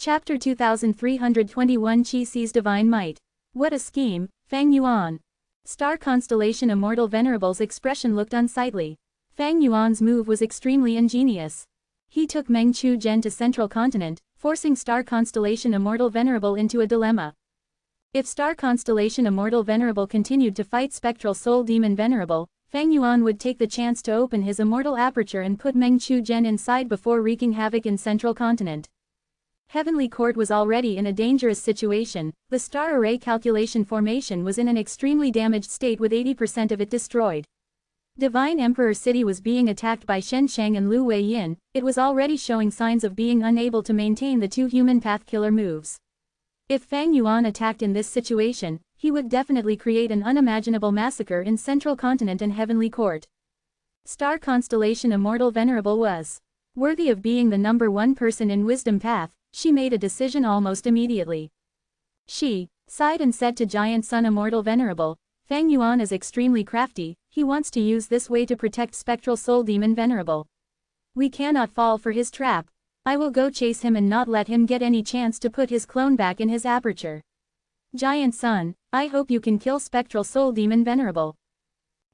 Chapter 2321 Qi sees Divine Might. What a scheme, Fang Yuan. Star Constellation Immortal Venerable's expression looked unsightly. Fang Yuan's move was extremely ingenious. He took Meng Chu Zhen to Central Continent, forcing Star Constellation Immortal Venerable into a dilemma. If Star Constellation Immortal Venerable continued to fight Spectral Soul Demon Venerable, Fang Yuan would take the chance to open his immortal aperture and put Meng Chu Zhen inside before wreaking havoc in Central Continent. Heavenly Court was already in a dangerous situation. The star array calculation formation was in an extremely damaged state with 80% of it destroyed. Divine Emperor City was being attacked by Shen Shang and Lu Wei Yin. It was already showing signs of being unable to maintain the two human path killer moves. If Fang Yuan attacked in this situation, he would definitely create an unimaginable massacre in Central Continent and Heavenly Court. Star Constellation Immortal Venerable was worthy of being the #1 person in Wisdom Path. She made a decision almost immediately. She sighed and said to Giant Sun Immortal Venerable, Fang Yuan is extremely crafty, he wants to use this way to protect Spectral Soul Demon Venerable. We cannot fall for his trap. I will go chase him and not let him get any chance to put his clone back in his aperture. Giant Sun, I hope you can kill Spectral Soul Demon Venerable.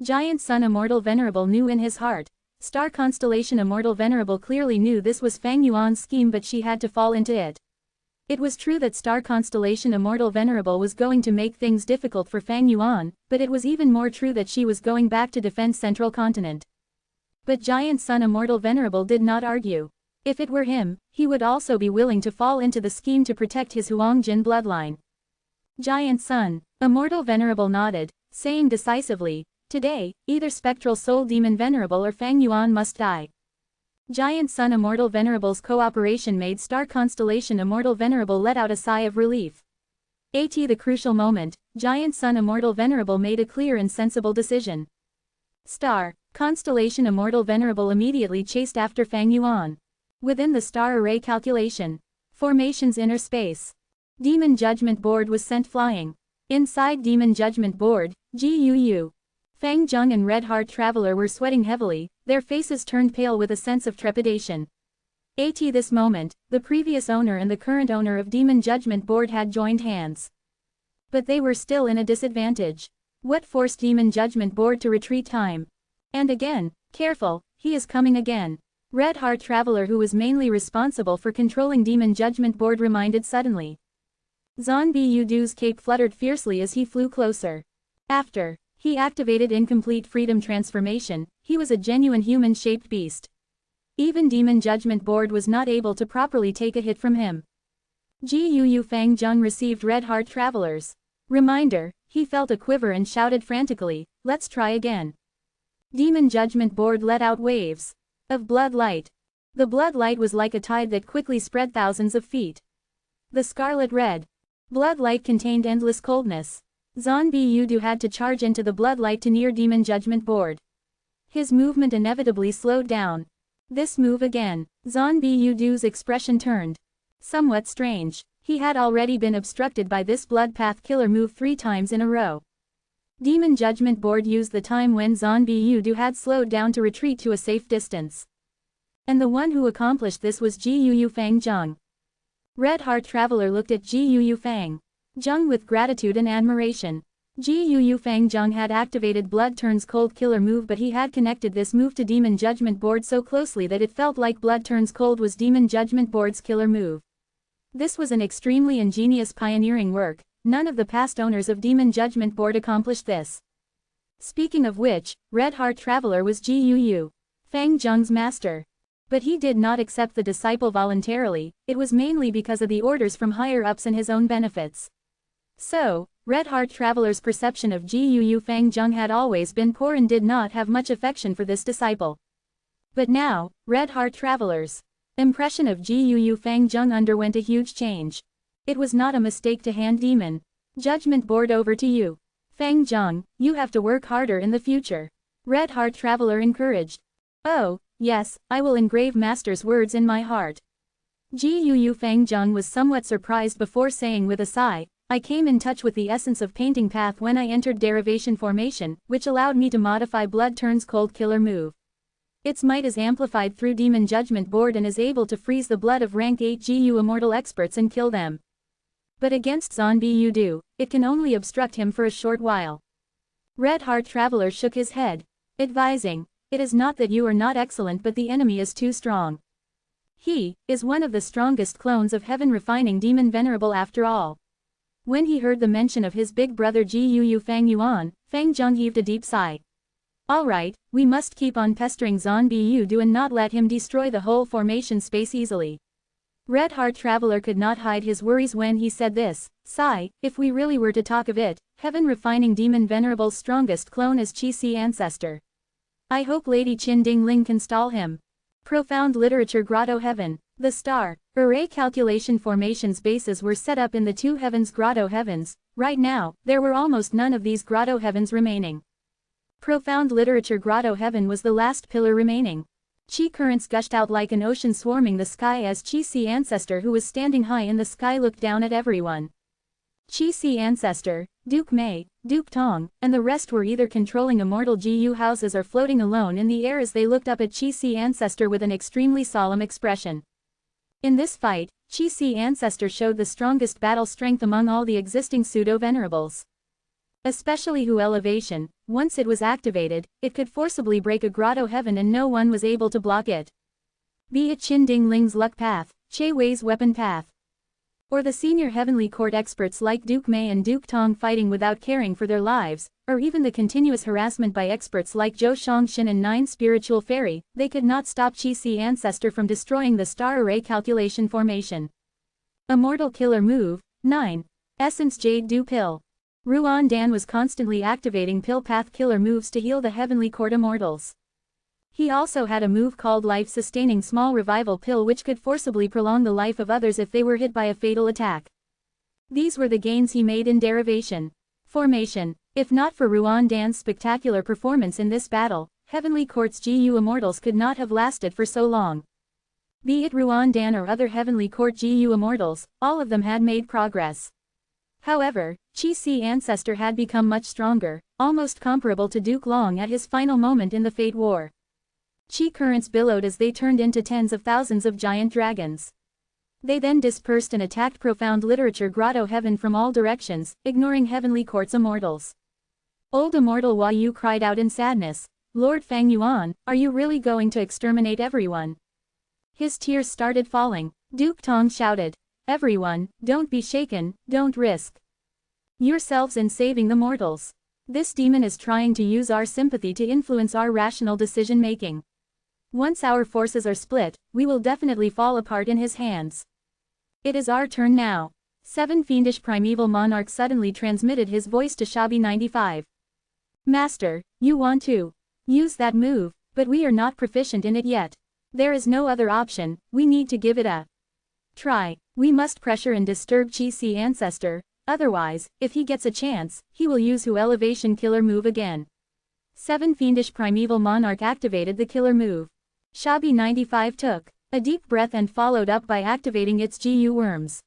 Giant Sun Immortal Venerable knew in his heart. Star Constellation Immortal Venerable clearly knew this was Fang Yuan's scheme, but she had to fall into it. It was true that Star Constellation Immortal Venerable was going to make things difficult for Fang Yuan, but it was even more true that she was going back to defend Central Continent. But Giant Sun Immortal Venerable did not argue. If it were him, he would also be willing to fall into the scheme to protect his Huangjin bloodline. Giant Sun Immortal Venerable nodded, saying decisively, today, either Spectral Soul Demon Venerable or Fang Yuan must die. Giant Sun Immortal Venerable's cooperation made Star Constellation Immortal Venerable let out a sigh of relief. At the crucial moment, Giant Sun Immortal Venerable made a clear and sensible decision. Star Constellation Immortal Venerable immediately chased after Fang Yuan. Within the star array calculation formation's inner space, Demon Judgment Board was sent flying. Inside Demon Judgment Board, GUU, Fang Zheng and Red Heart Traveler were sweating heavily, their faces turned pale with a sense of trepidation. At this moment, the previous owner and the current owner of Demon Judgment Board had joined hands. But they were still in a disadvantage. What forced Demon Judgment Board to retreat time? And again, careful, he is coming again. Red Heart Traveler, who was mainly responsible for controlling Demon Judgment Board, reminded suddenly. Zhan Budu's cape fluttered fiercely as he flew closer. After he activated Incomplete Freedom Transformation, he was a genuine human-shaped beast. Even Demon Judgment Board was not able to properly take a hit from him. GUU Fang Zheng received Red Heart Traveler's reminder, he felt a quiver and shouted frantically, let's try again. Demon Judgment Board let out waves of blood light. The blood light was like a tide that quickly spread thousands of feet. The scarlet red blood light contained endless coldness. Zhan Budu had to charge into the blood light to near Demon Judgment Board. His movement inevitably slowed down. This move again. Zhan Budu's expression turned somewhat strange. He had already been obstructed by this blood path killer move 3 times in a row. Demon Judgment Board used the time when Zhan Budu had slowed down to retreat to a safe distance. And the one who accomplished this was GUU Fang Zheng. Red Heart Traveler looked at GUU Fang Zheng with gratitude and admiration. GUU Fang Zheng had activated Blood Turns Cold killer move, but he had connected this move to Demon Judgment Board so closely that it felt like Blood Turns Cold was Demon Judgment Board's killer move. This was an extremely ingenious pioneering work. None of the past owners of Demon Judgment Board accomplished this. Speaking of which, Red Heart Traveler was GUU Fang Zheng's master. But he did not accept the disciple voluntarily, it was mainly because of the orders from higher-ups and his own benefits. So, Red Heart Traveler's perception of GUU Fang Zheng had always been poor and did not have much affection for this disciple. But now, Red Heart Traveler's impression of GUU Fang Zheng underwent a huge change. It was not a mistake to hand Demon Judgment Board over to you. Fang Zheng, you have to work harder in the future. Red Heart Traveler encouraged. Oh, yes, I will engrave Master's words in my heart. GUU Fang Zheng was somewhat surprised before saying with a sigh, I came in touch with the essence of Painting Path when I entered Derivation Formation, which allowed me to modify Blood Turns Cold killer move. Its might is amplified through Demon Judgment Board and is able to freeze the blood of rank 8 GU Immortal experts and kill them. But against Zhen Bu, it can only obstruct him for a short while. Red Heart Traveler shook his head, advising, "It is not that you are not excellent, but the enemy is too strong. He is one of the strongest clones of Heaven Refining Demon Venerable after all." When he heard the mention of his big brother Gu Fang Yuan, Fang Zheng heaved a deep sigh. "Alright, we must keep on pestering Zhen Bu and not let him destroy the whole formation space easily." Red Heart Traveler could not hide his worries when he said this. "Sigh, if we really were to talk of it, Heaven Refining Demon Venerable's strongest clone is Qi Ancestor. I hope Lady Qin Ding Ling can stall him." Profound Literature Grotto Heaven. The star array calculation formations bases were set up in the two heavens grotto heavens. Right now, there were almost none of these grotto heavens remaining. Profound Literature Grotto Heaven was the last pillar remaining. Qi currents gushed out like an ocean swarming the sky as Qi Ancestor, who was standing high in the sky, looked down at everyone. Qi Ancestor, Duke Mei, Duke Tong, and the rest were either controlling immortal GU houses or floating alone in the air as they looked up at Qi Ancestor with an extremely solemn expression. In this fight, Qi Ancestor showed the strongest battle strength among all the existing pseudo-venerables. Especially Hu Elevation, once it was activated, it could forcibly break a grotto heaven and no one was able to block it. Be it Qin Ding Ling's luck path, Che Wei's weapon path, or the senior heavenly court experts like Duke Mei and Duke Tong fighting without caring for their lives, or even the continuous harassment by experts like Zhou Shongshin and 9 Spiritual Fairy, they could not stop Qi Ancestor from destroying the star array calculation formation. Immortal Killer Move, 9. Essence Jade Dew Pill. Ruan Dan was constantly activating pill path killer moves to heal the heavenly court immortals. He also had a move called Life-Sustaining Small Revival Pill, which could forcibly prolong the life of others if they were hit by a fatal attack. These were the gains he made in derivation. Formation. If not for Ruan Dan's spectacular performance in this battle, Heavenly Court's GU Immortals could not have lasted for so long. Be it Ruan Dan or other Heavenly Court GU Immortals, all of them had made progress. However, Qi Ancestor had become much stronger, almost comparable to Duke Long at his final moment in the Fate War. Qi currents billowed as they turned into tens of thousands of giant dragons. They then dispersed and attacked Profound Literature Grotto Heaven from all directions, ignoring Heavenly Court's immortals. Old Immortal Hua Yu cried out in sadness, "Lord Fang Yuan, are you really going to exterminate everyone?" His tears started falling. Duke Tong shouted, "Everyone, don't be shaken, don't risk yourselves in saving the mortals. This demon is trying to use our sympathy to influence our rational decision-making. Once our forces are split, we will definitely fall apart in his hands. It is our turn now." 7 Fiendish Primeval Monarch suddenly transmitted his voice to Shabi 95. "Master, you want to use that move, but we are not proficient in it yet. There is no other option, we need to give it a try. We must pressure and disturb Qi Ancestor, otherwise, if he gets a chance, he will use Hu Elevation Killer Move again." 7 Fiendish Primeval Monarch activated the killer move. Shabi 95 took a deep breath and followed up by activating its GU worms.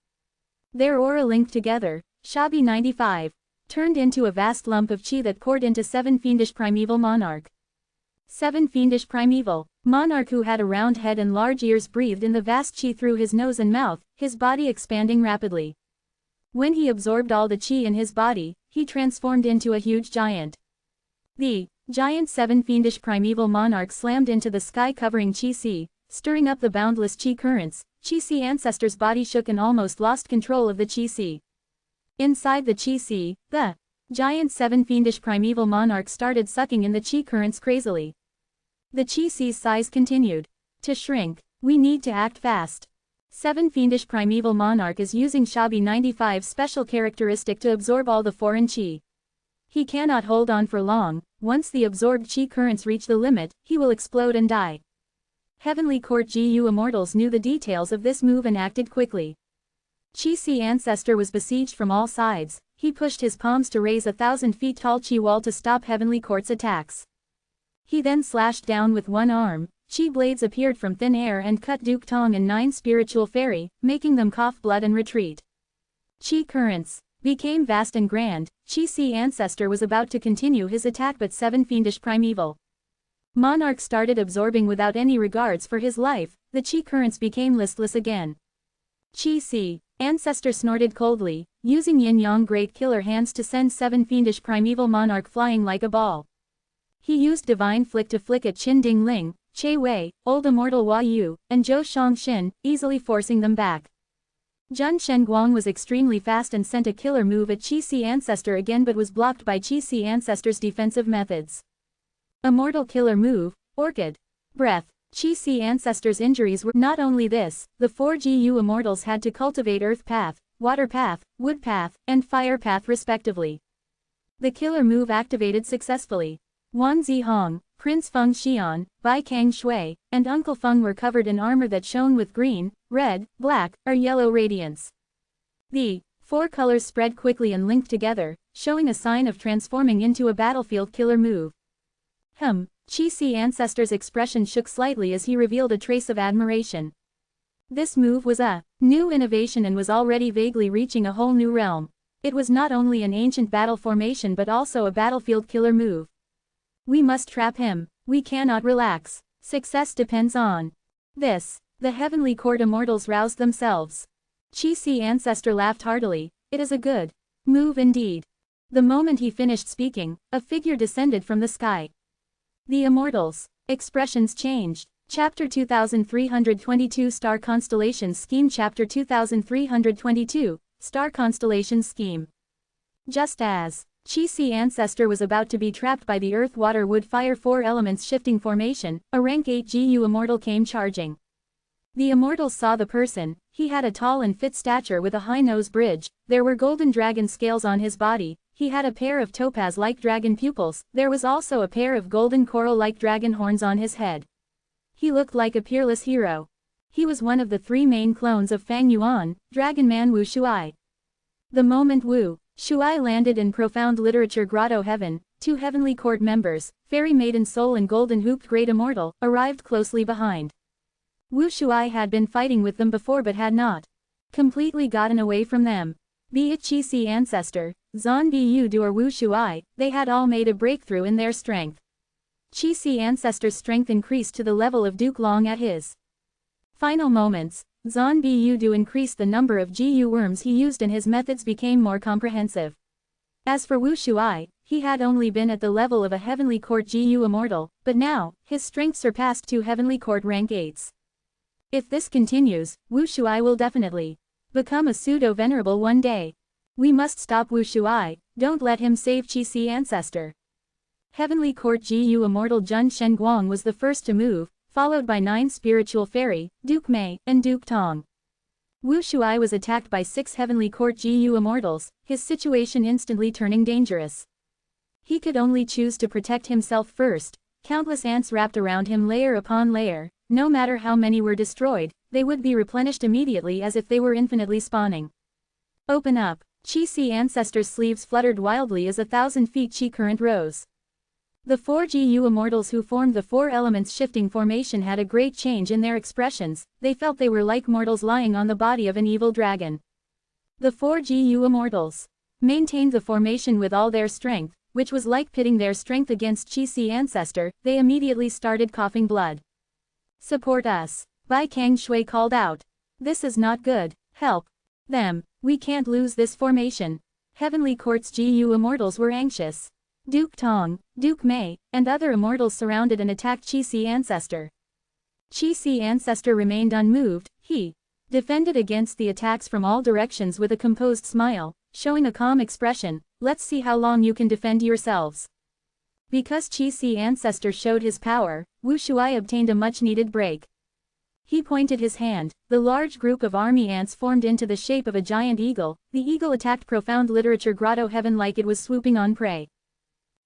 Their aura linked together, Shabi 95 turned into a vast lump of Qi that poured into 7 Fiendish Primeval Monarch. 7 Fiendish Primeval Monarch, who had a round head and large ears, breathed in the vast Qi through his nose and mouth, his body expanding rapidly. When he absorbed all the Qi in his body, he transformed into a huge giant. The giant 7 Fiendish Primeval Monarch slammed into the sky, covering Qi, stirring up the boundless Qi currents. Qi Ancestor's body shook and almost lost control of the Qi. Inside the Qi, the giant 7 Fiendish Primeval Monarch started sucking in the Qi currents crazily. The Qi's size continued to shrink. "We need to act fast." 7 Fiendish Primeval Monarch is using Shabi 95's special characteristic to absorb all the foreign Qi. He cannot hold on for long. Once the absorbed Qi currents reach the limit, he will explode and die. Heavenly Court GU Immortals knew the details of this move and acted quickly. Qi Ancestor was besieged from all sides. He pushed his palms to raise 1,000 feet tall Qi wall to stop Heavenly Court's attacks. He then slashed down with one arm. Qi blades appeared from thin air and cut Duke Tong and 9 Spiritual Fairy, making them cough blood and retreat. Qi currents became vast and grand. Qi Ancestor was about to continue his attack, but 7 Fiendish Primeval Monarch started absorbing without any regards for his life, the chi currents became listless again. Chi si, ancestor snorted coldly, using yin-yang great killer hands to send 7 fiendish primeval monarch flying like a ball. He used divine flick to flick at Qin Ding Ling, Che Wei, old immortal Hua Yu, and Zhou Shangxin, easily forcing them back. Zhen Shenguang was extremely fast and sent a killer move at Chi Si Ancestor again but was blocked by Chi Si Ancestor's defensive methods. Immortal killer move, Orchid. Breath. Chi Si Ancestor's injuries were not only this, the 4 GU Immortals had to cultivate Earth Path, Water Path, Wood Path, and Fire Path respectively. The killer move activated successfully. Wan Zihong, Prince Feng Xian, Bai Kang Shui, and Uncle Feng were covered in armor that shone with green, red, black, or yellow radiance. The 4 colors spread quickly and linked together, showing a sign of transforming into a battlefield killer move. Chi Si Ancestor's expression shook slightly as he revealed a trace of admiration. This move was a new innovation and was already vaguely reaching a whole new realm. It was not only an ancient battle formation but also a battlefield killer move. We must trap him. We cannot relax. Success depends on this. The Heavenly Court Immortals roused themselves. Chi Si Ancestor laughed heartily. It is a good move indeed. The moment he finished speaking, a figure descended from the sky. The Immortals. Expressions changed. Chapter 2322 Star Constellation Scheme Chapter 2322, Star Constellation Scheme. Just as Chi Si Ancestor was about to be trapped by the Earth Water Wood Fire 4 elements shifting formation, a rank 8 GU Immortal came charging. The Immortals saw the person. He had a tall and fit stature with a high nose bridge, there were golden dragon scales on his body, he had a pair of topaz-like dragon pupils, there was also a pair of golden coral-like dragon horns on his head. He looked like a peerless hero. He was one of the 3 main clones of Fang Yuan, Dragon Man Wu Shuai. The moment Wu Shuai landed in Profound Literature Grotto Heaven, 2 Heavenly Court members, Fairy Maiden Soul and Golden Hooped Great Immortal, arrived closely behind. Wu Shuai had been fighting with them before but had not completely gotten away from them. Be it Chi Si Ancestor, Zan Bu or Wu Shuai, they had all made a breakthrough in their strength. Chi Si Ancestor's strength increased to the level of Duke Long at his final moments. Zan Bu increased the number of GU worms he used and his methods became more comprehensive. As for Wu Shuai, he had only been at the level of a Heavenly Court GU Immortal, but now, his strength surpassed 2 Heavenly Court rank 8s. If this continues, Wu Shuai will definitely become a pseudo-venerable one day. We must stop Wu Shuai, don't let him save Chi Si Ancestor. Heavenly Court GU Immortal Zhen Shenguang was the first to move, followed by 9 Spiritual Fairy, Duke Mei, and Duke Tong. Wu Shuai was attacked by 6 Heavenly Court GU Immortals, his situation instantly turning dangerous. He could only choose to protect himself first. Countless ants wrapped around him layer upon layer. No matter how many were destroyed, they would be replenished immediately as if they were infinitely spawning. Open up. Chi Si Ancestor's sleeves fluttered wildly as 1,000 feet chi current rose. The 4 GU Immortals who formed the 4 elements shifting formation had a great change in their expressions, they felt they were like mortals lying on the body of an evil dragon. The 4 GU Immortals maintained the formation with all their strength, which was like pitting their strength against Chi Si Ancestor. They immediately started coughing blood. Support us. Bai Kang Shui called out. This is not good. Help them. We can't lose this formation. Heavenly Court's GU Immortals were anxious. Duke Tong, Duke Mei, and other Immortals surrounded and attacked Chi Si Ancestor. Chi Si Ancestor remained unmoved. He defended against the attacks from all directions with a composed smile, showing a calm expression. Let's see how long you can defend yourselves. Because Chi Si Ancestor showed his power, Wu Shuai obtained a much-needed break. He pointed his hand. The large group of army ants formed into the shape of a giant eagle. The eagle attacked Profound Literature Grotto Heaven like it was swooping on prey.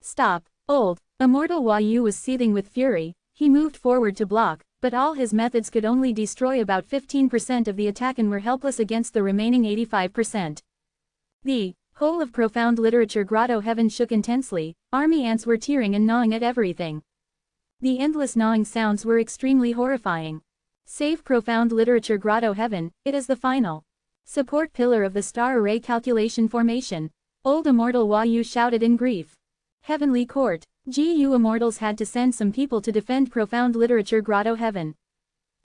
Stop. Old Immortal Hua Yu was seething with fury. He moved forward to block, but all his methods could only destroy about 15% of the attack and were helpless against the remaining 85%. The whole of Profound Literature Grotto Heaven shook intensely. Army ants were tearing and gnawing at everything. The endless gnawing sounds were extremely horrifying. Save Profound Literature Grotto Heaven, it is the final support pillar of the star array calculation formation. Old Immortal Hua Yu shouted in grief. Heavenly Court, GU Immortals had to send some people to defend Profound Literature Grotto Heaven.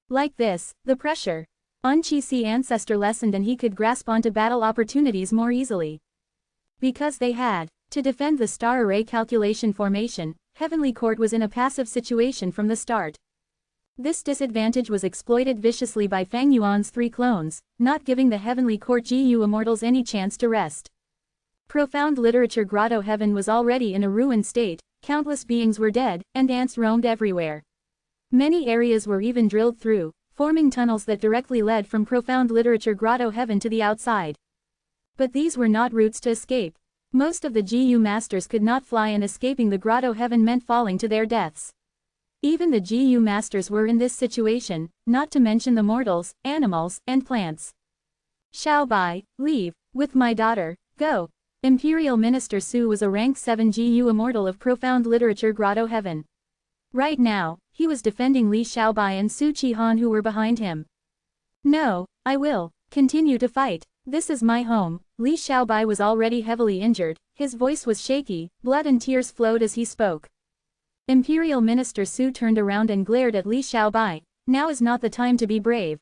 Like this, the pressure on Chi-Si ancestor lessened and he could grasp onto battle opportunities more easily. Because they had to defend the star array calculation formation, Heavenly Court was in a passive situation from the start. This disadvantage was exploited viciously by Fang Yuan's 3 clones, not giving the Heavenly Court GU Immortals any chance to rest. Profound Literature Grotto Heaven was already in a ruined state, countless beings were dead, and ants roamed everywhere. Many areas were even drilled through, forming tunnels that directly led from Profound Literature Grotto Heaven to the outside. But these were not routes to escape. Most of the GU Masters could not fly, and escaping the Grotto Heaven meant falling to their deaths. Even the GU Masters were in this situation, not to mention the mortals, animals, and plants. Xiaobai, leave, with my daughter, go. Imperial Minister Su was a rank 7 GU Immortal of Profound Literature Grotto Heaven. Right now, he was defending Li Xiaobai and Su Qihan who were behind him. No, I will continue to fight. This is my home. Li Xiaobai was already heavily injured, his voice was shaky, blood and tears flowed as he spoke. Imperial Minister Su turned around and glared at Li Xiaobai. Now is not the time to be brave.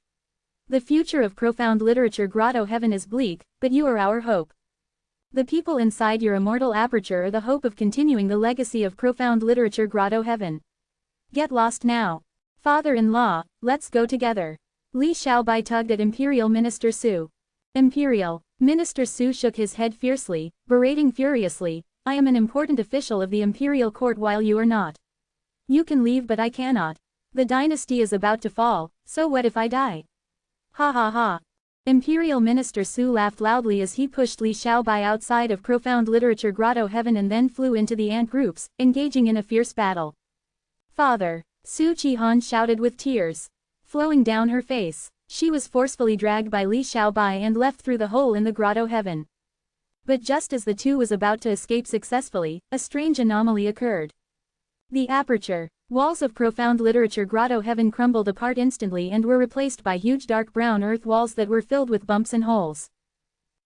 The future of Profound Literature Grotto Heaven is bleak, but you are our hope. The people inside your immortal aperture are the hope of continuing the legacy of Profound Literature Grotto Heaven. Get lost now. Father-in-law, let's go together. Li Xiaobai tugged at Imperial Minister Su. Imperial Minister Su shook his head fiercely, berating furiously, I am an important official of the Imperial Court while you are not. You can leave but I cannot. The dynasty is about to fall, so what if I die? Ha ha ha. Imperial Minister Su laughed loudly as he pushed Li Xiaobai outside of Profound Literature Grotto Heaven and then flew into the ant groups, engaging in a fierce battle. Father, Su Qihan shouted with tears flowing down her face. She was forcefully dragged by Li Xiaobai and left through the hole in the Grotto Heaven. But just as the two was about to escape successfully, a strange anomaly occurred. The aperture walls of Profound Literature Grotto Heaven crumbled apart instantly and were replaced by huge dark brown earth walls that were filled with bumps and holes.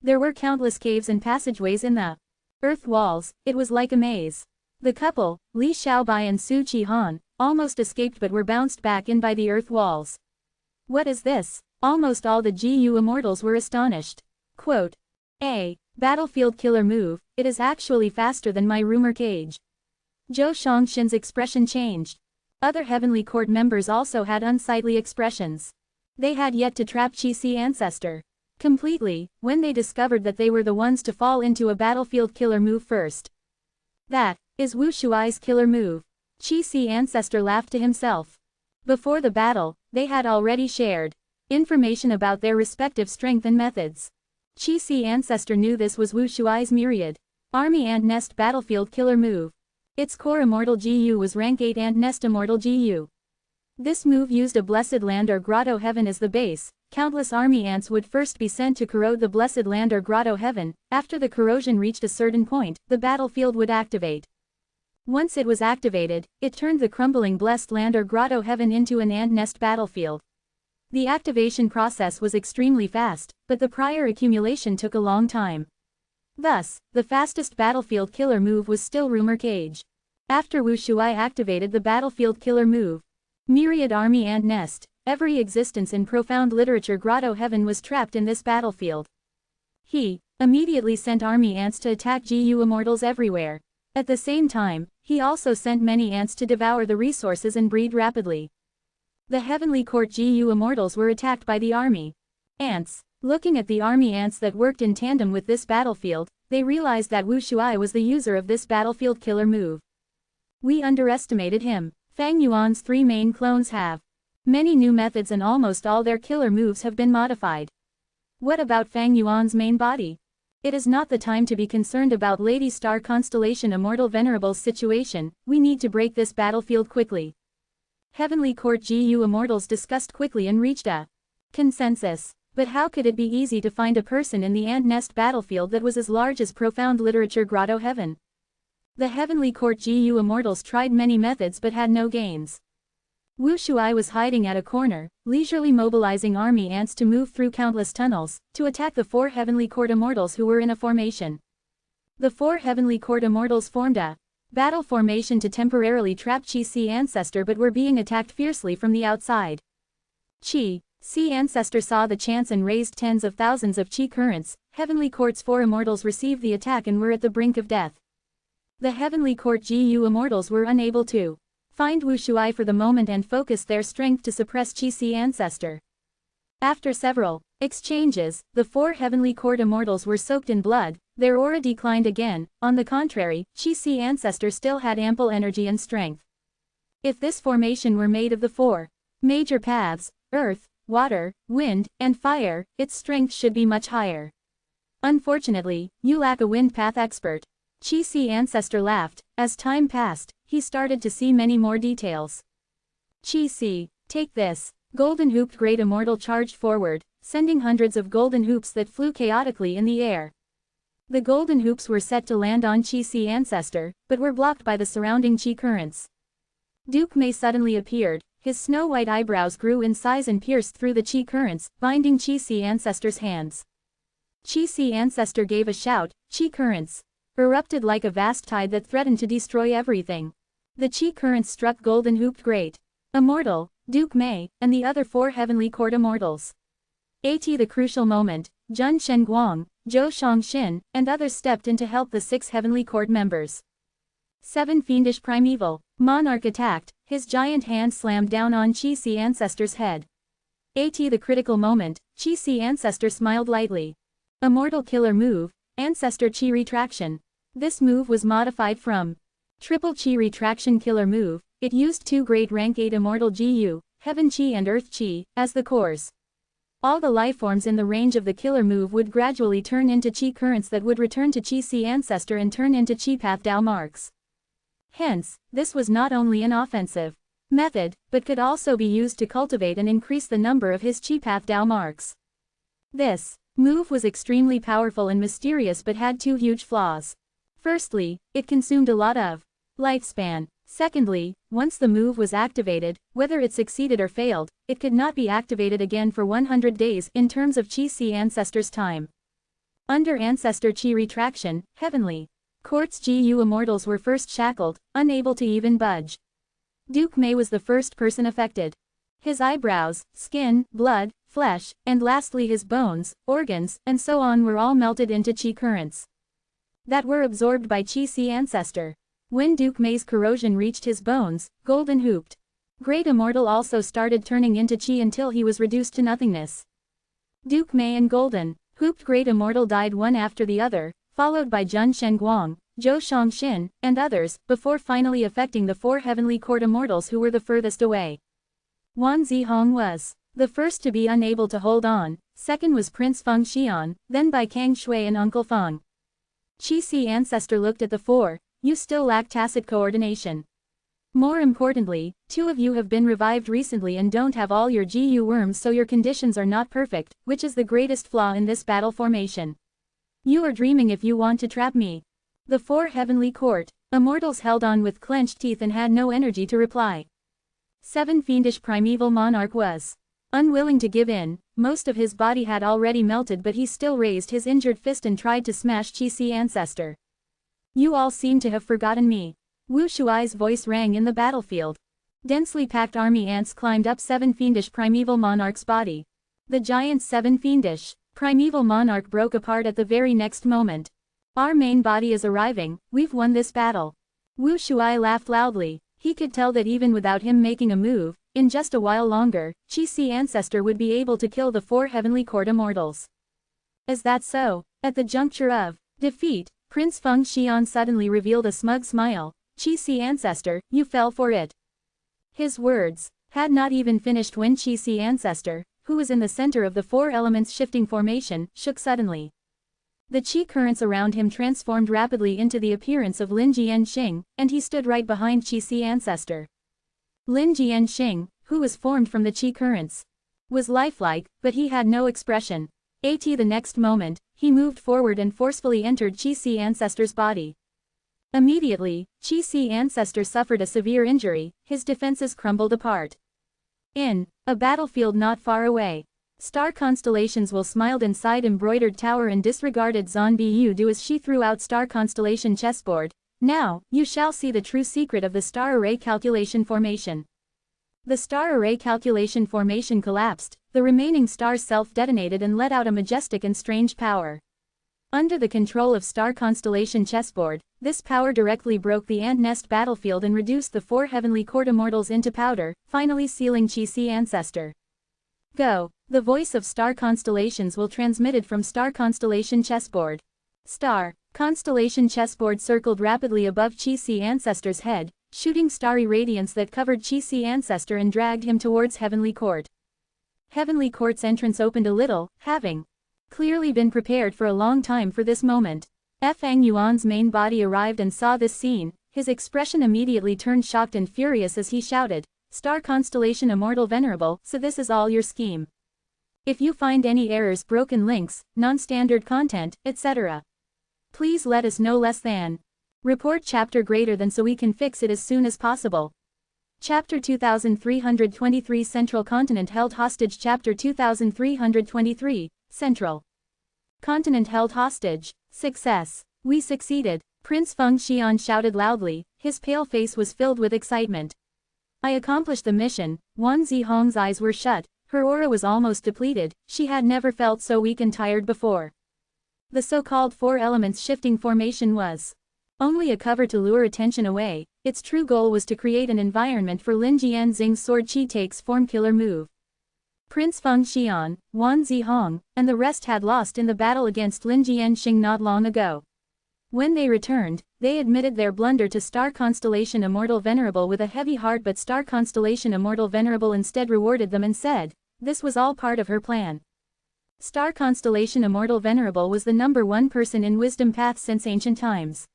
There were countless caves and passageways in the earth walls. It was like a maze. The couple, Li Xiaobai and Su Qihan, almost escaped but were bounced back in by the earth walls. What is this? Almost all the GU Immortals were astonished. Quote, A battlefield killer move, it is actually faster than my rumor cage. Zhou Shangxin's expression changed. Other Heavenly Court members also had unsightly expressions. They had yet to trap Chi-Si ancestor completely, when they discovered that they were the ones to fall into a battlefield killer move first. That is Wu Shuai's killer move. Chi-Si ancestor laughed to himself. Before the battle, they had already shared information about their respective strength and methods. Chi-Si ancestor knew this was Wu Shuai's myriad army ant nest battlefield killer move. Its core immortal GU was rank 8 ant nest immortal GU. This move used a blessed land or grotto heaven as the base. Countless army ants would first be sent to corrode the blessed land or grotto heaven. After the corrosion reached a certain point, the battlefield would activate. Once it was activated, it turned the crumbling blessed land or grotto heaven into an ant nest battlefield. The activation process was extremely fast, but the prior accumulation took a long time. Thus, the fastest battlefield killer move was still rumor cage. After Wu Shuai activated the battlefield killer move, myriad army ant nest, every existence in Profound Literature Grotto Heaven was trapped in this battlefield. He immediately sent army ants to attack GU Immortals everywhere. At the same time, he also sent many ants to devour the resources and breed rapidly. The Heavenly Court GU Immortals were attacked by the army ants. Looking at the army ants that worked in tandem with this battlefield, they realized that Wu Shuai was the user of this battlefield killer move. We underestimated him. Fang Yuan's 3 main clones have many new methods and almost all their killer moves have been modified. What about Fang Yuan's main body? It is not the time to be concerned about Lady Star Constellation Immortal Venerable's situation. We need to break this battlefield quickly. Heavenly Court GU Immortals discussed quickly and reached a consensus. But how could it be easy to find a person in the ant nest battlefield that was as large as Profound Literature Grotto Heaven? The Heavenly Court GU Immortals tried many methods but had no gains. Wu Shuai was hiding at a corner, leisurely mobilizing army ants to move through countless tunnels, to attack the 4 Heavenly Court Immortals who were in a formation. The 4 Heavenly Court Immortals formed a Battle formation to temporarily trap Chi-Si ancestor but were being attacked fiercely from the outside. Chi-Si ancestor saw the chance and raised tens of thousands of Chi currents. Heavenly Court's 4 immortals received the attack and were at the brink of death. The Heavenly Court GU immortals were unable to find Wu Shuai for the moment and focused their strength to suppress Chi-Si ancestor. After several exchanges, the 4 Heavenly Court immortals were soaked in blood. Their aura declined again. On the contrary, Chi-Si ancestor still had ample energy and strength. If this formation were made of the 4 major paths, earth, water, wind, and fire, its strength should be much higher. Unfortunately, you lack a wind path expert. Chi-Si ancestor laughed. As time passed, he started to see many more details. Chi-Si, take this. Golden hooped great immortal charged forward, sending hundreds of golden hoops that flew chaotically in the air. The golden hoops were set to land on Chi-Si ancestor, but were blocked by the surrounding Chi currents. Duke Mei suddenly appeared. His snow-white eyebrows grew in size and pierced through the Chi currents, binding Chi-Si ancestor's hands. Chi-Si ancestor gave a shout. Chi currents erupted like a vast tide that threatened to destroy everything. The Chi currents struck golden hooped great immortal, Duke Mei, and the other 4 Heavenly Court immortals. At the crucial moment, Zhen Shenguang, Zhou Shangxin, and others stepped in to help the 6 Heavenly Court members. 7 Fiendish Primeval Monarch attacked. His giant hand slammed down on Chi-Si ancestor's head. At the critical moment, Chi-Si ancestor smiled lightly. Immortal killer move, Ancestor Chi Retraction. This move was modified from Triple Chi Retraction Killer Move. It used 2 great rank 8 immortal GU, Heaven Chi and Earth Chi, as the cores. All the lifeforms in the range of the killer move would gradually turn into Chi currents that would return to Chi-Si ancestor and turn into Chi Path Dao marks. Hence, this was not only an offensive method, but could also be used to cultivate and increase the number of his Chi Path Dao marks. This move was extremely powerful and mysterious but had 2 huge flaws. Firstly, it consumed a lot of lifespan. Secondly, once the move was activated, whether it succeeded or failed, it could not be activated again for 100 days in terms of Chi-Si ancestor's time. Under Ancestor Chi Retraction, Heavenly Court's GU immortals were first shackled, unable to even budge. Duke Mei was the first person affected. His eyebrows, skin, blood, flesh, and lastly his bones, organs, and so on were all melted into Chi currents that were absorbed by Chi-Si ancestor. When Duke Mei's corrosion reached his bones, golden hooped great immortal also started turning into Chi until he was reduced to nothingness. Duke Mei and golden hooped great immortal died one after the other, followed by Zhen Shenguang, Zhou Shangxin, and others, before finally affecting the 4 Heavenly Court immortals who were the furthest away. Wan Zihong was the first to be unable to hold on, second was Prince Feng Xian, then by Kang Shui and Uncle Feng. Chi-Si ancestor looked at the 4. You still lack tacit coordination. More importantly, 2 of you have been revived recently and don't have all your GU worms, so your conditions are not perfect, which is the greatest flaw in this battle formation. You are dreaming if you want to trap me. The 4 Heavenly Court immortals held on with clenched teeth and had no energy to reply. 7 Fiendish Primeval Monarch was unwilling to give in. Most of his body had already melted, but he still raised his injured fist and tried to smash Chi-Si ancestor. You all seem to have forgotten me. Wu Shuai's voice rang in the battlefield. Densely packed army ants climbed up 7 Fiendish Primeval Monarch's body. The giant 7 Fiendish Primeval Monarch broke apart at the very next moment. Our main body is arriving, we've won this battle. Wu Shuai laughed loudly. He could tell that even without him making a move, in just a while longer, Chi-Si ancestor would be able to kill the 4 Heavenly Court immortals. Is that so? At the juncture of defeat, Prince Feng Xian suddenly revealed a smug smile. Chi-Si ancestor, you fell for it. His words had not even finished when Chi-Si ancestor, who was in the center of the 4 elements shifting formation, shook suddenly. The Chi currents around him transformed rapidly into the appearance of Lin Jianxing, and he stood right behind Chi-Si ancestor. Lin Jianxing, who was formed from the Chi currents, was lifelike, but he had no expression. At the next moment, he moved forward and forcefully entered Chi-Si ancestor's body. Immediately, Chi-Si ancestor suffered a severe injury, his defenses crumbled apart. In a battlefield not far away, star constellations will smiled inside embroidered tower and disregarded Zon Bu as she threw out star constellation chessboard. Now, you shall see the true secret of the star array calculation formation. The star array calculation formation collapsed, the remaining stars self-detonated and let out a majestic and strange power. Under the control of star constellation chessboard, this power directly broke the ant nest battlefield and reduced the 4 heavenly court immortals into powder, finally sealing Chi-Si ancestor. Go. The voice of star constellations will transmitted from star constellation chessboard. Star constellation chessboard circled rapidly above Chi-Si ancestor's head, shooting starry radiance that covered Chi-Si ancestor and dragged him towards heavenly court. Heavenly court's entrance opened a little, having clearly been prepared for a long time for this moment. Fang Yuan's main body arrived and saw this scene. His expression immediately turned shocked and furious as he shouted, "Star constellation Immortal Venerable, so this is all your scheme. If you find any errors, broken links, non-standard content, etc., please let us know less than. Report chapter greater than so we can fix it as soon as possible." Chapter 2323 Central Continent held hostage. Chapter 2323 Central Continent held hostage. Success. We succeeded. Prince Feng Xian shouted loudly, his pale face was filled with excitement. I accomplished the mission. Wan Zihong's eyes were shut, her aura was almost depleted, she had never felt so weak and tired before. The so-called 4 elements shifting formation was only a cover to lure attention away, its true goal was to create an environment for Lin Jianxing's sword chi takes form killer move. Prince Feng Xian, Wan Zihong, and the rest had lost in the battle against Lin Jianxing not long ago. When they returned, they admitted their blunder to Star Constellation Immortal Venerable with a heavy heart, but Star Constellation Immortal Venerable instead rewarded them and said, this was all part of her plan. Star Constellation Immortal Venerable was the #1 person in wisdom path since ancient times.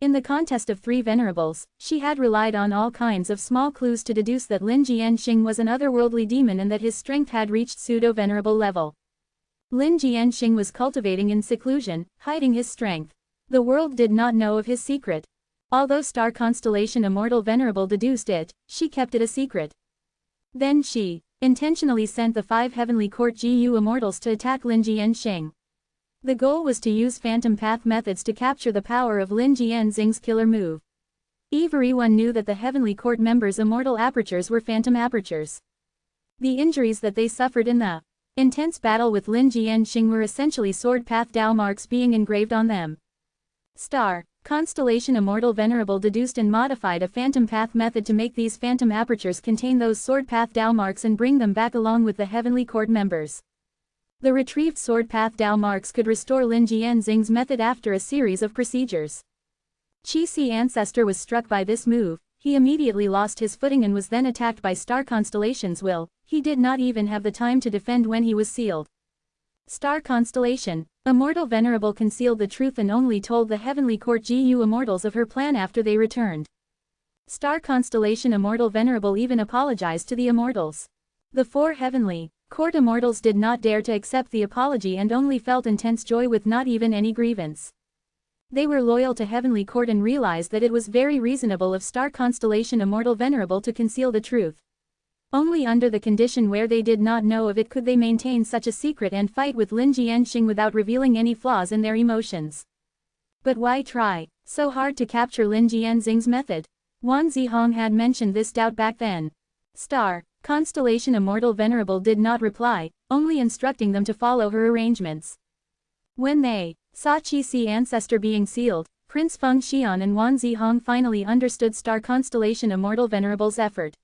In the contest of 3 venerables, she had relied on all kinds of small clues to deduce that Lin Jianxing was an otherworldly demon and that his strength had reached pseudo-venerable level. Lin Jianxing was cultivating in seclusion, hiding his strength. The world did not know of his secret. Although Star Constellation Immortal Venerable deduced it, she kept it a secret. Then she intentionally sent the 5 heavenly court GU immortals to attack Lin Jianxing. The goal was to use phantom path methods to capture the power of Lin Jianxing's killer move. Everyone knew that the heavenly court members' immortal apertures were phantom apertures. The injuries that they suffered in the intense battle with Lin Jianxing were essentially sword path Dao marks being engraved on them. Star Constellation Immortal Venerable deduced and modified a phantom path method to make these phantom apertures contain those sword path Dao marks and bring them back along with the heavenly court members. The retrieved sword path Dao marks could restore Lin Jianxing's method after a series of procedures. Chi-Si ancestor was struck by this move, he immediately lost his footing and was then attacked by Star Constellation's will, he did not even have the time to defend when he was sealed. Star Constellation Immortal Venerable concealed the truth and only told the heavenly court GU immortals of her plan after they returned. Star Constellation Immortal Venerable even apologized to the immortals. The 4 heavenly court immortals did not dare to accept the apology and only felt intense joy with not even any grievance. They were loyal to heavenly court and realized that it was very reasonable of Star Constellation Immortal Venerable to conceal the truth. Only under the condition where they did not know of it could they maintain such a secret and fight with Lin Jianxing without revealing any flaws in their emotions. But why try so hard to capture Lin Jianxing's method? Wan Zihong had mentioned this doubt back then. Star Constellation Immortal Venerable did not reply, only instructing them to follow her arrangements. When they saw Chi-Si ancestor being sealed, Prince Feng Xian and Wan Zihong finally understood Star Constellation Immortal Venerable's effort.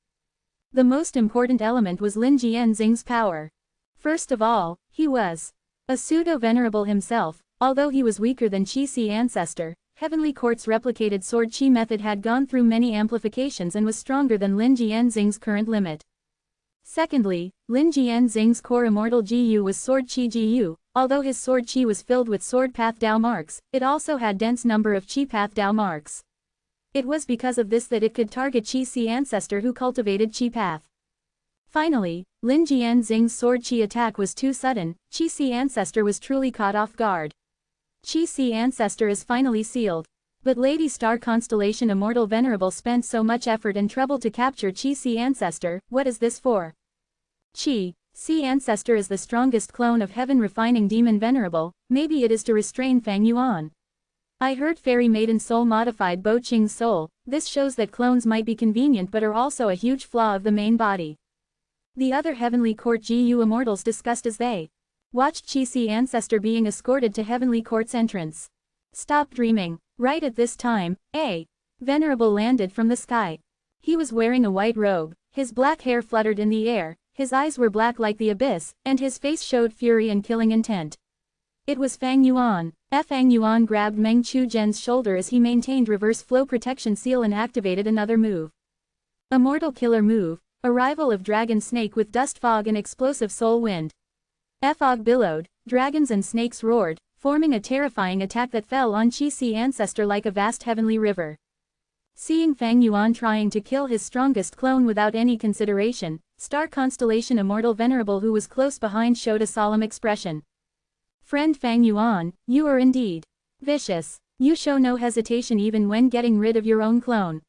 The most important element was Lin Jianxing's power. First of all, he was a pseudo-venerable himself, although he was weaker than Chi-Si ancestor. Heavenly Court's replicated sword chi method had gone through many amplifications and was stronger than Lin Jianxing's current limit. Secondly, Lin Jianxing's core immortal GU was sword chi GU, although his sword chi was filled with sword path Dao marks, it also had dense number of chi path Dao marks. It was because of this that it could target Chi-Si ancestor who cultivated chi path. Finally, Lin Jianxing's sword chi attack was too sudden, Chi-Si ancestor was truly caught off guard. Chi-Si ancestor is finally sealed. But Lady Star Constellation Immortal Venerable spent so much effort and trouble to capture Chi-Si ancestor, what is this for? Chi-Si ancestor is the strongest clone of heaven refining demon Venerable, maybe it is to restrain Fang Yuan. I heard Fairy Maiden Soul modified Bo Qing's soul. This shows that clones might be convenient but are also a huge flaw of the main body. The other Heavenly Court GU Immortals discussed as they watched Qi ancestor being escorted to Heavenly Court's entrance. Stop dreaming. Right at this time, a Venerable landed from the sky. He was wearing a white robe, his black hair fluttered in the air, his eyes were black like the abyss, and his face showed fury and killing intent. It was Fang Yuan. Fang Yuan grabbed Meng Chu Zhen's shoulder as he maintained reverse flow protection seal and activated another move. Immortal killer move, arrival of dragon snake with dust fog and explosive soul wind. Fog billowed, dragons and snakes roared, forming a terrifying attack that fell on Qi ancestor like a vast heavenly river. Seeing Fang Yuan trying to kill his strongest clone without any consideration, Star Constellation Immortal Venerable who was close behind showed a solemn expression. Friend Fang Yuan, you are indeed vicious. You show no hesitation even when getting rid of your own clone.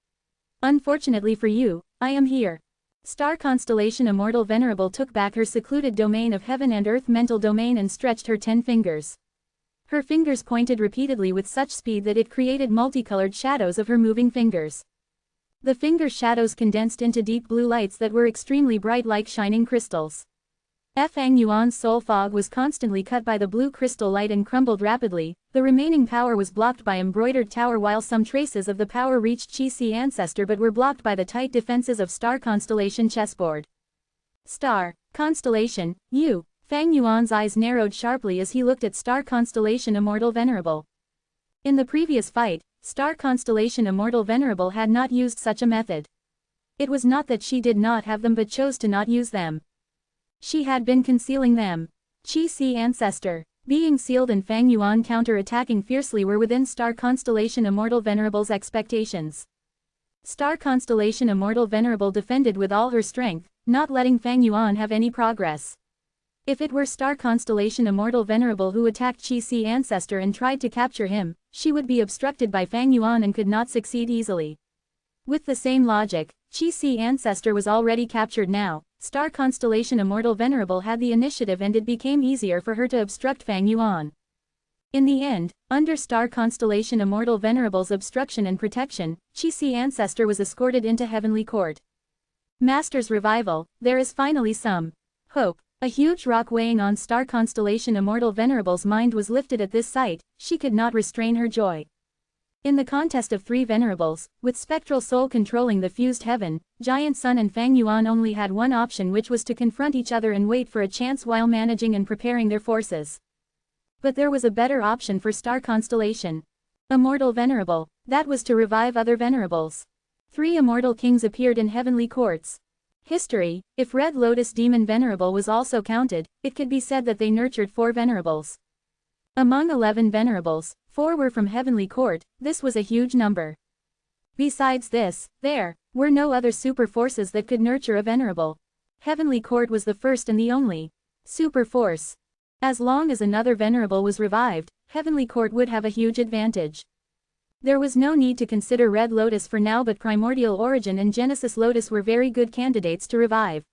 Unfortunately for you, I am here. Star Constellation Immortal Venerable took back her secluded domain of heaven and earth mental domain and stretched her 10 fingers. Her fingers pointed repeatedly with such speed that it created multicolored shadows of her moving fingers. The finger shadows condensed into deep blue lights that were extremely bright like shining crystals. Fang Yuan's soul fog was constantly cut by the blue crystal light and crumbled rapidly. The remaining power was blocked by embroidered tower while some traces of the power reached Qi ancestor but were blocked by the tight defenses of Star Constellation chessboard. Star Constellation, you. Fang Yuan's eyes narrowed sharply as he looked at Star Constellation Immortal Venerable. In the previous fight, Star Constellation Immortal Venerable had not used such a method. It was not that she did not have them but chose to not use them. She had been concealing them. Qi ancestor, being sealed and Fang Yuan counter-attacking fiercely were within Star Constellation Immortal Venerable's expectations. Star Constellation Immortal Venerable defended with all her strength, not letting Fang Yuan have any progress. If it were Star Constellation Immortal Venerable who attacked Qi ancestor and tried to capture him, she would be obstructed by Fang Yuan and could not succeed easily. With the same logic, Qi ancestor was already captured now. Star Constellation Immortal Venerable had the initiative and it became easier for her to obstruct Fang Yuan. In the end, under Star Constellation Immortal Venerable's obstruction and protection, Qi ancestor was escorted into Heavenly Court. Master's revival, there is finally some hope. A huge rock weighing on Star Constellation Immortal Venerable's mind was lifted at this sight. She could not restrain her joy. In the contest of 3 Venerables, with Spectral Soul controlling the fused heaven, Giant Sun and Fang Yuan only had one option, which was to confront each other and wait for a chance while managing and preparing their forces. But there was a better option for Star Constellation Immortal Venerable, that was to revive other Venerables. 3 Immortal Kings appeared in Heavenly Courts. History, if Red Lotus Demon Venerable was also counted, it could be said that they nurtured 4 Venerables. Among 11 Venerables, 4 were from Heavenly Court. This was a huge number. Besides this, there were no other super forces that could nurture a Venerable. Heavenly Court was the first and the only super force. As long as another Venerable was revived, Heavenly Court would have a huge advantage. There was no need to consider Red Lotus for now, but Primordial Origin and Genesis Lotus were very good candidates to revive.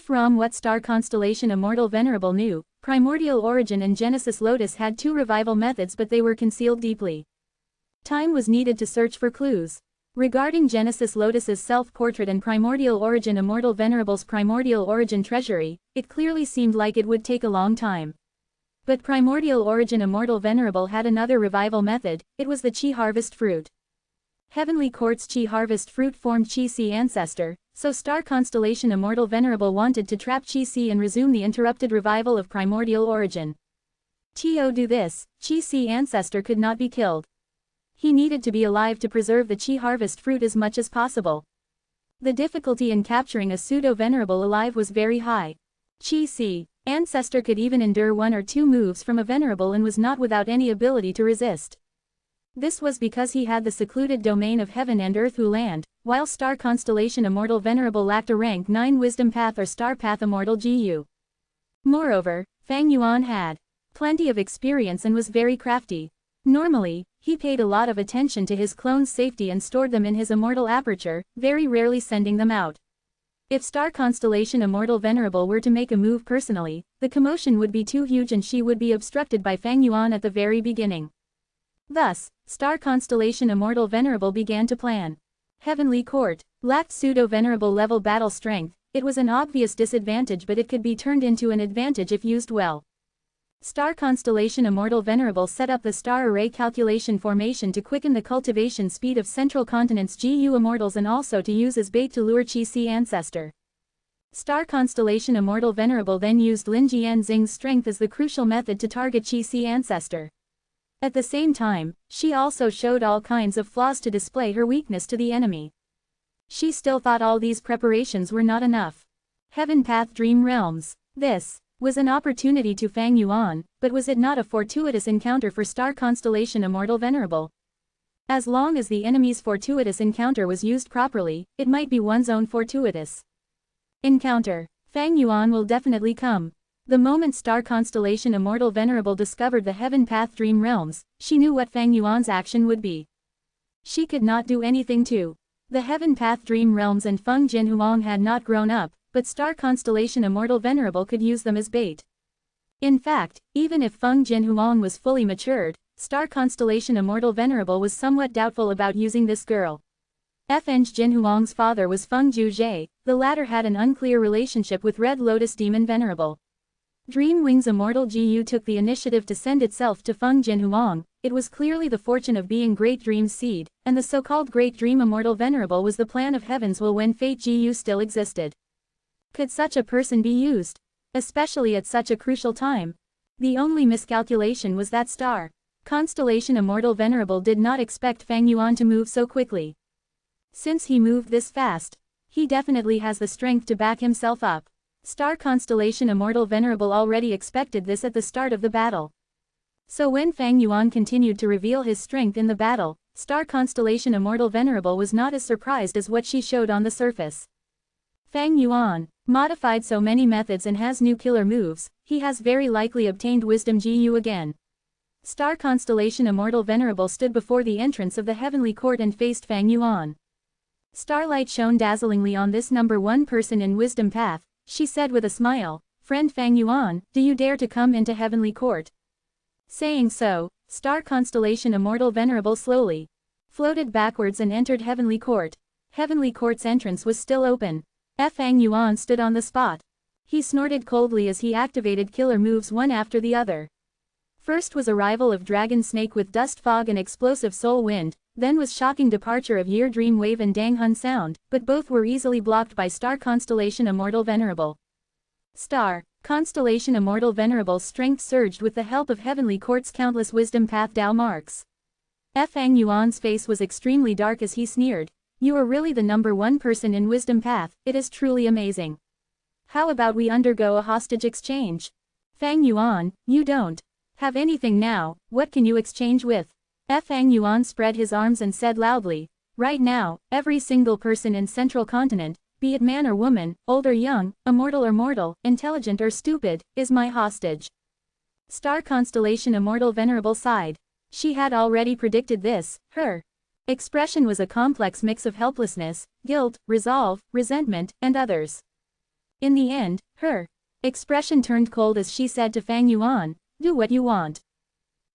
From what Star Constellation Immortal Venerable knew, Primordial Origin and Genesis Lotus had 2 revival methods, but they were concealed deeply. Time was needed to search for clues. Regarding Genesis Lotus's self-portrait and Primordial Origin Immortal Venerable's Primordial Origin treasury, it clearly seemed like it would take a long time. But Primordial Origin Immortal Venerable had another revival method. It was the Qi Harvest Fruit. Heavenly Court's Qi Harvest Fruit formed Qi ancestor, so Star Constellation Immortal Venerable wanted to trap Qi and resume the interrupted revival of Primordial Origin. To do this, Qi ancestor could not be killed. He needed to be alive to preserve the Qi Harvest Fruit as much as possible. The difficulty in capturing a pseudo-venerable alive was very high. Qi ancestor could even endure 1 or 2 moves from a venerable and was not without any ability to resist. This was because he had the secluded domain of heaven and earth who land, while Star Constellation Immortal Venerable lacked a rank 9 Wisdom Path or Star Path Immortal GU. Moreover, Fang Yuan had plenty of experience and was very crafty. Normally, he paid a lot of attention to his clones' safety and stored them in his immortal aperture, very rarely sending them out. If Star Constellation Immortal Venerable were to make a move personally, the commotion would be too huge and she would be obstructed by Fang Yuan at the very beginning. Thus, star constellation Immortal Venerable began to plan. Heavenly Court lacked pseudo-venerable level battle strength. It was an obvious disadvantage, but it could be turned into an advantage if used well. Star constellation Immortal Venerable set up the star array calculation formation to quicken the cultivation speed of Central Continent's GU Immortals and also to use as bait to lure Qi ancestor. Star constellation Immortal Venerable then used Lin Jianxing's strength as the crucial method to target Qi ancestor. At the same time, she also showed all kinds of flaws to display her weakness to the enemy. She still thought all these preparations were not enough. Heaven Path Dream Realms. This was an opportunity to Fang Yuan, but was it not a fortuitous encounter for star constellation Immortal Venerable? As long as the enemy's fortuitous encounter was used properly, it might be one's own fortuitous encounter. Fang Yuan will definitely come. The moment star constellation Immortal Venerable discovered the Heaven Path Dream Realms, she knew what Fang Yuan's action would be. She could not do anything to the Heaven Path Dream Realms, and Feng Jinhuang had not grown up, but star constellation Immortal Venerable could use them as bait. In fact, even if Feng Jinhuang was fully matured, star constellation Immortal Venerable was somewhat doubtful about using this girl. Feng Jinhuang's father was Feng Juzhe, the latter had an unclear relationship with Red Lotus Demon Venerable. Dream Wings Immortal GU took the initiative to send itself to Feng Jinhuang. It was clearly the fortune of being Great Dream's seed, and the so-called Great Dream Immortal Venerable was the plan of heavens will when Fate GU still existed. Could such a person be used? Especially at such a crucial time? The only miscalculation was that star constellation Immortal Venerable did not expect Fang Yuan to move so quickly. Since he moved this fast, he definitely has the strength to back himself up. Star constellation Immortal Venerable already expected this at the start of the battle. So when Fang Yuan continued to reveal his strength in the battle, star constellation Immortal Venerable was not as surprised as what she showed on the surface. Fang Yuan modified so many methods and has new killer moves, he has very likely obtained Wisdom GU again. Star constellation Immortal Venerable stood before the entrance of the Heavenly Court and faced Fang Yuan. Starlight shone dazzlingly on this number one person in Wisdom Path. She said with a smile, "Friend Fang Yuan, do you dare to come into Heavenly Court?" Saying so, star constellation Immortal Venerable slowly floated backwards and entered Heavenly Court. Heavenly Court's entrance was still open. Fang Yuan stood on the spot. He snorted coldly as he activated killer moves one after the other. First was arrival of Dragon Snake with Dust Fog and Explosive Soul Wind, then was shocking departure of Year Dream Wave and Dang Hun Sound, but both were easily blocked by star constellation Immortal Venerable. Star constellation Immortal Venerable's strength surged with the help of Heavenly Court's countless Wisdom Path Dao marks. Fang Yuan's face was extremely dark as he sneered, "You are really the number one person in Wisdom Path, it is truly amazing. How about we undergo a hostage exchange? Fang Yuan, you don't have anything now, what can you exchange with?" Fang Yuan spread his arms and said loudly, "Right now, every single person in Central Continent, be it man or woman, old or young, immortal or mortal, intelligent or stupid, is my hostage." Star constellation Immortal Venerable sighed. She had already predicted this. Her expression was a complex mix of helplessness, guilt, resolve, resentment, and others. In the end, her expression turned cold as she said to Fang Yuan, "Do what you want.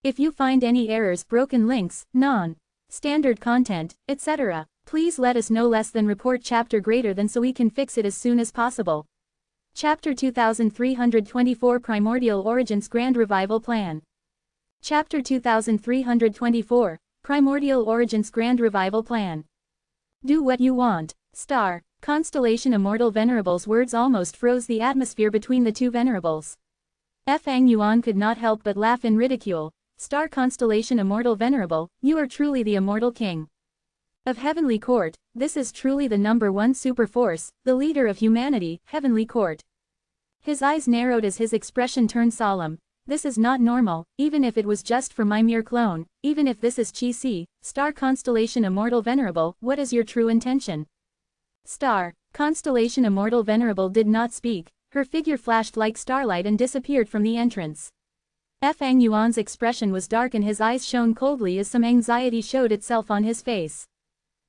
If you find any errors, broken links, non-standard content, etc., please let us know. Less than report chapter greater than so we can fix it as soon as possible." Chapter 2324 Primordial Origins Grand Revival Plan. Chapter 2324 Primordial Origins Grand Revival Plan. Do what you want. Star constellation Immortal Venerable's words almost froze the atmosphere between the two venerables. Fang Yuan could not help but laugh in ridicule. Star constellation Immortal Venerable, you are truly the immortal king of Heavenly Court. This is truly the number one super force, the leader of humanity, Heavenly Court. His eyes narrowed as his expression turned solemn. This is not normal, even if it was just for my mere clone, even if this is Qi. Star constellation Immortal Venerable, what is your true intention? Star constellation Immortal Venerable did not speak. Her figure flashed like starlight and disappeared from the entrance. Fang Yuan's expression was dark and his eyes shone coldly as some anxiety showed itself on his face.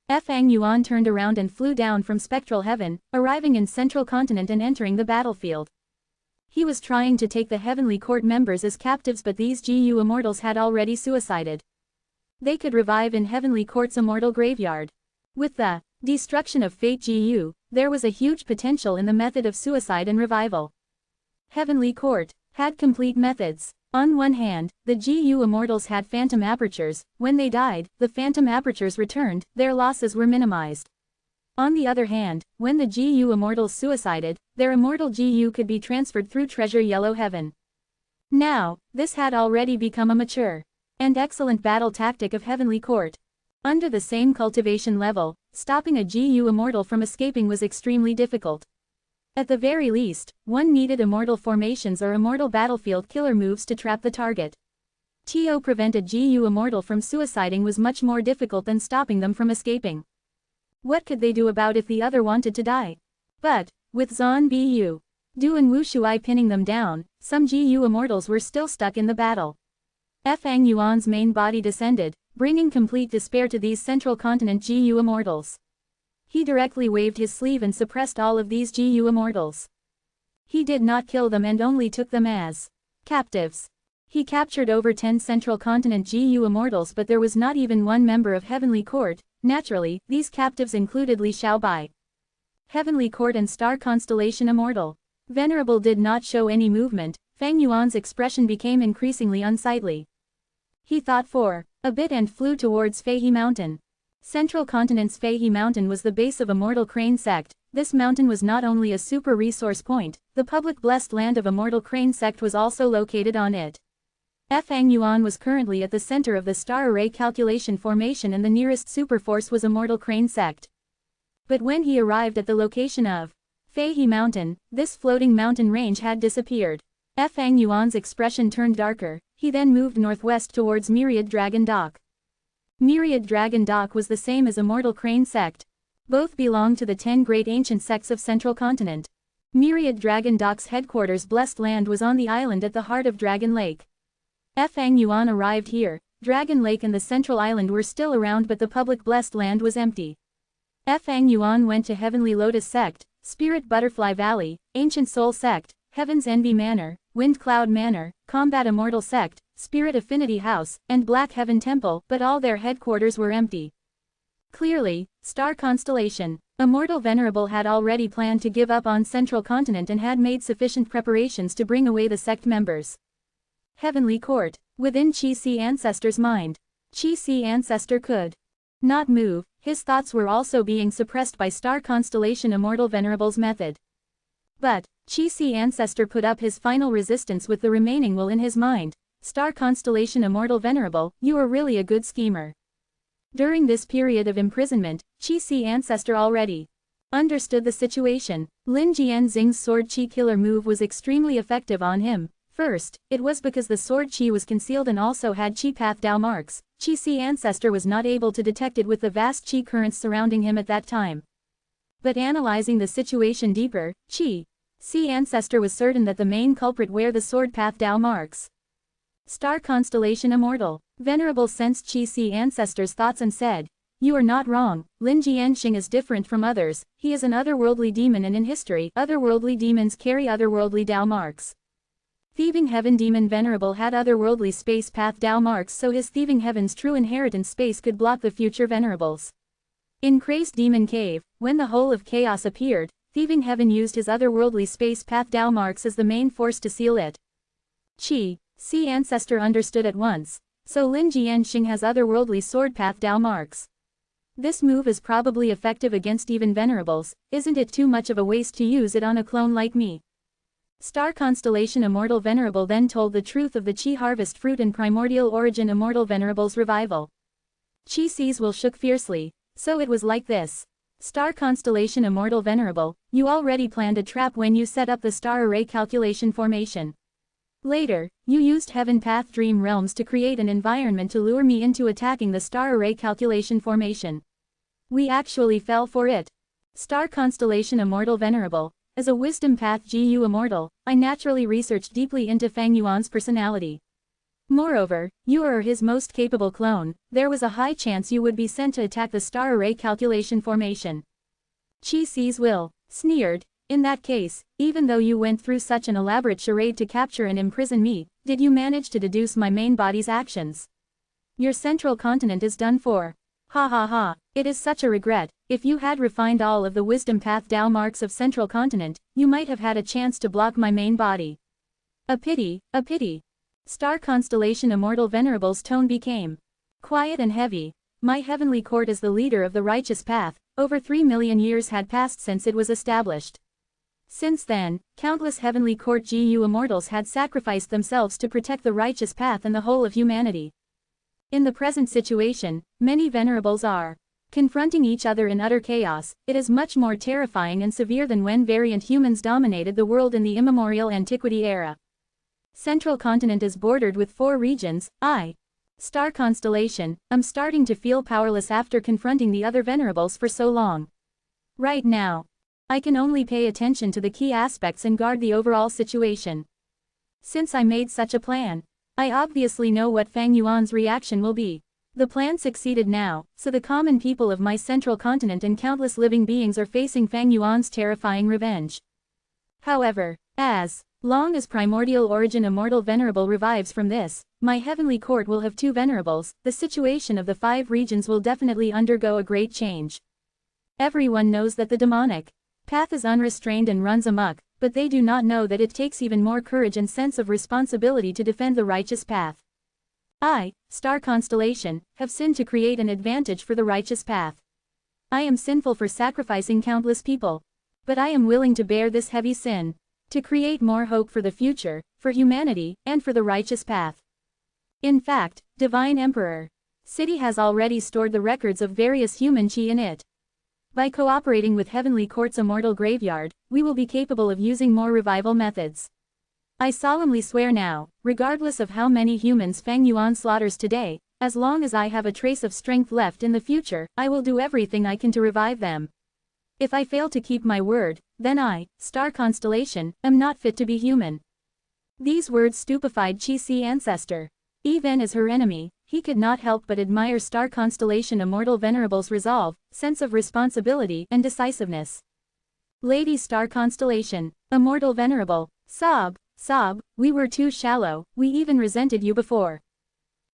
Fang Yuan turned around and flew down from spectral heaven, arriving in Central Continent and entering the battlefield. He was trying to take the Heavenly Court members as captives, but these GU Immortals had already suicided. They could revive in Heavenly Court's immortal graveyard. With the destruction of Fate GU, there was a huge potential in the method of suicide and revival. Heavenly Court had complete methods. On one hand, the GU immortals had phantom apertures. When they died, the phantom apertures returned, their losses were minimized. On the other hand, when the GU immortals suicided, their immortal GU could be transferred through Treasure Yellow Heaven. Now, this had already become a mature and excellent battle tactic of Heavenly Court. Under the same cultivation level, stopping a GU immortal from escaping was extremely difficult. At the very least, one needed immortal formations or immortal battlefield killer moves to trap the target. To prevent a GU immortal from suiciding was much more difficult than stopping them from escaping. What could they do about if the other wanted to die? But, with Zhen Bu, Du and Wu Shuai pinning them down, some GU immortals were still stuck in the battle. Fang Yuan's main body descended, bringing complete despair to these Central Continent GU immortals. He directly waved his sleeve and suppressed all of these GU immortals. He did not kill them and only took them as captives. He captured over 10 Central Continent GU immortals, but there was not even one member of Heavenly Court. Naturally, these captives included Li Xiaobai, Heavenly Court and Star Constellation Immortal. Venerable did not show any movement. Fang Yuan's expression became increasingly unsightly. He thought for a bit and flew towards Feihe Mountain. Central Continent's Feihe Mountain was the base of Immortal Crane Sect. This mountain was not only a super resource point, the public blessed land of Immortal Crane Sect was also located on it. Fang Yuan was currently at the center of the star array calculation formation and the nearest superforce was Immortal Crane Sect. But when he arrived at the location of Feihe Mountain, this floating mountain range had disappeared. Fang Yuan's expression turned darker. He then moved northwest towards Myriad Dragon Dock. Myriad Dragon Dock was the same as Immortal Crane Sect. Both belonged to the 10 great ancient sects of Central Continent. Myriad Dragon Dock's headquarters Blessed Land was on the island at the heart of Dragon Lake. Fang Yuan arrived here. Dragon Lake and the central island were still around, but the public Blessed Land was empty. Fang Yuan went to Heavenly Lotus Sect, Spirit Butterfly Valley, Ancient Soul Sect, Heaven's Envy Manor, Wind Cloud Manor, Combat Immortal Sect, Spirit Affinity House, and Black Heaven Temple, but all their headquarters were empty. Clearly, Star Constellation, Immortal Venerable had already planned to give up on Central Continent and had made sufficient preparations to bring away the sect members. Heavenly Court. Within Qi Si Ancestor's mind. Qi Si Ancestor could not move. His thoughts were also being suppressed by Star Constellation Immortal Venerable's method. But, Qi Si Ancestor put up his final resistance with the remaining will in his mind. Star Constellation Immortal Venerable, you are really a good schemer. During this period of imprisonment, Qi Si Ancestor already understood the situation. Lin Jianxing's Sword Qi killer move was extremely effective on him. First, it was because the sword Qi was concealed and also had Qi path Dao marks. Qi Si Ancestor was not able to detect it with the vast Qi currents surrounding him at that time. But analyzing the situation deeper, Qi Si Ancestor was certain that the main culprit were the sword path Dao marks. Star Constellation Immortal. Venerable sensed Qi Si Ancestor's thoughts and said, "You are not wrong. Lin Jianxing is different from others. He is an otherworldly demon, and in history, otherworldly demons carry otherworldly Dao marks. Thieving Heaven Demon Venerable had otherworldly space path Dao marks, so his Thieving Heaven's true inheritance space could block the future Venerables. In Crazed Demon Cave, when the whole of chaos appeared, Thieving Heaven used his otherworldly space path Dao marks as the main force to seal it. Qi Si Ancestor understood at once. So Lin Jianxing has otherworldly sword path Dao marks. This move is probably effective against even Venerables. Isn't it too much of a waste to use it on a clone like me?" Star Constellation Immortal Venerable then told the truth of the Qi harvest fruit and primordial origin Immortal Venerable's revival. Qi Si's will shook fiercely. So it was like this. Star Constellation Immortal Venerable, you already planned a trap when you set up the star array calculation formation. Later, you used Heaven Path Dream Realms to create an environment to lure me into attacking the star array calculation formation. We actually fell for it. Star Constellation Immortal Venerable, as a Wisdom Path GU Immortal, I naturally researched deeply into Fang Yuan's personality. Moreover, you are his most capable clone. There was a high chance you would be sent to attack the star array calculation formation. Qi Si's will sneered. In that case, even though you went through such an elaborate charade to capture and imprison me, did you manage to deduce my main body's actions? Your central continent is done for. Ha ha ha, it is such a regret. If you had refined all of the wisdom path Tao marks of central continent, you might have had a chance to block my main body. A pity, a pity. Star constellation Immortal Venerable's tone became quiet and heavy. My heavenly court is the leader of the righteous path. Over 3 million years had passed since it was established. Since then, countless heavenly court GU immortals had sacrificed themselves to protect the righteous path and the whole of humanity. In the present situation, many venerables are confronting each other in utter chaos. It is much more terrifying and severe than when variant humans dominated the world in the immemorial antiquity era. Central continent is bordered with 4 regions. Star constellation, I'm starting to feel powerless after confronting the other venerables for so long. Right now, I can only pay attention to the key aspects and guard the overall situation. Since I made such a plan, I obviously know what Fang Yuan's reaction will be. The plan succeeded now, so the common people of my central continent and countless living beings are facing Fang Yuan's terrifying revenge. However, as long as primordial origin Immortal Venerable revives from this, my heavenly court will have 2 venerables. The situation of the 5 regions will definitely undergo a great change. Everyone knows that the demonic path is unrestrained and runs amok, but they do not know that it takes even more courage and sense of responsibility to defend the righteous path. I, Star Constellation, have sinned to create an advantage for the righteous path. I am sinful for sacrificing countless people. But I am willing to bear this heavy sin, to create more hope for the future, for humanity, and for the righteous path. In fact, Divine Emperor City has already stored the records of various human chi in it. By cooperating with Heavenly Court's Immortal Graveyard, we will be capable of using more revival methods. I solemnly swear now, regardless of how many humans Fang Yuan slaughters today, as long as I have a trace of strength left in the future, I will do everything I can to revive them. If I fail to keep my word, then I, Star Constellation, am not fit to be human. These words stupefied Chi-Si ancestor. Even as her enemy, he could not help but admire Star Constellation Immortal Venerable's resolve, sense of responsibility, and decisiveness. Lady Star Constellation, Immortal Venerable, sob, we were too shallow, we even resented you before.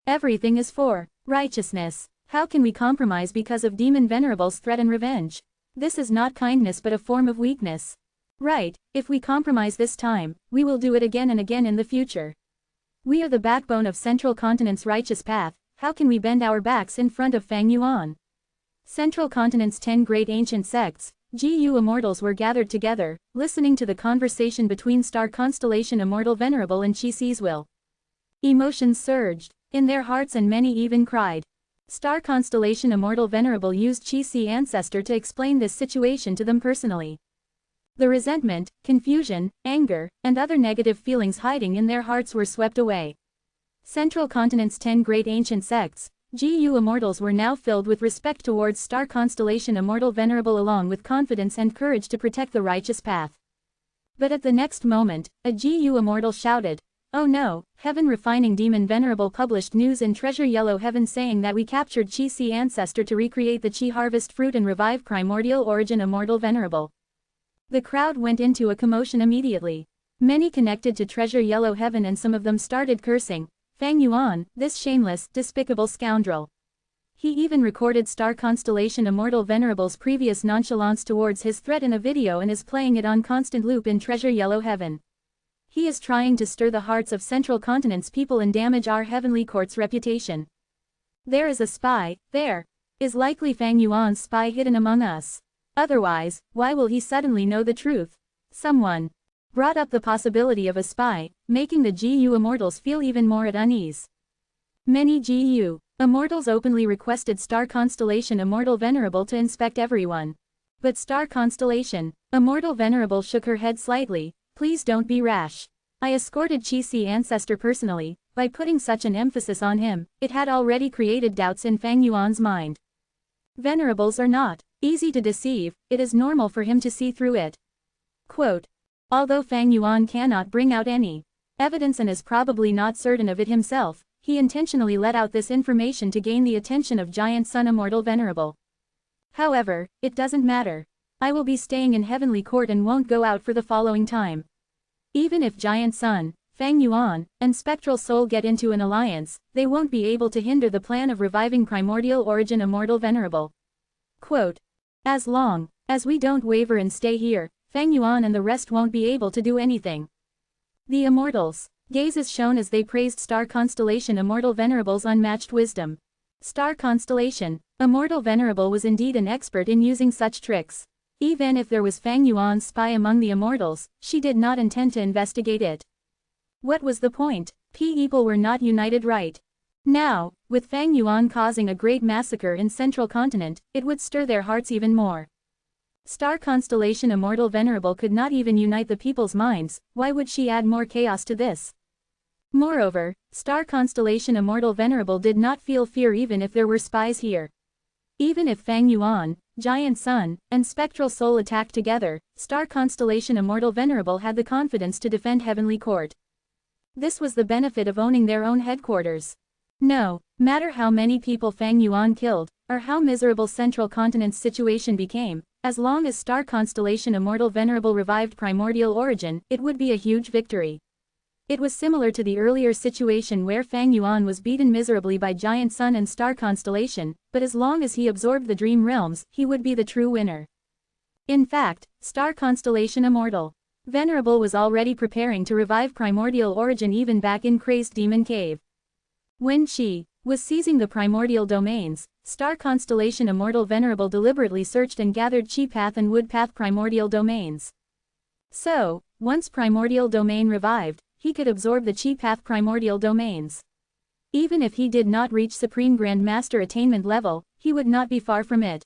Everything is for righteousness. How can we compromise because of Demon Venerable's threat and revenge? This is not kindness but a form of weakness. Right, if we compromise this time, we will do it again and again in the future. We are the backbone of Central Continent's righteous path. How can we bend our backs in front of Fang Yuan? Central Continent's 10 great ancient sects, GU immortals were gathered together, listening to the conversation between Star Constellation Immortal Venerable and Chi-Si's will. Emotions surged in their hearts and many even cried. Star Constellation Immortal Venerable used Chi-Si ancestor to explain this situation to them personally. The resentment, confusion, anger, and other negative feelings hiding in their hearts were swept away. Central Continent's 10 great ancient sects, GU immortals were now filled with respect towards Star Constellation Immortal Venerable along with confidence and courage to protect the righteous path. But at the next moment, a GU immortal shouted, "Oh no, Heaven Refining Demon Venerable published news in Treasure Yellow Heaven saying that we captured Chi-Si ancestor to recreate the Chi harvest fruit and revive primordial origin Immortal Venerable." The crowd went into a commotion immediately. Many connected to Treasure Yellow Heaven and some of them started cursing Fang Yuan, this shameless, despicable scoundrel. He even recorded Star Constellation Immortal Venerable's previous nonchalance towards his threat in a video and is playing it on constant loop in Treasure Yellow Heaven. He is trying to stir the hearts of Central Continent's people and damage our Heavenly Court's reputation. There is a spy, there is likely Fang Yuan's spy hidden among us. Otherwise, why will he suddenly know the truth? Someone brought up the possibility of a spy, making the GU immortals feel even more at unease. Many GU immortals openly requested Star Constellation Immortal Venerable to inspect everyone. But Star Constellation Immortal Venerable shook her head slightly. Please don't be rash. I escorted Chi-Si ancestor personally. By putting such an emphasis on him, it had already created doubts in Fang Yuan's mind. Venerables are not easy to deceive, it is normal for him to see through it. Quote, although Fang Yuan cannot bring out any evidence and is probably not certain of it himself, he intentionally let out this information to gain the attention of Giant Sun Immortal Venerable. However, it doesn't matter. I will be staying in Heavenly Court and won't go out for the following time. Even if Giant Sun Fang Yuan, and Spectral Soul get into an alliance, they won't be able to hinder the plan of reviving Primordial Origin Immortal Venerable. Quote. As long as we don't waver and stay here, Fang Yuan and the rest won't be able to do anything. The Immortals' gaze is shown as they praised Star Constellation Immortal Venerable's unmatched wisdom. Star Constellation, Immortal Venerable was indeed an expert in using such tricks. Even if there was Fang Yuan's spy among the Immortals, she did not intend to investigate it. What was the point? People were not united right. Now, with Fang Yuan causing a great massacre in Central Continent, it would stir their hearts even more. Star Constellation Immortal Venerable could not even unite the people's minds, why would she add more chaos to this? Moreover, Star Constellation Immortal Venerable did not feel fear even if there were spies here. Even if Fang Yuan, Giant Sun, and Spectral Soul attacked together, Star Constellation Immortal Venerable had the confidence to defend Heavenly Court. This was the benefit of owning their own headquarters. No matter how many people Fang Yuan killed, or how miserable Central Continent's situation became, as long as Star Constellation Immortal Venerable revived Primordial Origin, it would be a huge victory. It was similar to the earlier situation where Fang Yuan was beaten miserably by Giant Sun and Star Constellation, but as long as he absorbed the Dream Realms, he would be the true winner. In fact, Star Constellation Immortal Venerable was already preparing to revive Primordial Origin even back in Crazed Demon Cave. When she was seizing the primordial domains, Star Constellation Immortal Venerable deliberately searched and gathered Chi Path and Wood Path primordial domains. So, once primordial domain revived, he could absorb the Chi Path primordial domains. Even if he did not reach Supreme Grand Master attainment level, he would not be far from it.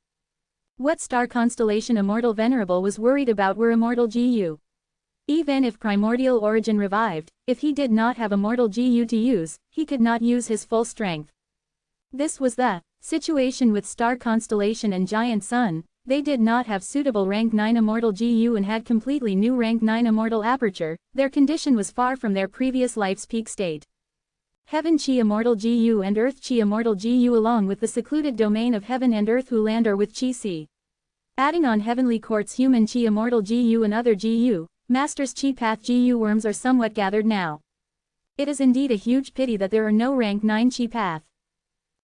What Star Constellation Immortal Venerable was worried about were Immortal GU. Even if Primordial Origin revived, if he did not have Immortal GU to use, he could not use his full strength. This was the situation with Star Constellation and Giant Sun. They did not have suitable Rank 9 Immortal GU and had completely new Rank 9 Immortal Aperture. Their condition was far from their previous life's peak state. Heaven Chi Immortal GU and Earth Chi Immortal GU along with the secluded domain of Heaven and Earth Hulander with Chi C. Adding on Heavenly Court's Human Chi Immortal GU and other GU, Master's Chi Path GU worms are somewhat gathered now. It is indeed a huge pity that there are no Rank 9 Chi Path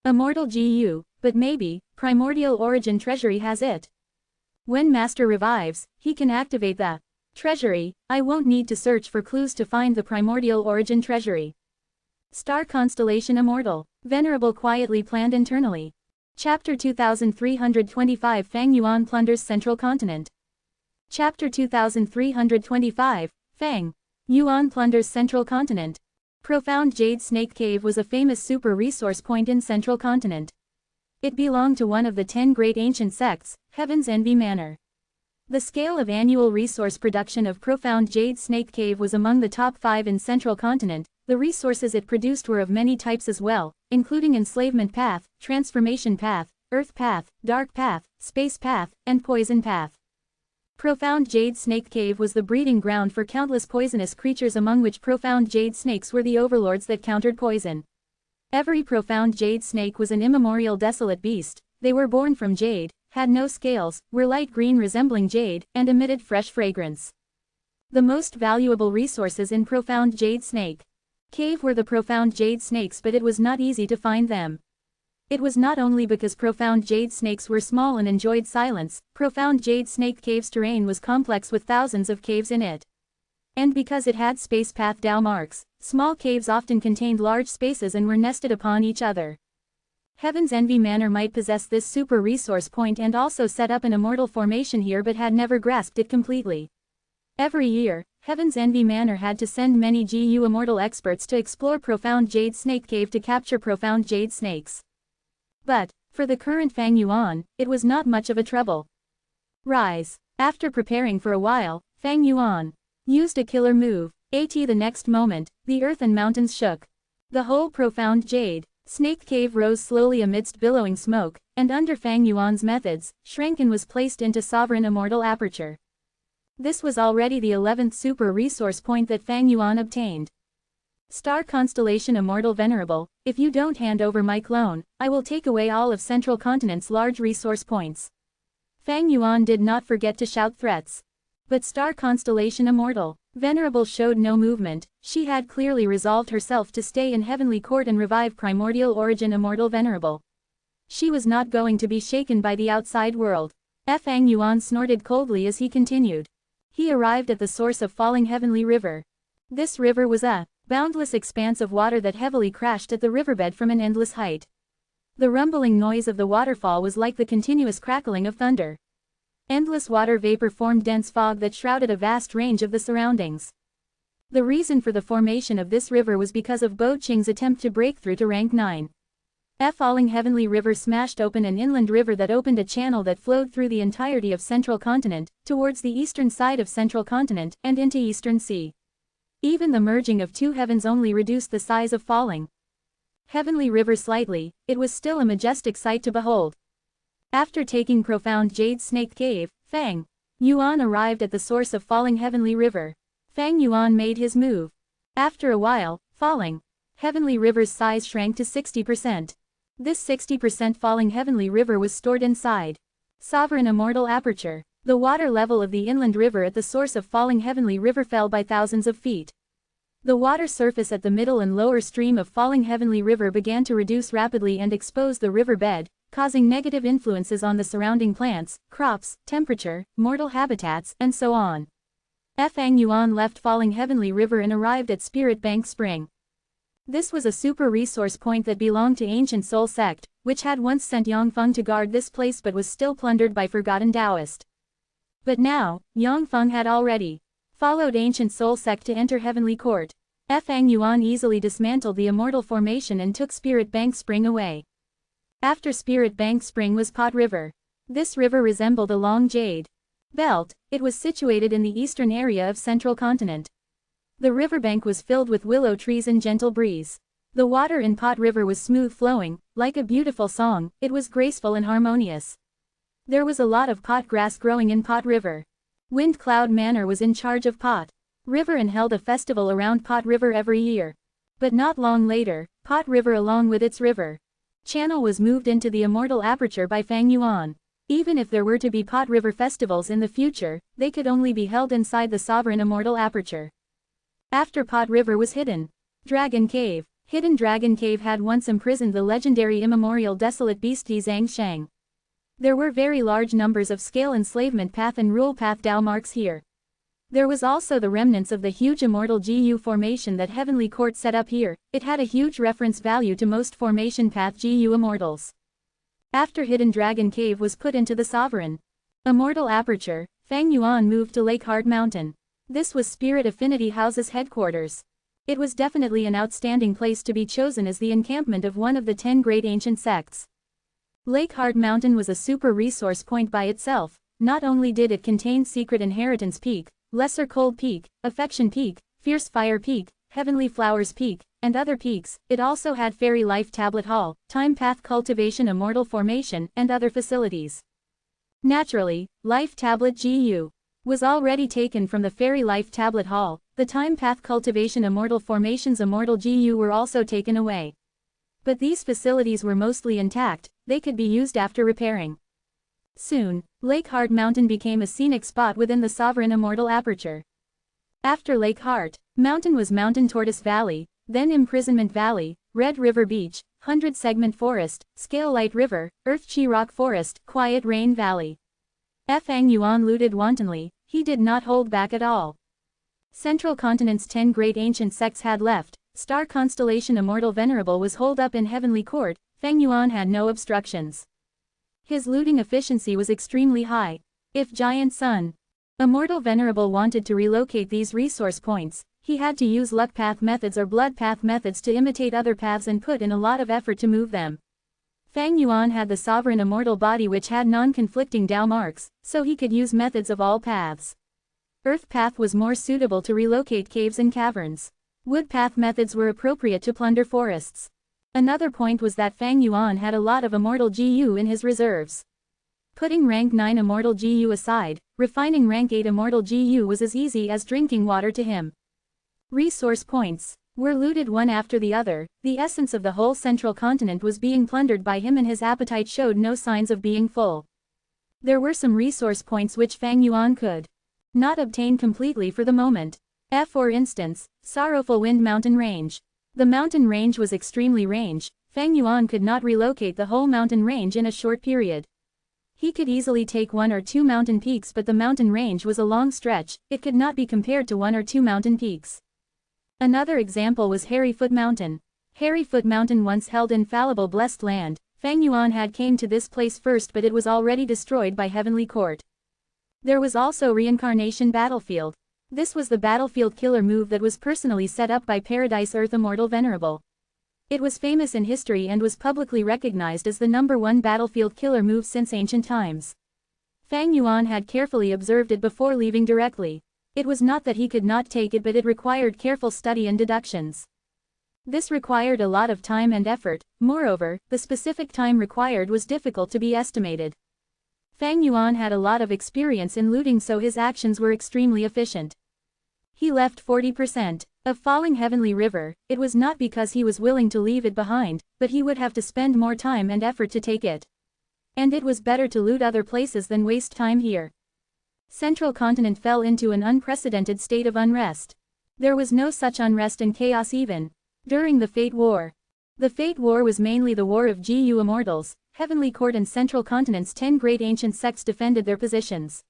Immortal GU, but maybe, Primordial Origin Treasury has it. When Master revives, he can activate the Treasury. I won't need to search for clues to find the Primordial Origin Treasury. Star Constellation Immortal Venerable quietly planned internally. Chapter 2325 Fang Yuan plunders Central Continent. Chapter 2325, Fang Yuan plunders Central Continent. Profound Jade Snake Cave was a famous super resource point in Central Continent. It belonged to one of the 10 great ancient sects, Heaven's Envy Manor. The scale of annual resource production of Profound Jade Snake Cave was among the top 5 in Central Continent. The resources it produced were of many types as well, including Enslavement Path, Transformation Path, Earth Path, Dark Path, Space Path, and Poison Path. Profound Jade Snake Cave was the breeding ground for countless poisonous creatures, among which profound jade snakes were the overlords that countered poison. Every profound jade snake was an immemorial desolate beast. They were born from jade, had no scales, were light green resembling jade, and emitted fresh fragrance. The most valuable resources in Profound Jade Snake Cave were the profound jade snakes, but it was not easy to find them. It was not only because profound jade snakes were small and enjoyed silence. Profound Jade Snake Cave's terrain was complex with thousands of caves in it. And because it had space path Dao marks, small caves often contained large spaces and were nested upon each other. Heaven's Envy Manor might possess this super resource point and also set up an immortal formation here, but had never grasped it completely. Every year, Heaven's Envy Manor had to send many GU immortal experts to explore Profound Jade Snake Cave to capture profound jade snakes. But, for the current Fang Yuan, it was not much of a trouble. Rise. After preparing for a while, Fang Yuan used a killer move. The next moment, the earth and mountains shook. The whole Profound Jade Snake Cave rose slowly amidst billowing smoke, and under Fang Yuan's methods, shrank and was placed into Sovereign Immortal Aperture. This was already the 11th super resource point that Fang Yuan obtained. Star Constellation Immortal Venerable, if you don't hand over my clone, I will take away all of Central Continent's large resource points. Fang Yuan did not forget to shout threats. But star constellation Immortal. Venerable showed no movement. She had clearly resolved herself to stay in heavenly court and revive primordial origin Immortal Venerable. She was not going to be shaken by the outside world. Fang Yuan snorted coldly as he continued. He arrived at the source of falling heavenly river. This river was a boundless expanse of water that heavily crashed at the riverbed from an endless height. The rumbling noise of the waterfall was like the continuous crackling of thunder. Endless water vapor formed dense fog that shrouded a vast range of the surroundings. The reason for the formation of this river was because of Bo Qing's attempt to break through to rank 9. A falling heavenly river smashed open an inland river that opened a channel that flowed through the entirety of Central Continent, towards the eastern side of Central Continent, and into Eastern Sea. Even the merging of two heavens only reduced the size of falling heavenly river slightly. It was still a majestic sight to behold. After taking profound jade snake cave, Fang Yuan arrived at the source of falling heavenly river. Fang Yuan made his move. After a while, falling heavenly river's size shrank to 60%. This 60% falling heavenly river was stored inside Sovereign Immortal Aperture. The water level of the inland river at the source of falling heavenly river fell by thousands of feet. The water surface at the middle and lower stream of falling heavenly river began to reduce rapidly and expose the river bed, causing negative influences on the surrounding plants, crops, temperature, mortal habitats, and so on. Fang Yuan left falling heavenly river and arrived at Spirit Bank Spring. This was a super resource point that belonged to Ancient Soul Sect, which had once sent Yangfeng to guard this place but was still plundered by forgotten Taoist. But now, Yangfeng had already followed Ancient Soul Sect to enter Heavenly Court. Fang Yuan easily dismantled the Immortal Formation and took Spirit Bank Spring away. After Spirit Bank Spring was Pot River. This river resembled a long jade belt. It was situated in the eastern area of Central Continent. The riverbank was filled with willow trees and gentle breeze. The water in Pot River was smooth flowing, like a beautiful song. It was graceful and harmonious. There was a lot of pot grass growing in Pot River. Wind Cloud Manor was in charge of Pot River and held a festival around Pot River every year. But not long later, Pot River along with its river channel was moved into the Immortal Aperture by Fang Yuan. Even if there were to be Pot River festivals in the future, they could only be held inside the Sovereign Immortal Aperture. After Pot River was hidden Dragon Cave. Hidden Dragon Cave had once imprisoned the legendary immemorial desolate beastie Zhang Shang. There were very large numbers of scale enslavement path and rule path Dao marks here. There was also the remnants of the huge Immortal GU formation that Heavenly Court set up here. It had a huge reference value to most formation path GU Immortals. After Hidden Dragon Cave was put into the Sovereign Immortal Aperture, Fang Yuan moved to Lake Heart Mountain. This was Spirit Affinity House's headquarters. It was definitely an outstanding place to be chosen as the encampment of one of the 10 great ancient sects. Lake Heart Mountain was a super resource point by itself. Not only did it contain Secret Inheritance Peak, Lesser Cold Peak, Affection Peak, Fierce Fire Peak, Heavenly Flowers Peak, and other peaks, it also had Fairy Life Tablet Hall, Time Path Cultivation Immortal Formation, and other facilities. Naturally, Life Tablet GU was already taken from the Fairy Life Tablet Hall. The Time Path Cultivation Immortal Formations Immortal GU were also taken away. But these facilities were mostly intact. They could be used after repairing. Soon, Lake Heart Mountain became a scenic spot within the Sovereign Immortal Aperture. After Lake Heart Mountain was Mountain Tortoise Valley, then Imprisonment Valley, Red River Beach, 100 Segment Forest, Scale Light River, Earth Chi Rock Forest, Quiet Rain Valley. Fang Yuan looted wantonly. He did not hold back at all. Central Continent's 10 great ancient sects had left. Star Constellation Immortal Venerable was holed up in Heavenly Court. Fang Yuan had no obstructions. His looting efficiency was extremely high. If Giant Sun Immortal Venerable wanted to relocate these resource points, he had to use luck path methods or blood path methods to imitate other paths and put in a lot of effort to move them. Fang Yuan had the Sovereign Immortal body which had non-conflicting Dao marks, so he could use methods of all paths. Earth path was more suitable to relocate caves and caverns. Wood path methods were appropriate to plunder forests. Another point was that Fang Yuan had a lot of Immortal GU in his reserves. Putting rank 9 Immortal GU aside, refining rank 8 Immortal GU was as easy as drinking water to him. Resource points were looted one after the other. The essence of the whole Central Continent was being plundered by him and his appetite showed no signs of being full. There were some resource points which Fang Yuan could Not obtained completely for the moment. For instance, Sorrowful Wind Mountain Range. The mountain range was extremely range. Fang Yuan could not relocate the whole mountain range in a short period. He could easily take 1 or 2 mountain peaks, but the mountain range was a long stretch, it could not be compared to 1 or 2 mountain peaks. Another example was Hairy Foot Mountain. Hairy Foot Mountain once held infallible blessed land. Fang Yuan had came to this place first, but it was already destroyed by Heavenly Court. There was also Reincarnation Battlefield. This was the battlefield killer move that was personally set up by Paradise Earth Immortal Venerable. It was famous in history and was publicly recognized as the #1 battlefield killer move since ancient times. Fang Yuan had carefully observed it before leaving directly. It was not that he could not take it, but it required careful study and deductions. This required a lot of time and effort. Moreover, the specific time required was difficult to be estimated. Fang Yuan had a lot of experience in looting, so his actions were extremely efficient. He left 40% of Falling Heavenly River. It was not because he was willing to leave it behind, but he would have to spend more time and effort to take it. And it was better to loot other places than waste time here. Central Continent fell into an unprecedented state of unrest. There was no such unrest and chaos even during the Fate War. The Fate War was mainly the war of GU Immortals. Heavenly Court and Central Continent's 10 great ancient sects defended their positions.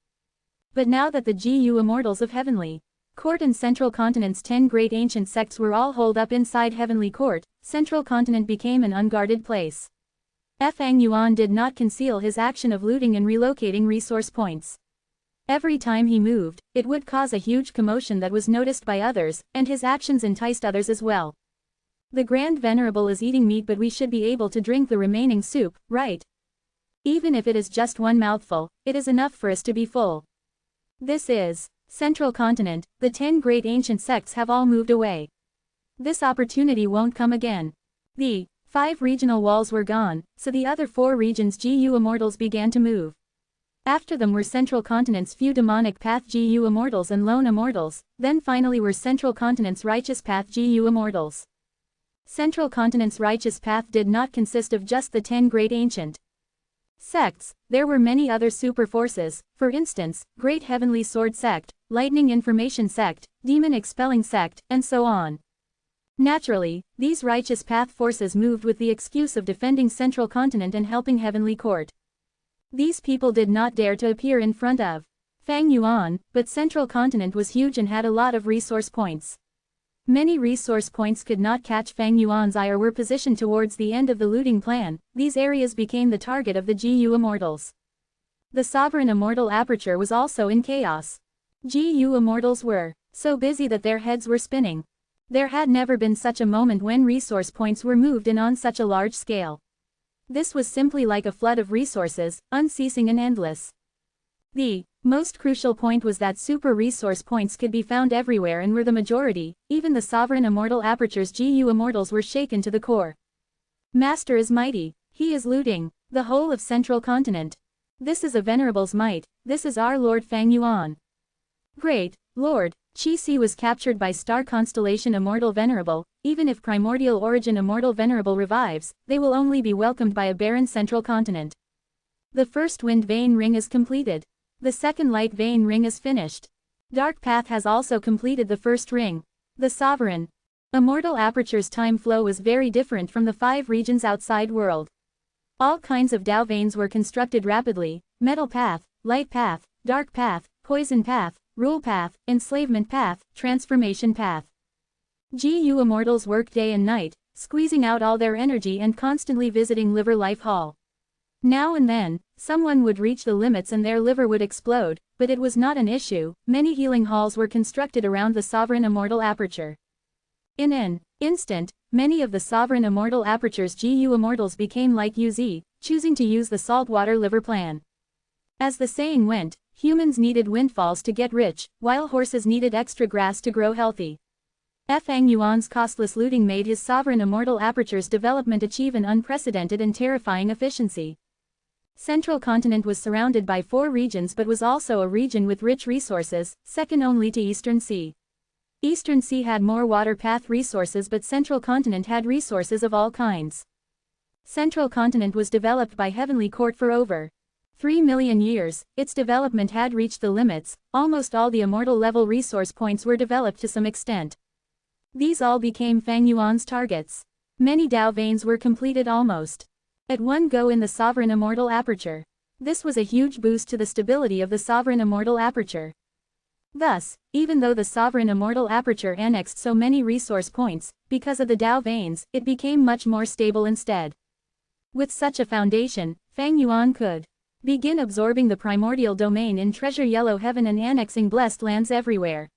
But now that the GU Immortals of Heavenly Court and Central Continent's 10 great ancient sects were all holed up inside Heavenly Court, Central Continent became an unguarded place. Fang Yuan did not conceal his action of looting and relocating resource points. Every time he moved, it would cause a huge commotion that was noticed by others, and his actions enticed others as well. The Grand Venerable is eating meat, but we should be able to drink the remaining soup, right? Even if it is just 1 mouthful, it is enough for us to be full. This is Central Continent. The 10 great ancient sects have all moved away. This opportunity won't come again. The 5 regional walls were gone, so the other 4 regions GU Immortals began to move. After them were Central Continent's few demonic path GU Immortals and lone Immortals, then finally were Central Continent's righteous path GU Immortals. Central Continent's righteous path did not consist of just the 10 great ancient sects. There were many other super forces, for instance, Great Heavenly Sword Sect, Lightning Information Sect, Demon Expelling Sect, and so on. Naturally, these righteous path forces moved with the excuse of defending Central Continent and helping Heavenly Court. These people did not dare to appear in front of Fang Yuan, but Central Continent was huge and had a lot of resource points. Many resource points could not catch Fang Yuan's eye or were positioned towards the end of the looting plan. These areas became the target of the GU Immortals. The Sovereign Immortal Aperture was also in chaos. GU Immortals were so busy that their heads were spinning. There had never been such a moment when resource points were moved in on such a large scale. This was simply like a flood of resources, unceasing and endless. The most crucial point was that super resource points could be found everywhere and were the majority. Even the Sovereign Immortal Aperture's GU Immortals were shaken to the core. Master is mighty. He is looting the whole of Central Continent. This is a Venerable's might. This is our Lord Fang Yuan. Great Lord, Chi-Si was captured by Star Constellation Immortal Venerable. Even if Primordial Origin Immortal Venerable revives, they will only be welcomed by a barren Central Continent. The first Wind Vein Ring is completed. The second Light Vein Ring is finished. Dark Path has also completed the first ring. The Sovereign Immortal Aperture's time flow was very different from the 5 regions outside world. All kinds of Dao veins were constructed rapidly: Metal Path, Light Path, Dark Path, Poison Path, Rule Path, Enslavement Path, Transformation Path. GU Immortals worked day and night, squeezing out all their energy and constantly visiting Liver Life Hall. Now and then, someone would reach the limits and their liver would explode, but it was not an issue. Many healing halls were constructed around the Sovereign Immortal Aperture. In an instant, many of the Sovereign Immortal Aperture's GU Immortals became like UZ, choosing to use the saltwater liver plan. As the saying went, humans needed windfalls to get rich, while horses needed extra grass to grow healthy. Fang Yuan's costless looting made his Sovereign Immortal Aperture's development achieve an unprecedented and terrifying efficiency. Central Continent was surrounded by 4 regions but was also a region with rich resources, second only to Eastern Sea. Eastern Sea had more water path resources, but Central Continent had resources of all kinds. Central Continent was developed by Heavenly Court for over 3 million years, its development had reached the limits, almost all the immortal level resource points were developed to some extent. These all became Fang Yuan's targets. Many Dao veins were completed almost at one go in the sovereign immortal aperture. This was a huge boost to the stability of the sovereign immortal aperture. Thus, even though the sovereign immortal aperture annexed so many resource points, because of the Dao veins, it became much more stable instead. With such a foundation, Fang Yuan could begin absorbing the primordial domain in treasure yellow heaven and annexing blessed lands everywhere.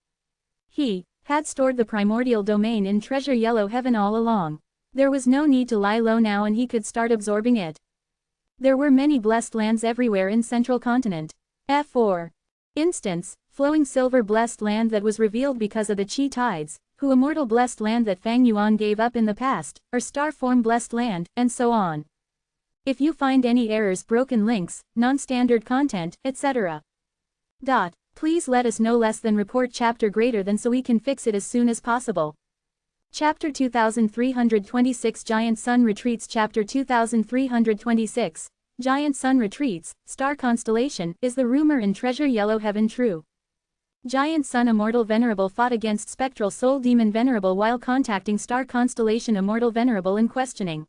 He had stored the primordial domain in treasure yellow heaven all along. There was no need to lie low now and he could start absorbing it. There were many blessed lands everywhere in central continent. For instance, flowing silver blessed land that was revealed because of the chi tides, who immortal blessed land that Fang Yuan gave up in the past, or star form blessed land, and so on. If you find any errors, broken links, non-standard content, etc. Please let us know. Less than report chapter greater than so we can fix it as soon as possible. Chapter 2326 Giant Sun Retreats. Chapter 2326 Giant Sun Retreats, Star Constellation, is the rumor in treasure yellow heaven true? Giant Sun Immortal Venerable fought against Spectral Soul Demon Venerable while contacting Star Constellation Immortal Venerable and questioning.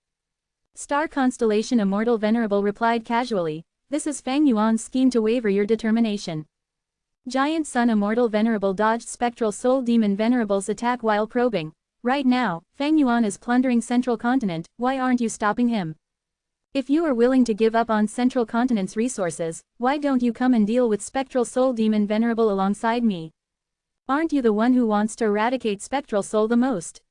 Star Constellation Immortal Venerable replied casually, "This is Fang Yuan's scheme to waver your determination." Giant Sun Immortal Venerable dodged Spectral Soul Demon Venerable's attack while probing. Right now, Fang Yuan is plundering Central Continent, why aren't you stopping him? If you are willing to give up on Central Continent's resources, why don't you come and deal with Spectral Soul Demon Venerable alongside me? Aren't you the one who wants to eradicate Spectral Soul the most?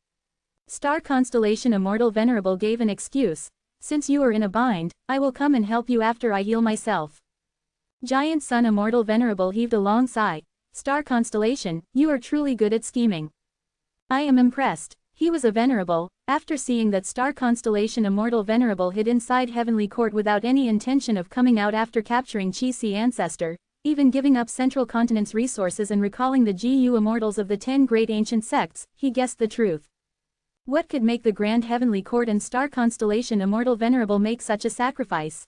Star Constellation Immortal Venerable gave an excuse. Since you are in a bind, I will come and help you after I heal myself. Giant Sun Immortal Venerable heaved a long sigh. Star Constellation, you are truly good at scheming. I am impressed. He was a venerable. After seeing that Star Constellation Immortal Venerable hid inside Heavenly Court without any intention of coming out after capturing Chi-Si Ancestor, even giving up Central Continent's resources and recalling the GU Immortals of the 10 great ancient sects, he guessed the truth. What could make the Grand Heavenly Court and Star Constellation Immortal Venerable make such a sacrifice?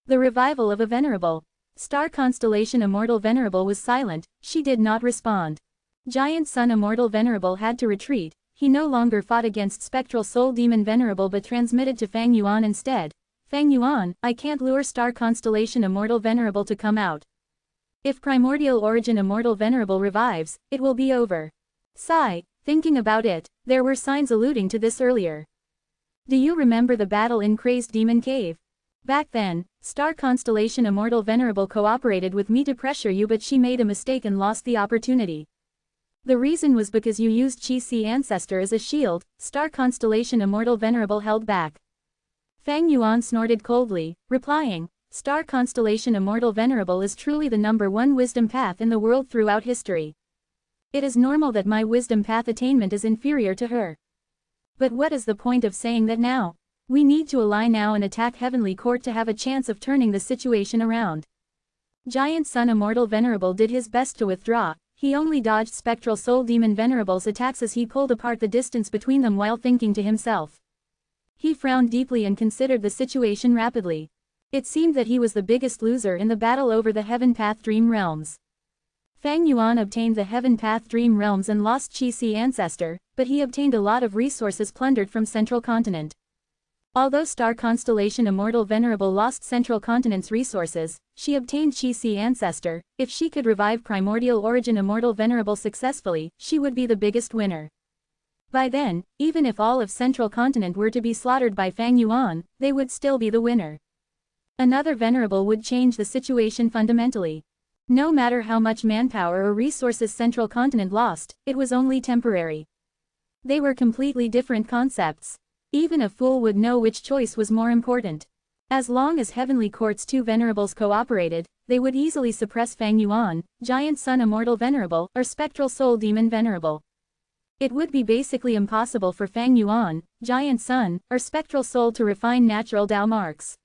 The revival of a venerable. Star Constellation Immortal Venerable was silent, she did not respond. Giant Sun Immortal Venerable had to retreat. He no longer fought against Spectral Soul Demon Venerable but transmitted to Fang Yuan instead. Fang Yuan, I can't lure Star Constellation Immortal Venerable to come out. If Primordial Origin Immortal Venerable revives, it will be over. Sigh, thinking about it, there were signs alluding to this earlier. Do you remember the battle in Crazed Demon Cave? Back then, Star Constellation Immortal Venerable cooperated with me to pressure you, but she made a mistake and lost the opportunity. The reason was because you used Chi-Si Ancestor as a shield. Star Constellation Immortal Venerable held back. Fang Yuan snorted coldly, replying, Star Constellation Immortal Venerable is truly the #1 wisdom path in the world throughout history. It is normal that my wisdom path attainment is inferior to her. But what is the point of saying that now? We need to ally now and attack Heavenly Court to have a chance of turning the situation around. Giant Sun Immortal Venerable did his best to withdraw. He only dodged Spectral Soul Demon Venerable's attacks as he pulled apart the distance between them while thinking to himself. He frowned deeply and considered the situation rapidly. It seemed that he was the biggest loser in the battle over the Heaven Path Dream Realms. Fang Yuan obtained the Heaven Path Dream Realms and lost Chi-Si Ancestor, but he obtained a lot of resources plundered from Central Continent. Although Star Constellation Immortal Venerable lost Central Continent's resources, she obtained Chi-Si Ancestor. If she could revive Primordial Origin Immortal Venerable successfully, she would be the biggest winner. By then, even if all of Central Continent were to be slaughtered by Fang Yuan, they would still be the winner. Another Venerable would change the situation fundamentally. No matter how much manpower or resources Central Continent lost, it was only temporary. They were completely different concepts. Even a fool would know which choice was more important. As long as Heavenly Court's 2 Venerables cooperated, they would easily suppress Fang Yuan, Giant Sun Immortal Venerable, or Spectral Soul Demon Venerable. It would be basically impossible for Fang Yuan, Giant Sun, or Spectral Soul to refine natural Dao marks.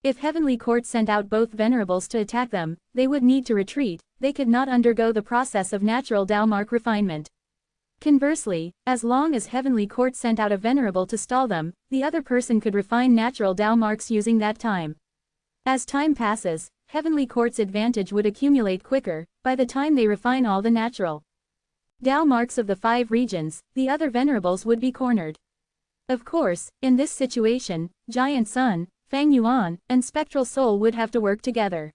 If Heavenly Court sent out both Venerables to attack them, they would need to retreat. They could not undergo the process of natural Dao mark refinement. Conversely, as long as Heavenly Court sent out a Venerable to stall them, the other person could refine natural Dao marks using that time. As time passes, Heavenly Court's advantage would accumulate quicker. By the time they refine all the natural Tao marks of the 5 regions, the other venerables would be cornered. Of course, in this situation, Giant Sun, Fang Yuan, and Spectral Soul would have to work together.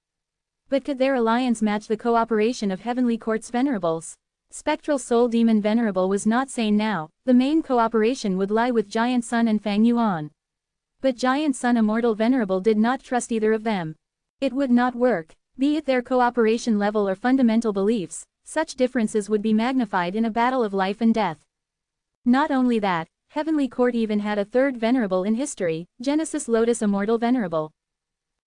But could their alliance match the cooperation of Heavenly Court's venerables? Spectral Soul Demon Venerable was not sane now. The main cooperation would lie with Giant Sun and Fang Yuan. But Giant Sun Immortal Venerable did not trust either of them. It would not work. Be it their cooperation level or fundamental beliefs, such differences would be magnified in a battle of life and death. Not only that, Heavenly Court even had a third venerable in history, Genesis Lotus Immortal Venerable.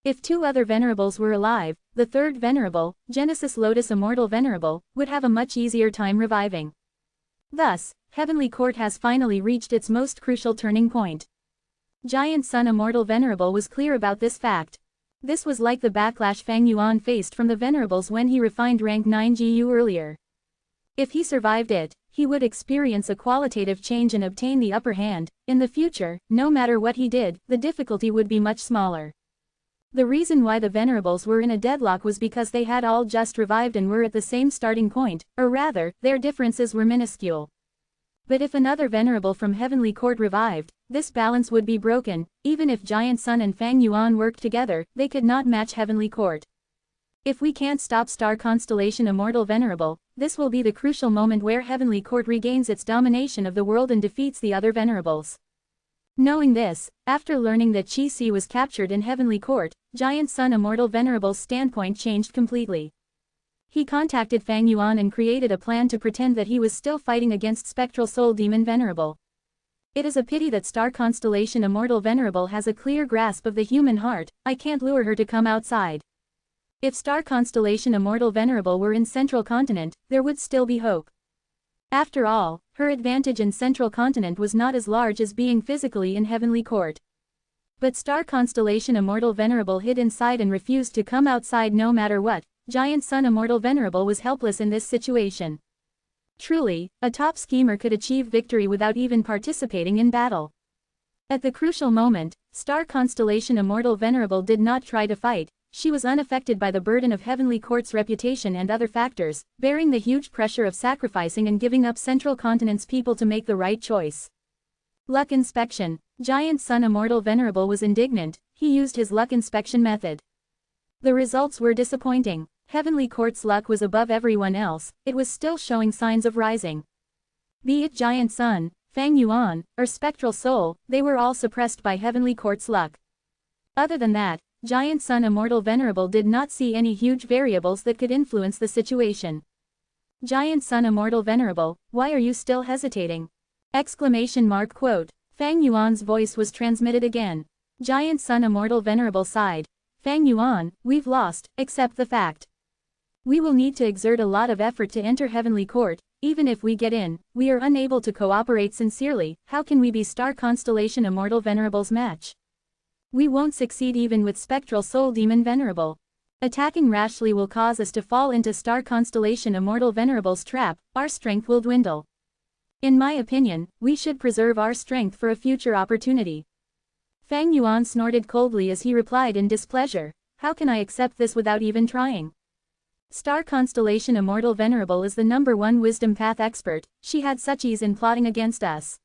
If 2 other venerables were alive, the third venerable, Genesis Lotus Immortal Venerable, would have a much easier time reviving. Thus, Heavenly Court has finally reached its most crucial turning point. Giant Sun Immortal Venerable was clear about this fact. This was like the backlash Fang Yuan faced from the venerables when he refined rank 9 GU earlier. If he survived it, he would experience a qualitative change and obtain the upper hand. In the future, no matter what he did, the difficulty would be much smaller. The reason why the venerables were in a deadlock was because they had all just revived and were at the same starting point, or rather, their differences were minuscule. But if another venerable from Heavenly Court revived, this balance would be broken. Even if Giant Sun and Fang Yuan worked together, they could not match Heavenly Court. If we can't stop Star Constellation Immortal Venerable, this will be the crucial moment where Heavenly Court regains its domination of the world and defeats the other venerables. Knowing this, after learning that Chi Si was captured in Heavenly Court, Giant Sun Immortal Venerable's standpoint changed completely. He contacted Fang Yuan and created a plan to pretend that he was still fighting against Spectral Soul Demon Venerable. It is a pity that Star Constellation Immortal Venerable has a clear grasp of the human heart. I can't lure her to come outside. If Star Constellation Immortal Venerable were in Central Continent, there would still be hope. After all, her advantage in Central Continent was not as large as being physically in Heavenly Court. But Star Constellation Immortal Venerable hid inside and refused to come outside no matter what. Giant Sun Immortal Venerable was helpless in this situation. Truly, a top schemer could achieve victory without even participating in battle. At the crucial moment, Star Constellation Immortal Venerable did not try to fight. She was unaffected by the burden of Heavenly Court's reputation and other factors, bearing the huge pressure of sacrificing and giving up Central Continent's people to make the right choice. Luck inspection. Giant Sun Immortal Venerable was indignant. He used his luck inspection method. The results were disappointing. Heavenly Court's luck was above everyone else. It was still showing signs of rising. Be it Giant Sun, Fang Yuan, or Spectral Soul, they were all suppressed by Heavenly Court's luck. Other than that, Giant Sun Immortal Venerable did not see any huge variables that could influence the situation. Giant Sun Immortal Venerable, why are you still hesitating? Exclamation mark quote. Fang Yuan's voice was transmitted again. Giant Sun Immortal Venerable sighed. Fang Yuan, we've lost, accept the fact. We will need to exert a lot of effort to enter Heavenly Court. Even if we get in, we are unable to cooperate sincerely. How can we be Star Constellation Immortal Venerable's match? We won't succeed even with Spectral Soul Demon Venerable. Attacking rashly will cause us to fall into Star Constellation Immortal Venerable's trap. Our strength will dwindle. In my opinion, we should preserve our strength for a future opportunity. Fang Yuan snorted coldly as he replied in displeasure. How can I accept this without even trying? Star Constellation Immortal Venerable is the #1 wisdom path expert. She had such ease in plotting against us.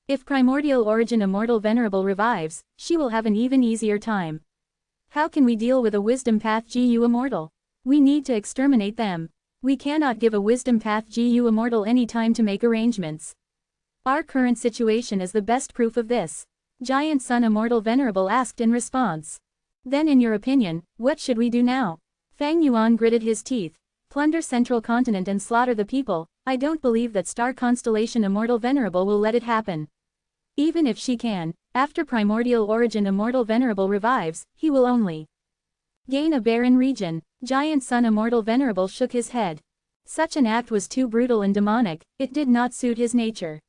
If Primordial Origin Immortal Venerable revives, she will have an even easier time. How can we deal with a wisdom path GU Immortal? We need to exterminate them. We cannot give a wisdom path GU Immortal any time to make arrangements. Our current situation is the best proof of this. Giant Sun Immortal Venerable asked in response. Then in your opinion, what should we do now? Fang Yuan gritted his teeth. Plunder Central Continent and slaughter the people. I don't believe that Star Constellation Immortal Venerable will let it happen. Even if she can, after Primordial Origin Immortal Venerable revives, he will only gain a barren region. Giant Sun Immortal Venerable shook his head. Such an act was too brutal and demonic. It did not suit his nature.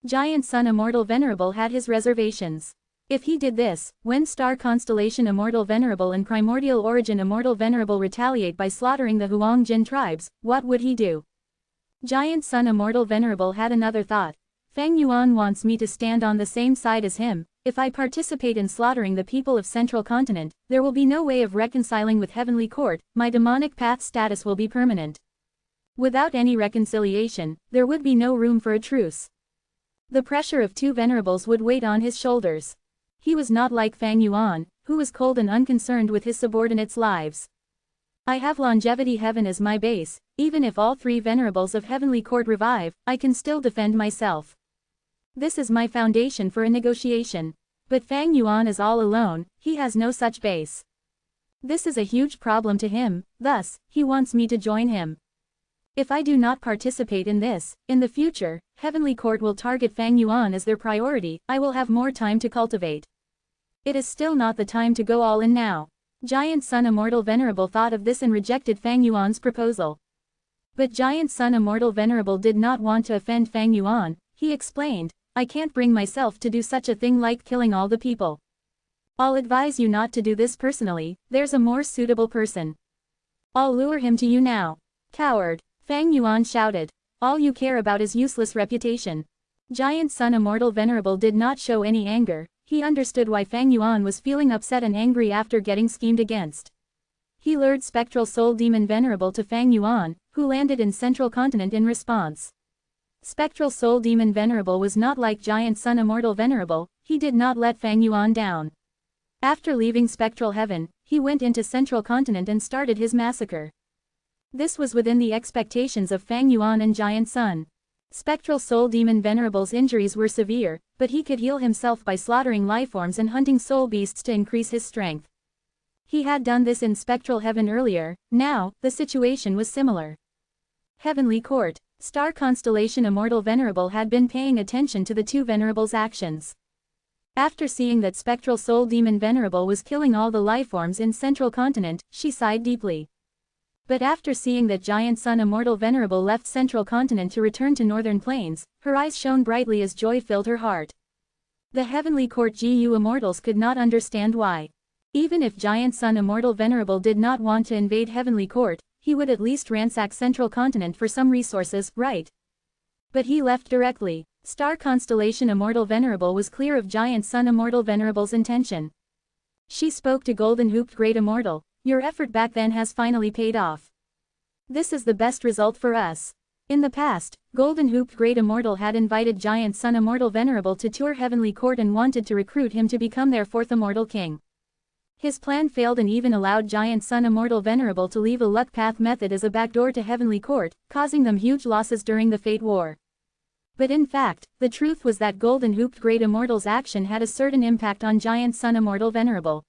Giant Sun Immortal Venerable had his reservations. If he did this, when Star Constellation Immortal Venerable and Primordial Origin Immortal Venerable retaliate by slaughtering the Huang Jin tribes, what would he do? Giant Sun Immortal Venerable had another thought. Fang Yuan wants me to stand on the same side as him. If I participate in slaughtering the people of Central Continent, there will be no way of reconciling with Heavenly Court, my demonic path status will be permanent. Without any reconciliation, there would be no room for a truce. The pressure of two venerables would weigh on his shoulders. He was not like Fang Yuan, who was cold and unconcerned with his subordinates' lives. I have longevity heaven as my base, even if all three venerables of Heavenly Court revive, I can still defend myself. This is my foundation for a negotiation. But Fang Yuan is all alone, he has no such base. This is a huge problem to him, thus, he wants me to join him. If I do not participate in this, in the future, Heavenly Court will target Fang Yuan as their priority, I will have more time to cultivate. It is still not the time to go all in now. Giant Sun Immortal Venerable thought of this and rejected Fang Yuan's proposal. But Giant Sun Immortal Venerable did not want to offend Fang Yuan, he explained, I can't bring myself to do such a thing like killing all the people. I'll advise you not to do this personally, there's a more suitable person. I'll lure him to you now. Coward, Fang Yuan shouted. All you care about is useless reputation. Giant Sun Immortal Venerable did not show any anger. He understood why Fang Yuan was feeling upset and angry after getting schemed against. He lured Spectral Soul Demon Venerable to Fang Yuan, who landed in Central Continent in response. Spectral Soul Demon Venerable was not like Giant Sun Immortal Venerable, he did not let Fang Yuan down. After leaving Spectral Heaven, he went into Central Continent and started his massacre. This was within the expectations of Fang Yuan and Giant Sun. Spectral Soul Demon Venerable's injuries were severe, but he could heal himself by slaughtering lifeforms and hunting soul beasts to increase his strength. He had done this in Spectral Heaven earlier, now, the situation was similar. Heavenly Court, Star Constellation Immortal Venerable had been paying attention to the two venerables' actions. After seeing that Spectral Soul Demon Venerable was killing all the lifeforms in Central Continent, she sighed deeply. But after seeing that Giant Sun Immortal Venerable left Central Continent to return to Northern Plains, her eyes shone brightly as joy filled her heart. The Heavenly Court GU Immortals could not understand why. Even if Giant Sun Immortal Venerable did not want to invade Heavenly Court, he would at least ransack Central Continent for some resources, right? But he left directly. Star Constellation Immortal Venerable was clear of Giant Sun Immortal Venerable's intention. She spoke to Golden Hooped Great Immortal. Your effort back then has finally paid off. This is the best result for us. In the past, Golden Hooped Great Immortal had invited Giant Sun Immortal Venerable to tour Heavenly Court and wanted to recruit him to become their fourth Immortal King. His plan failed and even allowed Giant Sun Immortal Venerable to leave a luck path method as a backdoor to Heavenly Court, causing them huge losses during the Fate War. But in fact, the truth was that Golden Hooped Great Immortal's action had a certain impact on Giant Sun Immortal Venerable.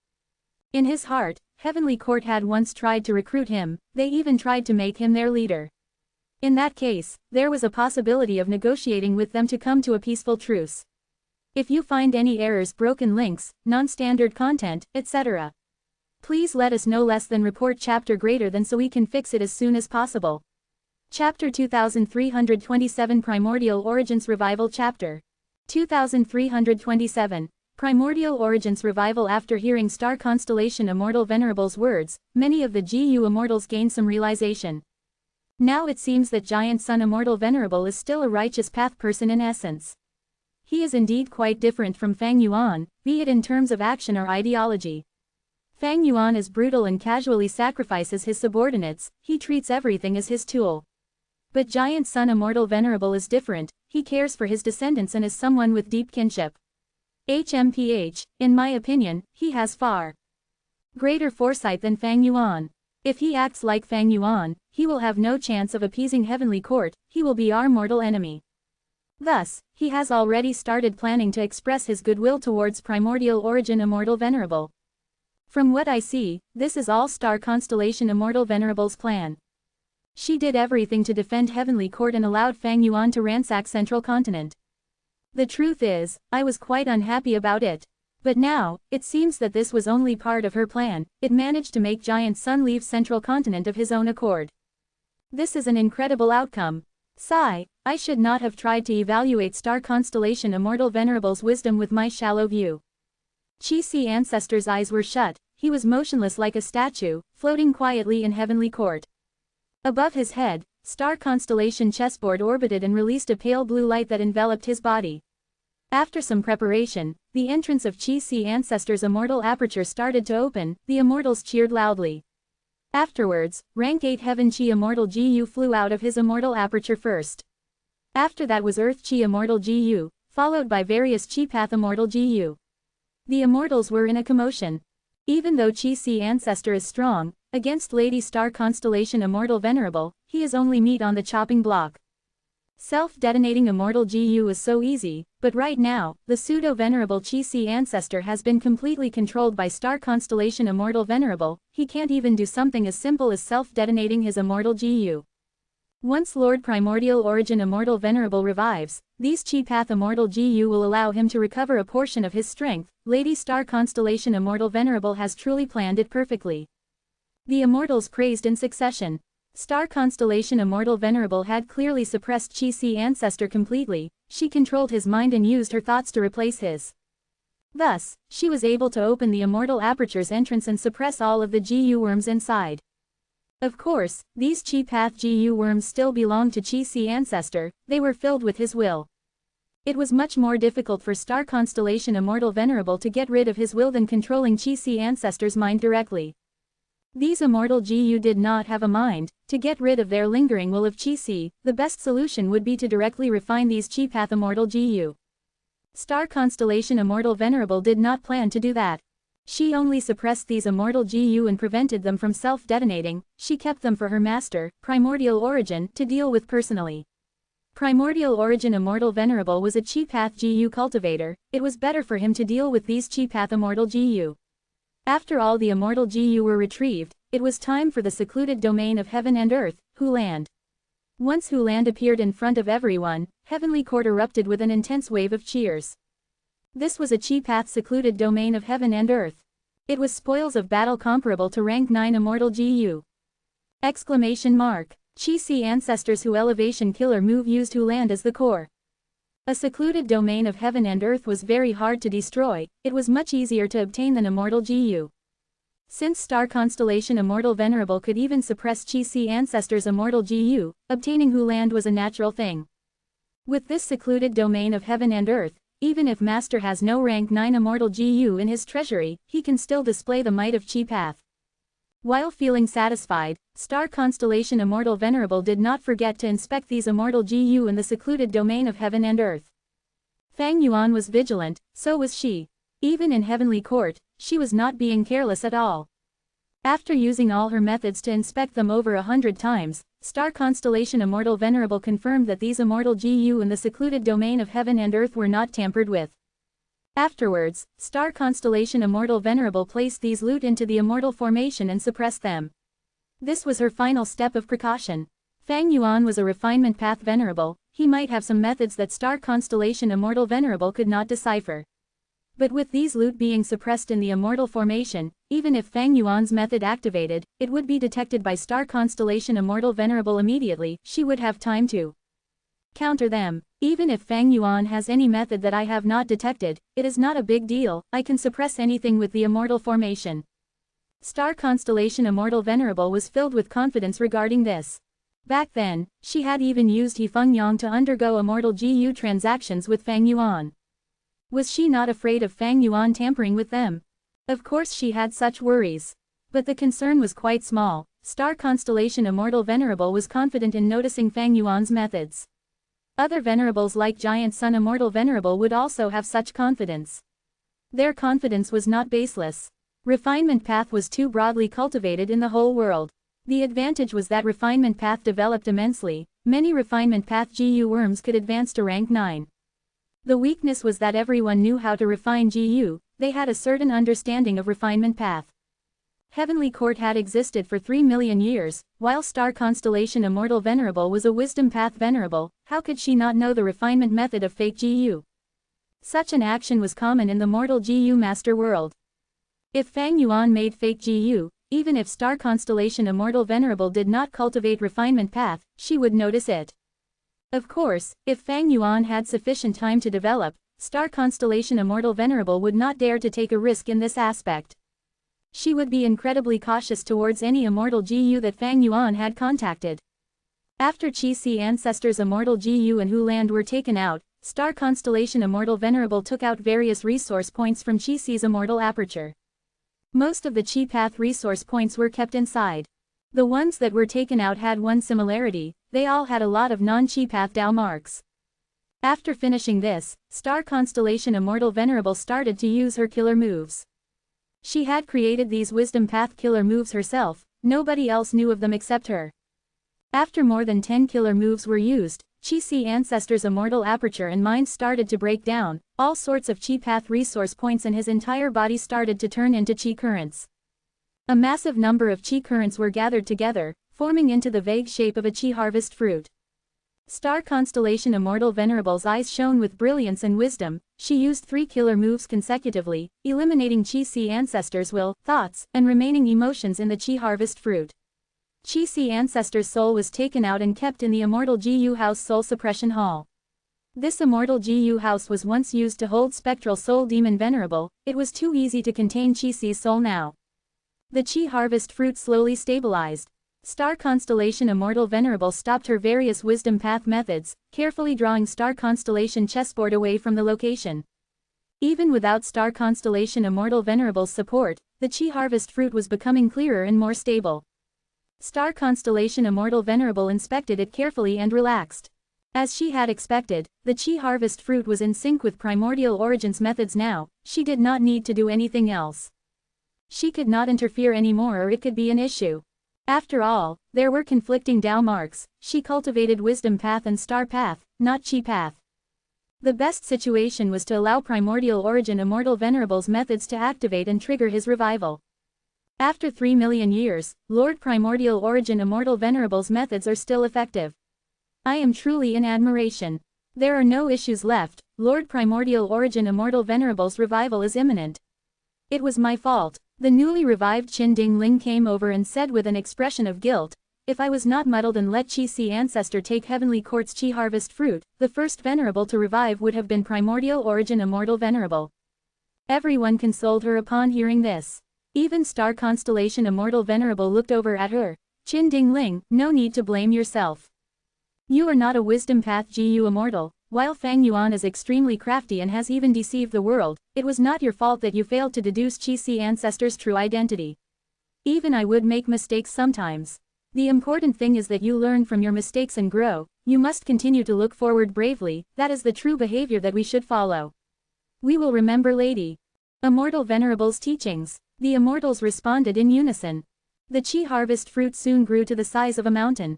In his heart, Heavenly Court had once tried to recruit him, they even tried to make him their leader. In that case, there was a possibility of negotiating with them to come to a peaceful truce. If you find any errors, broken links, non-standard content, etc., please let us know. Less than report chapter greater than so we can fix it as soon as possible. Chapter 2327 Primordial Origins Revival Chapter 2327 Primordial Origins Revival. After hearing Star Constellation Immortal Venerable's words, many of the GU Immortals gained some realization. Now it seems that Giant Sun Immortal Venerable is still a righteous path person in essence. He is indeed quite different from Fang Yuan, be it in terms of action or ideology. Fang Yuan is brutal and casually sacrifices his subordinates, he treats everything as his tool. But Giant Sun Immortal Venerable is different, he cares for his descendants and is someone with deep kinship. HMPH, in my opinion, he has far greater foresight than Fang Yuan. If he acts like Fang Yuan, he will have no chance of appeasing Heavenly Court, he will be our mortal enemy. Thus, he has already started planning to express his goodwill towards Primordial Origin Immortal Venerable. From what I see, this is all Star Constellation Immortal Venerable's plan. She did everything to defend Heavenly Court and allowed Fang Yuan to ransack Central Continent. The truth is, I was quite unhappy about it. But now, it seems that this was only part of her plan, it managed to make Giant Sun leave Central Continent of his own accord. This is an incredible outcome. Sigh, I should not have tried to evaluate Star Constellation Immortal Venerable's wisdom with my shallow view. Chi-Si Ancestor's eyes were shut, he was motionless like a statue, floating quietly in Heavenly Court. Above his head, star constellation chessboard orbited and released a pale blue light that enveloped his body. After some preparation, the entrance of Chi-Si ancestor's immortal aperture started to open. The immortals cheered loudly. Afterwards, rank 8 Heaven Chi Immortal GU flew out of his immortal aperture first. After that was Earth Chi Immortal GU, followed by various Chi Path Immortal GU. The immortals were in a commotion. Even though Chi-Si ancestor is strong, against Lady Star Constellation Immortal Venerable, he is only meat on the chopping block. Self-detonating Immortal GU is so easy, but right now, the pseudo-venerable Chi-Si ancestor has been completely controlled by Star Constellation Immortal Venerable. He can't even do something as simple as self-detonating his Immortal GU. Once Lord Primordial Origin Immortal Venerable revives, these Chi Path Immortal GU will allow him to recover a portion of his strength. Lady Star Constellation Immortal Venerable has truly planned it perfectly. The immortals praised in succession. Star Constellation Immortal Venerable had clearly suppressed Chi-Si ancestor completely. She controlled his mind and used her thoughts to replace his. Thus, she was able to open the immortal aperture's entrance and suppress all of the GU worms inside. Of course, these Chi Path GU worms still belonged to Chi-Si ancestor. They were filled with his will. It was much more difficult for Star Constellation Immortal Venerable to get rid of his will than controlling Chi-Si ancestor's mind directly. These immortal GU did not have a mind. To get rid of their lingering will of Chi-Si, the best solution would be to directly refine these Chi Path Immortal GU. Star Constellation Immortal Venerable did not plan to do that. She only suppressed these immortal GU and prevented them from self-detonating. She kept them for her master, Primordial Origin, to deal with personally. Primordial Origin Immortal Venerable was a Chi Path GU cultivator. It was better for him to deal with these Chi Path Immortal GU. After all the immortal GU were retrieved, it was time for the secluded domain of heaven and earth, Huland. Once Huland appeared in front of everyone, Heavenly Court erupted with an intense wave of cheers. This was a Chi Path secluded domain of heaven and earth. It was spoils of battle comparable to rank 9 immortal GU. Exclamation mark. Chi-Si ancestors who elevation killer move used Huland as the core. A secluded domain of heaven and earth was very hard to destroy. It was much easier to obtain than immortal GU. Since Star Constellation Immortal Venerable could even suppress Chi-Si ancestors' immortal GU, obtaining Huland was a natural thing. With this secluded domain of heaven and earth, even if Master has no rank 9 immortal GU in his treasury, he can still display the might of Chi Path. While feeling satisfied, Star Constellation Immortal Venerable did not forget to inspect these immortal GU in the secluded domain of heaven and earth. Fang Yuan was vigilant, so was she. Even in Heavenly Court, she was not being careless at all. After using all her methods to inspect them over 100 times, Star Constellation Immortal Venerable confirmed that these immortal GU in the secluded domain of heaven and earth were not tampered with. Afterwards, Star Constellation Immortal Venerable placed these loot into the immortal formation and suppressed them. This was her final step of precaution. Fang Yuan was a refinement path venerable. He might have some methods that Star Constellation Immortal Venerable could not decipher. But with these loot being suppressed in the immortal formation, even if Fang Yuan's method activated, it would be detected by Star Constellation Immortal Venerable immediately. She would have time to counter them. Even if Fang Yuan has any method that I have not detected, it is not a big deal. I can suppress anything with the immortal formation. Star Constellation Immortal Venerable was filled with confidence regarding this. Back then, she had even used He Feng Yang to undergo immortal GU transactions with Fang Yuan. Was she not afraid of Fang Yuan tampering with them? Of course she had such worries. But the concern was quite small. Star Constellation Immortal Venerable was confident in noticing Fang Yuan's methods. Other venerables like Giant Sun Immortal Venerable would also have such confidence. Their confidence was not baseless. Refinement path was too broadly cultivated in the whole world. The advantage was that refinement path developed immensely. Many refinement path GU worms could advance to rank 9. The weakness was that everyone knew how to refine GU. They had a certain understanding of refinement path. Heavenly Court had existed for 3 million years, while Star Constellation Immortal Venerable was a wisdom path venerable. How could she not know the refinement method of fake GU? Such an action was common in the mortal GU master world. If Fang Yuan made fake GU, even if Star Constellation Immortal Venerable did not cultivate refinement path, she would notice it. Of course, if Fang Yuan had sufficient time to develop, Star Constellation Immortal Venerable would not dare to take a risk in this aspect. She would be incredibly cautious towards any immortal GU that Fang Yuan had contacted. After Chi-Si ancestors Immortal Gu and Hu Land were taken out, star constellation Immortal Venerable took out various resource points from Chi-Si's immortal aperture. Most of the Chi Path resource points were kept inside. The ones that were taken out had one similarity: they all had a lot of non-Chi Path Dao marks. After finishing this, star constellation Immortal Venerable started to use her killer moves. She had created these wisdom path killer moves herself, nobody else knew of them except her. After more than 10 killer moves were used, Chi-Si ancestors' immortal aperture and mind started to break down, all sorts of Chi Path resource points and his entire body started to turn into Chi currents. A massive number of Chi currents were gathered together, forming into the vague shape of a Chi harvest fruit. Star constellation Immortal Venerable's eyes shone with brilliance and wisdom. She used 3 killer moves consecutively, eliminating Chi-Si ancestors' will, thoughts, and remaining emotions in the Chi harvest fruit. Chi-Si ancestor's soul was taken out and kept in the Immortal Gu House Soul Suppression Hall. This Immortal Gu House was once used to hold Spectral Soul Demon Venerable. It was too easy to contain Chi-Si's soul now. The Chi harvest fruit slowly stabilized. Star constellation Immortal Venerable stopped her various wisdom path methods, carefully drawing star constellation chessboard away from the location. Even without star constellation Immortal Venerable's support, the Chi harvest fruit was becoming clearer and more stable. Star constellation Immortal Venerable inspected it carefully and relaxed. As she had expected, the Chi harvest fruit was in sync with Primordial Origin's methods now. She did not need to do anything else. She could not interfere anymore or it could be an issue. After all, there were conflicting Dao marks. She cultivated Wisdom Path and Star Path, not Chi Path. The best situation was to allow Primordial Origin Immortal Venerable's methods to activate and trigger his revival. After 3 million years, Lord Primordial Origin Immortal Venerable's methods are still effective. I am truly in admiration. There are no issues left. Lord Primordial Origin Immortal Venerable's revival is imminent. It was my fault. The newly revived Qin Ding Ling came over and said with an expression of guilt, if I was not muddled and let Chi-Si ancestor take Heavenly Court's Chi harvest fruit, the first Venerable to revive would have been Primordial Origin Immortal Venerable. Everyone consoled her upon hearing this. Even Star Constellation Immortal Venerable looked over at her. Qin Ding Ling, no need to blame yourself. You are not a Wisdom Path Gu Immortal. While Fang Yuan is extremely crafty and has even deceived the world, it was not your fault that you failed to deduce Chi-Si ancestor's true identity. Even I would make mistakes sometimes. The important thing is that you learn from your mistakes and grow. You must continue to look forward bravely. That is the true behavior that we should follow. We will remember Lady Immortal Venerable's teachings. The immortals responded in unison. The Chi harvest fruit soon grew to the size of a mountain.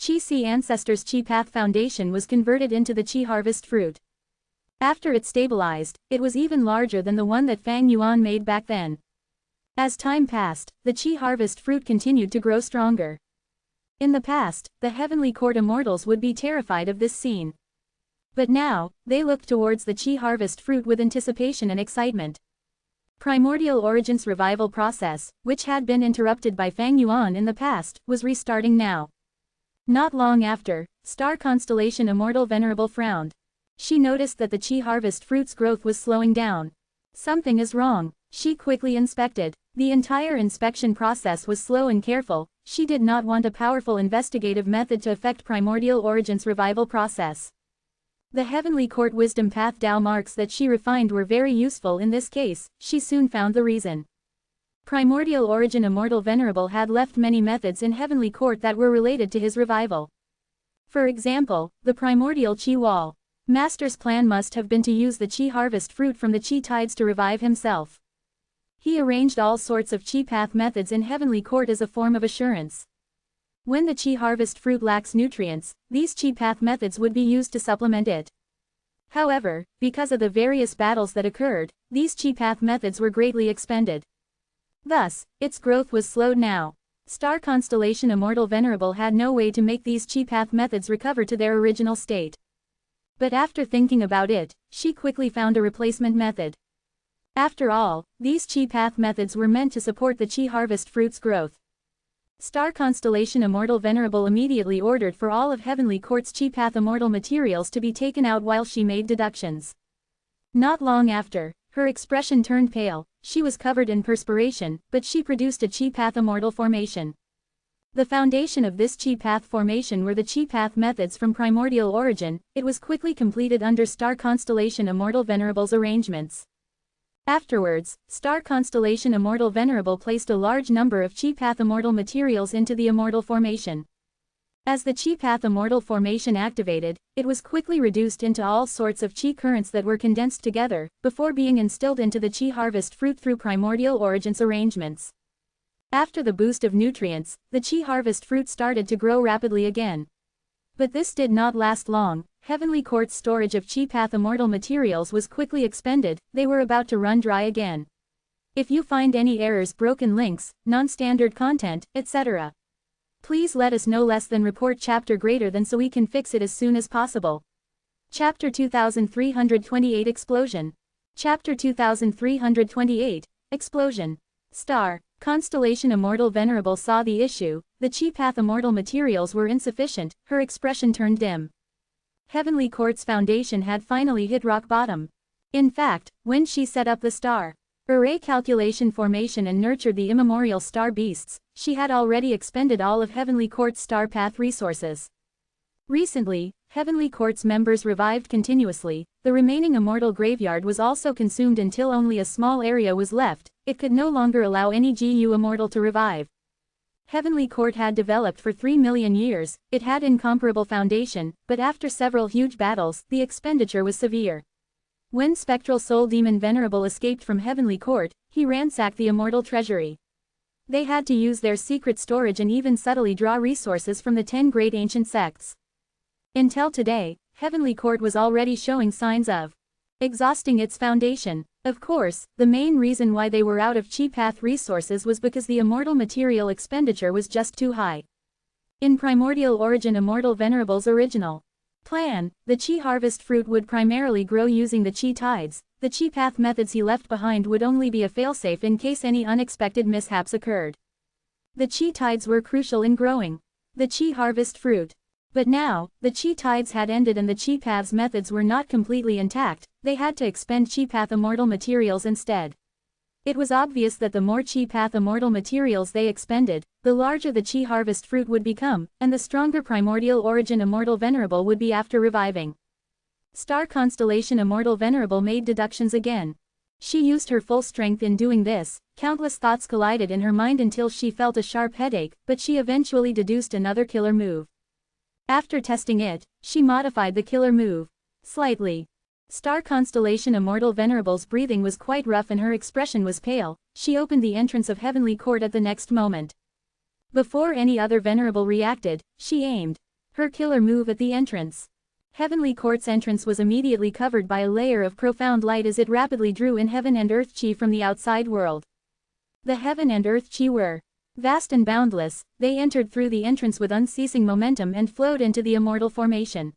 Chi-Si ancestors' Chi Path foundation was converted into the Chi harvest fruit. After it stabilized, it was even larger than the one that Fang Yuan made back then. As time passed, the Chi harvest fruit continued to grow stronger. In the past, the Heavenly Court immortals would be terrified of this scene. But now, they looked towards the Chi harvest fruit with anticipation and excitement. Primordial Origin's revival process, which had been interrupted by Fang Yuan in the past, was restarting now. Not long after, Star Constellation Immortal Venerable frowned. She noticed that the Chi harvest fruit's growth was slowing down. Something is wrong. She quickly inspected. The entire inspection process was slow and careful. She did not want a powerful investigative method to affect Primordial Origin's revival process. The Heavenly Court Wisdom Path Dao marks that she refined were very useful in this case. She soon found the reason. Primordial Origin Immortal Venerable had left many methods in Heavenly Court that were related to his revival. For example, the Primordial Chi Wall. Master's plan must have been to use the Chi harvest fruit from the Chi tides to revive himself. He arranged all sorts of Chi Path methods in Heavenly Court as a form of assurance. When the Chi harvest fruit lacks nutrients, these Chi Path methods would be used to supplement it. However, because of the various battles that occurred, these Chi Path methods were greatly expended. Thus, its growth was slowed now. Star Constellation Immortal Venerable had no way to make these Chi Path methods recover to their original state. But after thinking about it, she quickly found a replacement method. After all, these Chi Path methods were meant to support the Chi harvest fruit's growth. Star Constellation Immortal Venerable immediately ordered for all of Heavenly Court's Chi Path immortal materials to be taken out while she made deductions. Not long after, her expression turned pale. She was covered in perspiration, but she produced a Chi Path immortal formation. The foundation of this chi path formation were the chi path methods from primordial origin. It was quickly completed under star constellation Immortal Venerable's arrangements. Afterwards, star constellation Immortal Venerable placed a large number of chi path immortal materials into the immortal formation. As the chi path immortal formation activated, it was quickly reduced into all sorts of chi currents that were condensed together, before being instilled into the chi harvest fruit through primordial origins arrangements. After the boost of nutrients, the chi harvest fruit started to grow rapidly again. But this did not last long. Heavenly Court's storage of chi path immortal materials was quickly expended. They were about to run dry again. If you find any errors, broken links, non-standard content, etc., please let us know. Less than report chapter greater than so we can fix it as soon as possible. Chapter 2328 Explosion. Chapter 2328 Explosion. Star Constellation Immortal Venerable saw the issue. The chi path immortal materials were insufficient. Her expression turned dim. Heavenly Court's foundation had finally hit rock bottom. In fact, when she set up the star array calculation formation and nurtured the immemorial star beasts, she had already expended all of Heavenly Court's star path resources. Recently, Heavenly Court's members revived continuously. The remaining immortal graveyard was also consumed until only a small area was left. It could no longer allow any GU immortal to revive. Heavenly Court had developed for 3 million years. It had incomparable foundation, but after several huge battles, the expenditure was severe. When Spectral Soul Demon Venerable escaped from Heavenly Court, he ransacked the immortal treasury. They had to use their secret storage and even subtly draw resources from the 10 great ancient sects. Until today, Heavenly Court was already showing signs of exhausting its foundation. Of course, the main reason why they were out of chi path resources was because the immortal material expenditure was just too high. In primordial origin Immortal Venerable's original plan, the chi harvest fruit would primarily grow using the chi tides. The chi path methods he left behind would only be a failsafe in case any unexpected mishaps occurred. The chi tides were crucial in growing the chi harvest fruit. But now, the chi tides had ended and the chi path's methods were not completely intact. They had to expend chi path immortal materials instead. It was obvious that the more chi path immortal materials they expended, the larger the chi harvest fruit would become, and the stronger primordial origin Immortal Venerable would be after reviving. Star Constellation Immortal Venerable made deductions again. She used her full strength in doing this. Countless thoughts collided in her mind until she felt a sharp headache, but she eventually deduced another killer move. After testing it, she modified the killer move slightly. Star Constellation Immortal Venerable's breathing was quite rough and her expression was pale. She opened the entrance of Heavenly Court at the next moment. Before any other Venerable reacted, she aimed her killer move at the entrance. Heavenly Court's entrance was immediately covered by a layer of profound light as it rapidly drew in heaven and earth chi from the outside world. The heaven and earth chi were vast and boundless. They entered through the entrance with unceasing momentum and flowed into the immortal formation.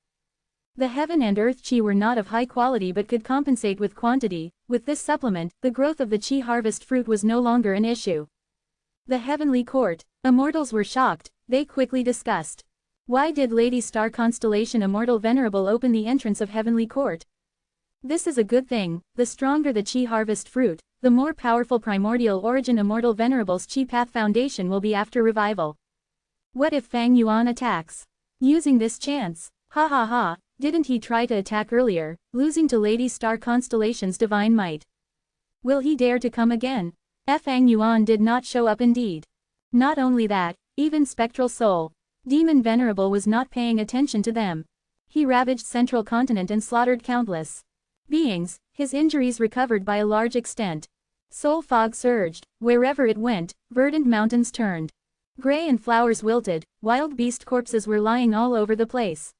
The heaven and earth chi were not of high quality but could compensate with quantity. With this supplement, the growth of the chi harvest fruit was no longer an issue. The Heavenly Court immortals were shocked. They quickly discussed. Why did Lady Star Constellation Immortal Venerable open the entrance of Heavenly Court? This is a good thing. The stronger the chi harvest fruit, the more powerful primordial origin Immortal Venerable's chi path foundation will be after revival. What if Fang Yuan attacks? Using this chance. Ha ha ha, didn't he try to attack earlier, losing to Lady Star Constellation's divine might? Will he dare to come again? Fang Yuan did not show up indeed. Not only that, even Spectral Soul Demon Venerable was not paying attention to them. He ravaged Central Continent and slaughtered countless beings. His injuries recovered by a large extent. Soul fog surged. Wherever it went, verdant mountains turned gray and flowers wilted. Wild beast corpses were lying all over the place.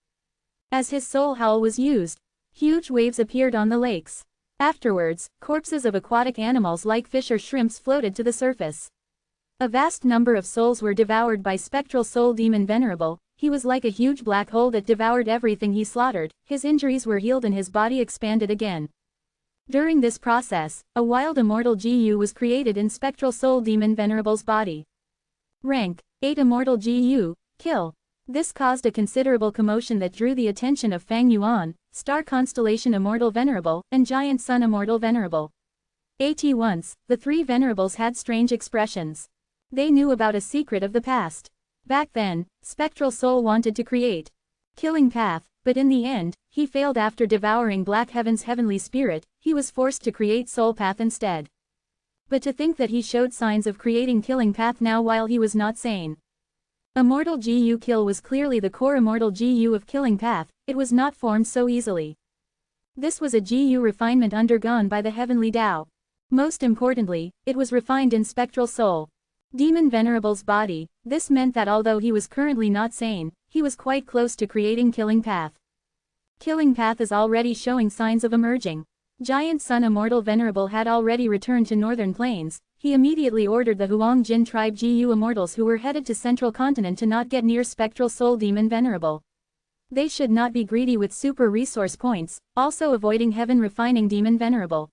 As his soul howl was used, huge waves appeared on the lakes. Afterwards, corpses of aquatic animals like fish or shrimps floated to the surface. A vast number of souls were devoured by Spectral Soul Demon Venerable. He was like a huge black hole that devoured everything he slaughtered. His injuries were healed and his body expanded again. During this process, a wild immortal GU was created in Spectral Soul Demon Venerable's body. Rank 8 Immortal GU, kill. This caused a considerable commotion that drew the attention of Fang Yuan, Star Constellation Immortal Venerable, and Giant Sun Immortal Venerable. At once, the three Venerables had strange expressions. They knew about a secret of the past. Back then, Spectral Soul wanted to create Killing Path, but in the end, he failed after devouring Black Heaven's heavenly spirit. He was forced to create Soul Path instead. But to think that he showed signs of creating Killing Path now while he was not sane. Immortal GU Kill was clearly the core immortal GU of Killing Path. It was not formed so easily. This was a GU refinement undergone by the heavenly Tao. Most importantly, it was refined in Spectral Soul. Demon Venerable's body. This meant that although he was currently not sane, he was quite close to creating Killing Path. Killing Path is already showing signs of emerging. Giant Sun Immortal Venerable had already returned to Northern Plains. He immediately ordered the Huang Jin tribe GU Immortals who were headed to Central Continent to not get near Spectral Soul Demon Venerable. They should not be greedy with super resource points, also avoiding Heaven refining Demon Venerable.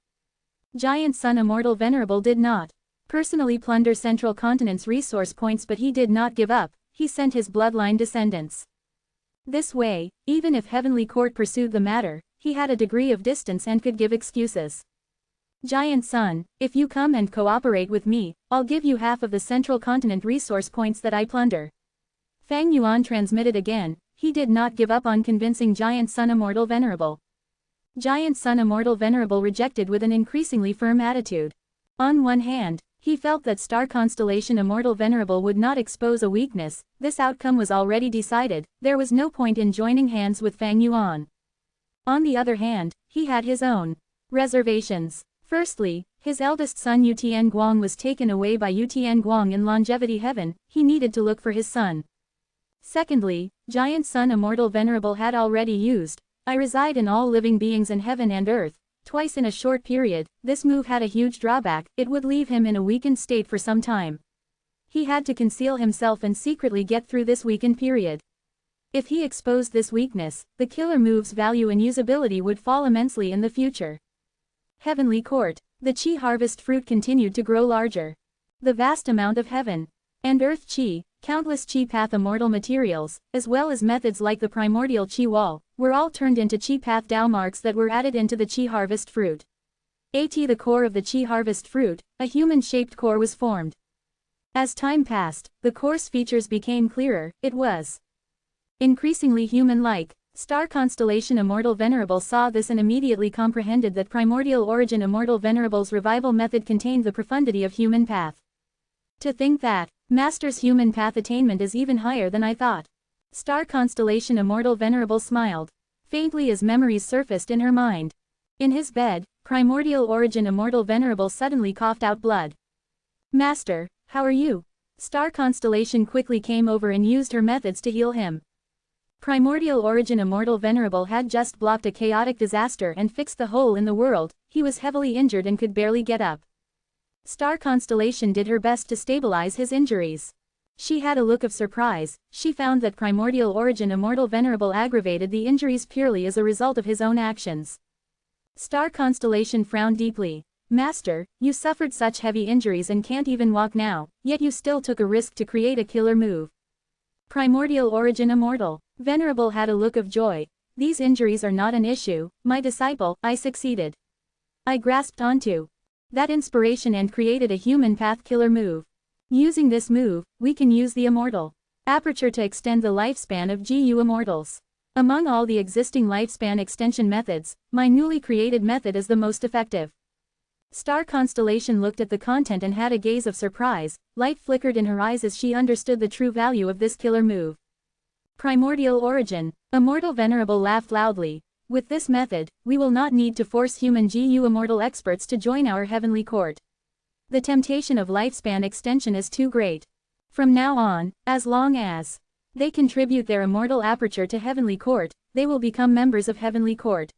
Giant Sun Immortal Venerable did not personally plunder Central Continent's resource points, but he did not give up. He sent his bloodline descendants. This way, even if Heavenly Court pursued the matter, he had a degree of distance and could give excuses. Giant Sun, if you come and cooperate with me, I'll give you half of the Central Continent resource points that I plunder. Fang Yuan transmitted again. He did not give up on convincing Giant Sun Immortal Venerable. Giant Sun Immortal Venerable rejected with an increasingly firm attitude. On one hand, he felt that Star Constellation Immortal Venerable would not expose a weakness. This outcome was already decided. There was no point in joining hands with Fang Yuan. On the other hand, he had his own reservations. Firstly, his eldest son Yutian Guang was taken away by Yutian Guang in Longevity Heaven. He needed to look for his son. Secondly, Giant Sun Immortal Venerable had already used I reside in all living beings in heaven and earth twice in a short period. This move had a huge drawback. It would leave him in a weakened state for some time. He had to conceal himself and secretly get through this weakened period. If he exposed this weakness, the killer move's value and usability would fall immensely in the future. Heavenly Court. The Qi harvest fruit continued to grow larger. The vast amount of heaven and earth Qi, countless Qi Path immortal materials, as well as methods like the primordial Qi wall, were all turned into Qi Path Tao marks that were added into the Qi harvest fruit. At the core of the Qi harvest fruit, a human-shaped core was formed. As time passed, the core's features became clearer. It was increasingly human-like. Star Constellation Immortal Venerable saw this and immediately comprehended that Primordial Origin Immortal Venerable's revival method contained the profundity of human path. To think that Master's human path attainment is even higher than I thought. Star Constellation Immortal Venerable smiled faintly as memories surfaced in her mind. In his bed, Primordial Origin Immortal Venerable suddenly coughed out blood. Master, how are you? Star Constellation quickly came over and used her methods to heal him. Primordial Origin Immortal Venerable had just blocked a chaotic disaster and fixed the hole in the world. He was heavily injured and could barely get up. Star Constellation did her best to stabilize his injuries. She had a look of surprise. She found that Primordial Origin Immortal Venerable aggravated the injuries purely as a result of his own actions. Star Constellation frowned deeply. Master, you suffered such heavy injuries and can't even walk now, yet you still took a risk to create a killer move. Primordial Origin Immortal Venerable had a look of joy. These injuries are not an issue, my disciple. I succeeded. I grasped onto that inspiration and created a human path killer move. Using this move, we can use the Immortal Aperture to extend the lifespan of GU Immortals. Among all the existing lifespan extension methods, my newly created method is the most effective. Star Constellation looked at the content and had a gaze of surprise. Light flickered in her eyes as she understood the true value of this killer move. Primordial Origin Immortal Venerable laughed loudly. With this method, we will not need to force human GU Immortal experts to join our heavenly court. The temptation of lifespan extension is too great. From now on, as long as they contribute their immortal aperture to heavenly court, they will become members of heavenly court.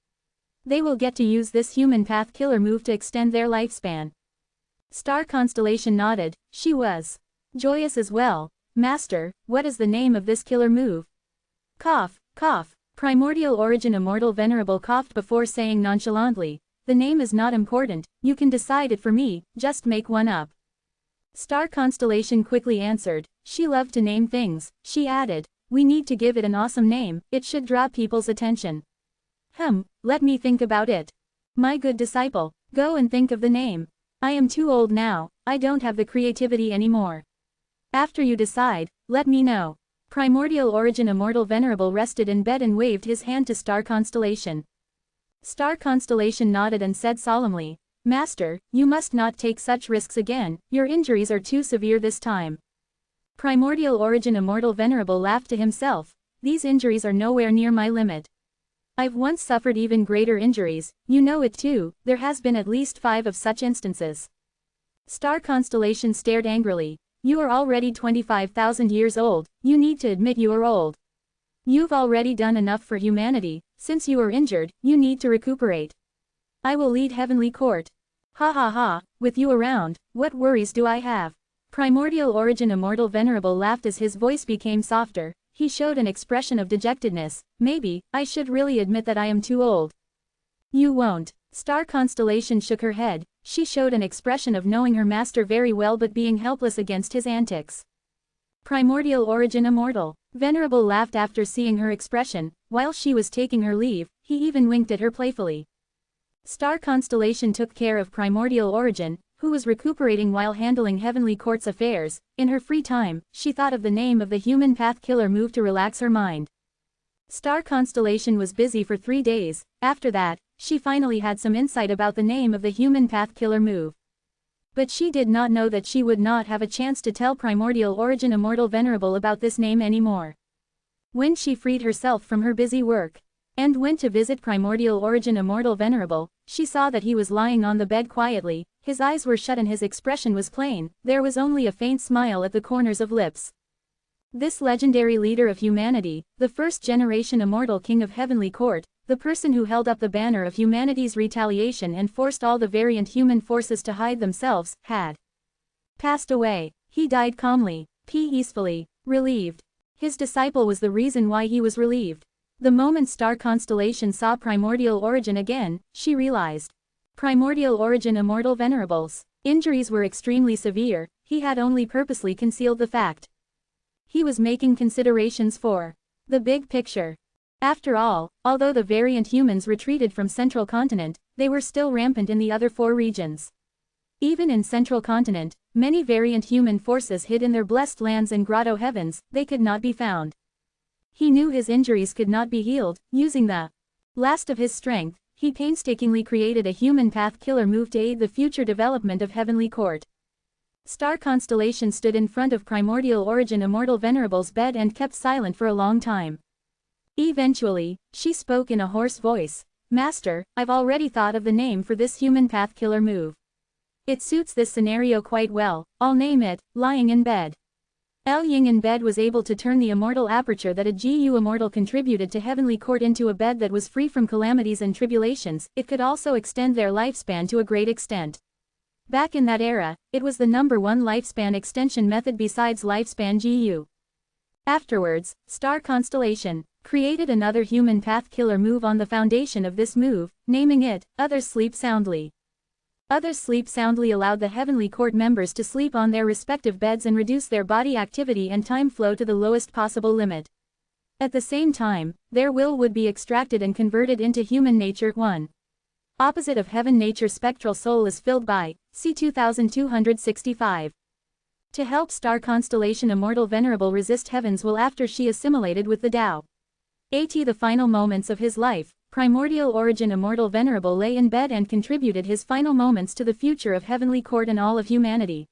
They will get to use this human path killer move to extend their lifespan. Star Constellation nodded. She was joyous as well. Master, what is the name of this killer move? Cough, cough. Primordial Origin Immortal Venerable coughed before saying nonchalantly, the name is not important, you can decide it for me, just make one up. Star Constellation quickly answered. She loved to name things. She added, we need to give it an awesome name, it should draw people's attention. Let me think about it. My good disciple, go and think of the name. I am too old now, I don't have the creativity anymore. After you decide, let me know. Primordial Origin Immortal Venerable rested in bed and waved his hand to Star Constellation. Star Constellation nodded and said solemnly, Master, you must not take such risks again, your injuries are too severe this time. Primordial Origin Immortal Venerable laughed to himself, these injuries are nowhere near my limit. I've once suffered even greater injuries, you know it too, there has been at least 5 of such instances. Star Constellation stared angrily, you are already 25,000 years old, you need to admit you are old. You've already done enough for humanity, since you are injured, you need to recuperate. I will lead Heavenly Court. Ha ha ha, with you around, what worries do I have? Primordial Origin Immortal Venerable laughed as his voice became softer. He showed an expression of dejectedness, maybe, I should really admit that I am too old. You won't. Star Constellation shook her head, she showed an expression of knowing her master very well but being helpless against his antics. Primordial Origin Immortal. Venerable laughed after seeing her expression, while she was taking her leave, he even winked at her playfully. Star Constellation took care of Primordial Origin, who was recuperating while handling Heavenly Court's affairs. In her free time, she thought of the name of the human path killer move to relax her mind. Star Constellation was busy for 3 days. After that, she finally had some insight about the name of the human path killer move. But she did not know that she would not have a chance to tell Primordial Origin Immortal Venerable about this name anymore. When she freed herself from her busy work and went to visit Primordial Origin Immortal Venerable, she saw that he was lying on the bed quietly, his eyes were shut and his expression was plain, there was only a faint smile at the corners of lips. This legendary leader of humanity, the first-generation immortal king of Heavenly Court, the person who held up the banner of humanity's retaliation and forced all the variant human forces to hide themselves, had passed away. He died calmly, peacefully, relieved. His disciple was the reason why he was relieved. The moment Star Constellation saw Primordial Origin again, she realized. Primordial Origin Immortal Venerables. Injuries were extremely severe, he had only purposely concealed the fact. He was making considerations for the big picture. After all, although the variant humans retreated from Central Continent, they were still rampant in the other 4 regions. Even in Central Continent, many variant human forces hid in their blessed lands and grotto heavens, they could not be found. He knew his injuries could not be healed. Using the last of his strength, he painstakingly created a human path killer move to aid the future development of Heavenly Court. Star Constellation stood in front of Primordial Origin Immortal Venerable's bed and kept silent for a long time. Eventually, she spoke in a hoarse voice. Master, I've already thought of the name for this human path killer move. It suits this scenario quite well, I'll name it, Lying in Bed. Lying in bed was able to turn the immortal aperture that a GU immortal contributed to Heavenly Court into a bed that was free from calamities and tribulations. It could also extend their lifespan to a great extent. Back in that era, it was the #1 lifespan extension method besides lifespan GU. Afterwards, Star Constellation created another human path killer move on the foundation of this move, naming it, Others Sleep Soundly. Others Sleep Soundly allowed the Heavenly Court members to sleep on their respective beds and reduce their body activity and time flow to the lowest possible limit. At the same time, their will would be extracted and converted into human nature. 1. Opposite of heaven nature spectral soul is filled by, c. 2265. To help Star Constellation Immortal Venerable resist heaven's will after she assimilated with the Tao. At the final moments of his life, Primordial Origin Immortal Venerable lay in bed and contributed his final moments to the future of Heavenly Court and all of humanity.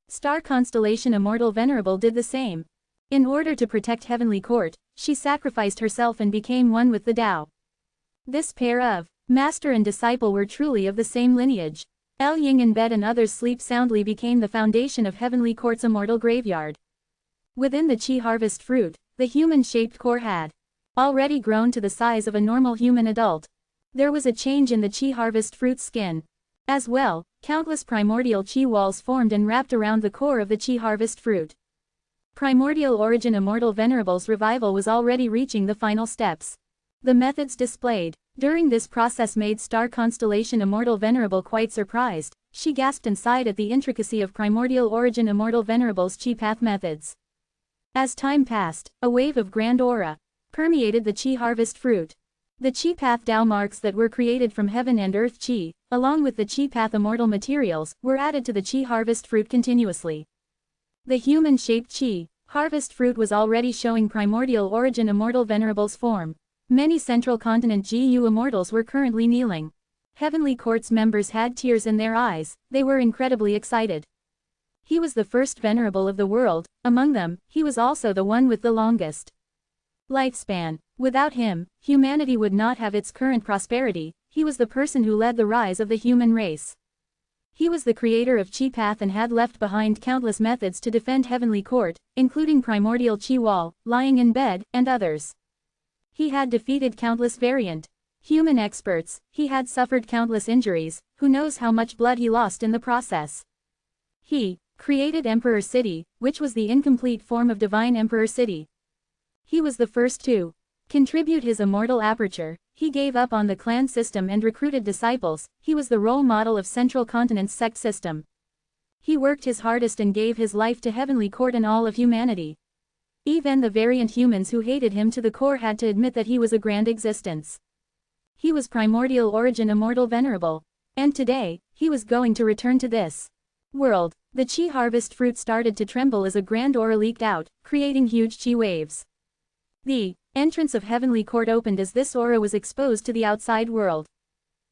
Star Constellation Immortal Venerable did the same. In order to protect Heavenly Court, she sacrificed herself and became one with the Tao. This pair of master and disciple were truly of the same lineage. Lying in bed and others sleep soundly became the foundation of Heavenly Court's immortal graveyard. Within the Chi harvest fruit, the human-shaped core had already grown to the size of a normal human adult. There was a change in the Chi harvest fruit's skin. As well, countless primordial Chi walls formed and wrapped around the core of the Chi harvest fruit. Primordial Origin Immortal Venerable's revival was already reaching the final steps. The methods displayed during this process made Star Constellation Immortal Venerable quite surprised. She gasped and sighed at the intricacy of Primordial Origin Immortal Venerable's Chi path methods. As time passed, a wave of grand aura permeated the Chi harvest fruit. The Chi path Tao marks that were created from heaven and earth Chi, along with the Chi path immortal materials, were added to the Chi harvest fruit continuously. The human-shaped chi harvest fruit was already showing primordial origin Immortal Venerable's form. Many Central Continent GU Immortals were currently kneeling. Heavenly Court's members had tears in their eyes, they were incredibly excited. He was the first Venerable of the world, among them, he was also the one with the longest lifespan. Without him, humanity would not have its current prosperity. He was the person who led the rise of the human race. He was the creator of Chi Path and had left behind countless methods to defend Heavenly Court, including primordial Chi Wall, lying in bed, and others. He had defeated countless variant human experts, he had suffered countless injuries, who knows how much blood he lost in the process. He created Emperor City, which was the incomplete form of Divine Emperor City. He was the first to contribute his immortal aperture. He gave up on the clan system and recruited disciples. He was the role model of Central Continent's sect system. He worked his hardest and gave his life to Heavenly Court and all of humanity. Even the variant humans who hated him to the core had to admit that he was a grand existence. He was primordial origin Immortal Venerable. And today, he was going to return to this world. The Chi harvest fruit started to tremble as a grand aura leaked out, creating huge Chi waves. The entrance of Heavenly Court opened as this aura was exposed to the outside world.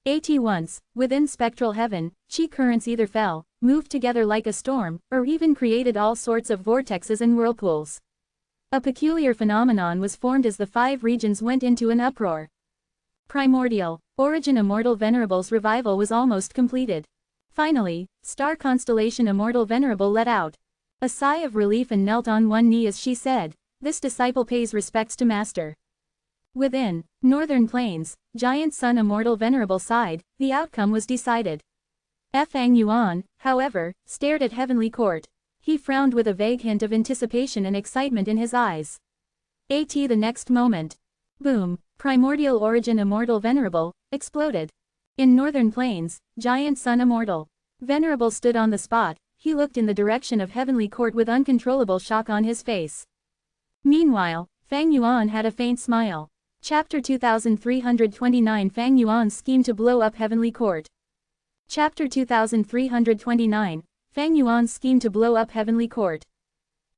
At once, within spectral heaven, Chi currents either fell, moved together like a storm, or even created all sorts of vortexes and whirlpools. A peculiar phenomenon was formed as the 5 regions went into an uproar. Primordial origin Immortal Venerable's revival was almost completed. Finally, star constellation Immortal Venerable let out a sigh of relief and knelt on one knee as she said, "This disciple pays respects to Master." Within Northern Plains, Giant Sun Immortal Venerable sighed, the outcome was decided. Fang Yuan, however, stared at Heavenly Court. He frowned with a vague hint of anticipation and excitement in his eyes. The next moment. Boom! Primordial origin Immortal Venerable exploded. In Northern Plains, Giant Sun Immortal Venerable stood on the spot. He looked in the direction of Heavenly Court with uncontrollable shock on his face. Meanwhile, Fang Yuan had a faint smile. Chapter 2329 Fang Yuan's scheme to blow up Heavenly Court. Chapter 2329 Fang Yuan's scheme to blow up Heavenly Court.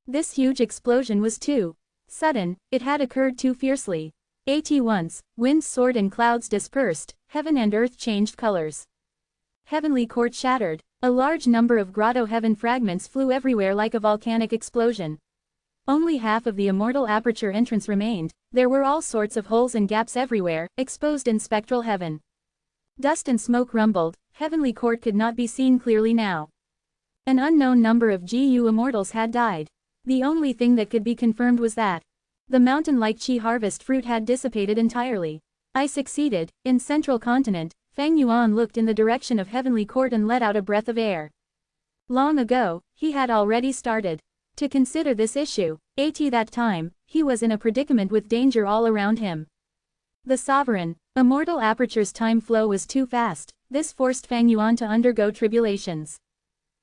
This huge explosion was too sudden, it had occurred too fiercely. At once, winds soared and clouds dispersed, heaven and earth changed colors. Heavenly Court shattered. A large number of grotto heaven fragments flew everywhere like a volcanic explosion. Only half of the immortal aperture entrance remained. There were all sorts of holes and gaps everywhere, exposed in spectral heaven. Dust and smoke rumbled. Heavenly Court could not be seen clearly now. An unknown number of GU immortals had died. The only thing that could be confirmed was that the mountain-like Chi harvest fruit had dissipated entirely. I succeeded. In Central Continent, Fang Yuan looked in the direction of Heavenly Court and let out a breath of air. Long ago, he had already started to consider this issue. At that time, he was in a predicament with danger all around him. The sovereign, immortal aperture's time flow was too fast. This forced Fang Yuan to undergo tribulations.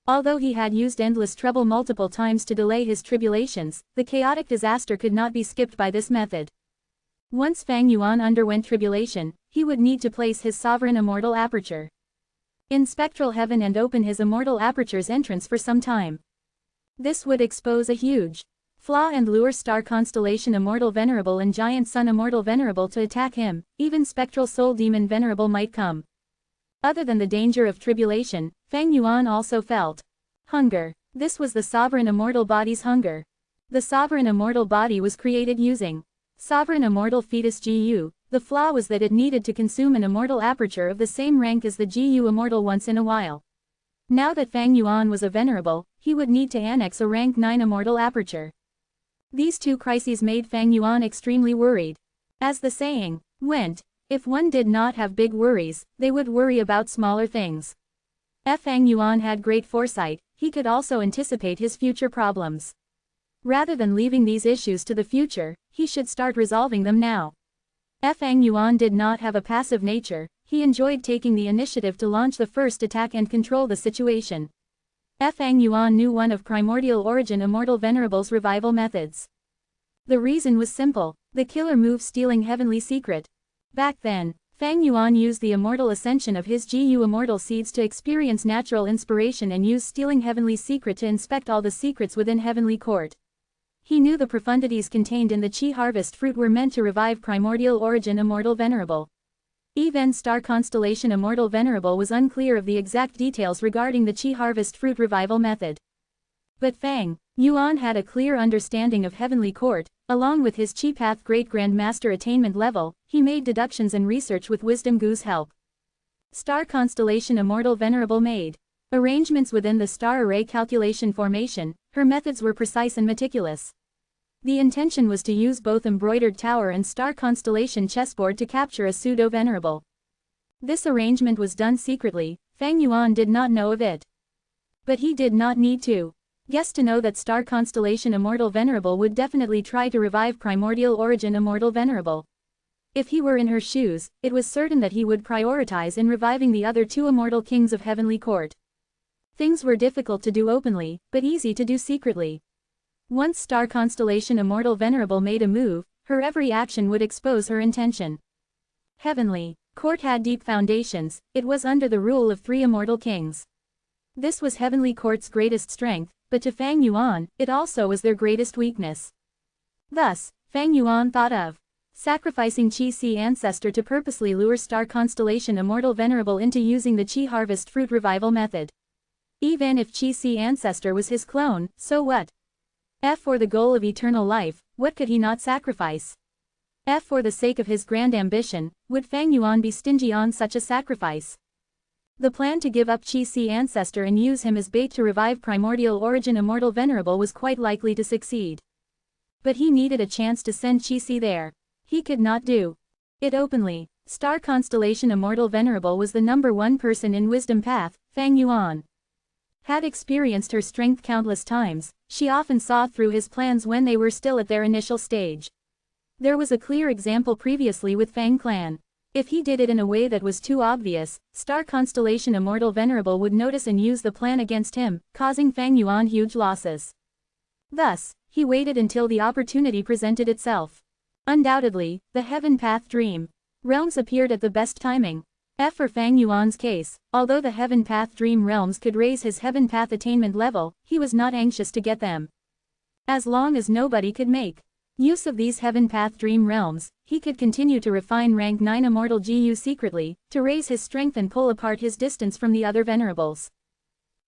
Although he had used endless trouble multiple times to delay his tribulations, the chaotic disaster could not be skipped by this method. Once Fang Yuan underwent tribulation, he would need to place his sovereign immortal aperture in spectral heaven and open his immortal aperture's entrance for some time. This would expose a huge flaw and lure star constellation Immortal Venerable and Giant Sun Immortal Venerable to attack him. Even spectral soul demon Venerable might come. Other than the danger of tribulation, Fang Yuan also felt hunger. This was the sovereign immortal body's hunger. The sovereign immortal body was created using sovereign immortal fetus GU. The flaw was that it needed to consume an immortal aperture of the same rank as the GU immortal once in a while. Now that Fang Yuan was a venerable, he would need to annex a rank 9 immortal aperture. These two crises made Fang Yuan extremely worried. As the saying went, if one did not have big worries, they would worry about smaller things. Fang Yuan had great foresight. He could also anticipate his future problems. Rather than leaving these issues to the future, he should start resolving them now. Fang Yuan did not have a passive nature. He enjoyed taking the initiative to launch the first attack and control the situation. Fang Yuan knew one of primordial origin Immortal Venerable's revival methods. The reason was simple: the killer move stealing heavenly secret. Back then, Fang Yuan used the immortal ascension of his Gu immortal seeds to experience natural inspiration and use stealing heavenly secret to inspect all the secrets within heavenly court. He knew the profundities contained in the Qi harvest fruit were meant to revive primordial origin Immortal Venerable. Even star constellation Immortal Venerable was unclear of the exact details regarding the Qi harvest fruit revival method. But Fang Yuan had a clear understanding of heavenly court. Along with his Qi path great grand master attainment level, he made deductions and research with Wisdom Gu's help. Star constellation Immortal Venerable made arrangements within the star array calculation formation. Her methods were precise and meticulous. The intention was to use both embroidered tower and star constellation chessboard to capture a pseudo-venerable. This arrangement was done secretly. Fang Yuan did not know of it. But he did not need to guess to know that star constellation Immortal Venerable would definitely try to revive primordial origin Immortal Venerable. If he were in her shoes, it was certain that he would prioritize in reviving the other two immortal kings of heavenly court. Things were difficult to do openly, but easy to do secretly. Once star constellation Immortal Venerable made a move, her every action would expose her intention. Heavenly court had deep foundations. It was under the rule of 3 immortal kings. This was heavenly court's greatest strength, but to Fang Yuan, it also was their greatest weakness. Thus, Fang Yuan thought of sacrificing Qi ancestor to purposely lure star constellation Immortal Venerable into using the Qi harvest fruit revival method. Even if Qi ancestor was his clone, so what? For the goal of eternal life, what could he not sacrifice? For the sake of his grand ambition, would Fang Yuan be stingy on such a sacrifice? The plan to give up Qi ancestor and use him as bait to revive primordial origin Immortal Venerable was quite likely to succeed. But he needed a chance to send Qi there. He could not do it openly. Star constellation Immortal Venerable was the #1 person in wisdom path. Fang Yuan had experienced her strength countless times. She often saw through his plans when they were still at their initial stage. There was a clear example previously with Fang Clan. If he did it in a way that was too obvious, star constellation Immortal Venerable would notice and use the plan against him, causing Fang Yuan huge losses. Thus, he waited until the opportunity presented itself. Undoubtedly, the Heaven Path Dream realms appeared at the best timing. For Fang Yuan's case, although the Heaven Path Dream realms could raise his Heaven Path attainment level, he was not anxious to get them. As long as nobody could make use of these Heaven Path Dream realms, he could continue to refine rank 9 Immortal Gu secretly, to raise his strength and pull apart his distance from the other venerables.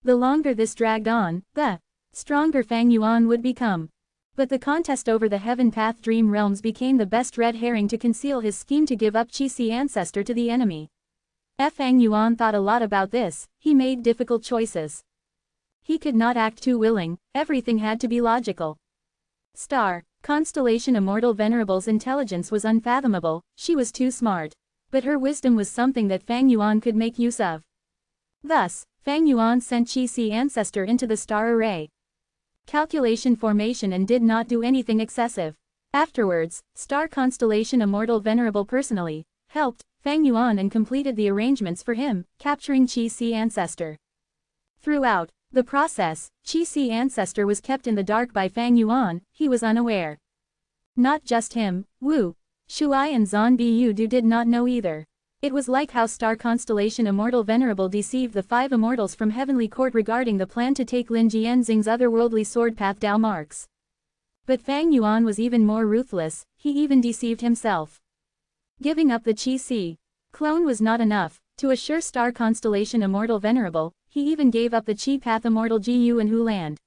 The longer this dragged on, the stronger Fang Yuan would become. But the contest over the Heaven Path Dream realms became the best red herring to conceal his scheme to give up Qi ancestor to the enemy. Fang Yuan thought a lot about this. He made difficult choices. He could not act too willing. Everything had to be logical. Star constellation Immortal Venerable's intelligence was unfathomable. She was too smart. But her wisdom was something that Fang Yuan could make use of. Thus, Fang Yuan sent Qi ancestor into the star array calculation formation and did not do anything excessive. Afterwards, star constellation Immortal Venerable personally helped Fang Yuan and completed the arrangements for him, capturing Qi ancestor. Throughout the process, Qi ancestor was kept in the dark by Fang Yuan. He was unaware. Not just him, Wu Shuai and Zhan Bu did not know either. It was like how star constellation Immortal Venerable deceived the 5 immortals from heavenly court regarding the plan to take Lin Jianxing's otherworldly sword path Dao marks. But Fang Yuan was even more ruthless. He even deceived himself. Giving up the Qi clone was not enough. To assure star constellation Immortal Venerable, he even gave up the Qi path Immortal Gu and Hu Land.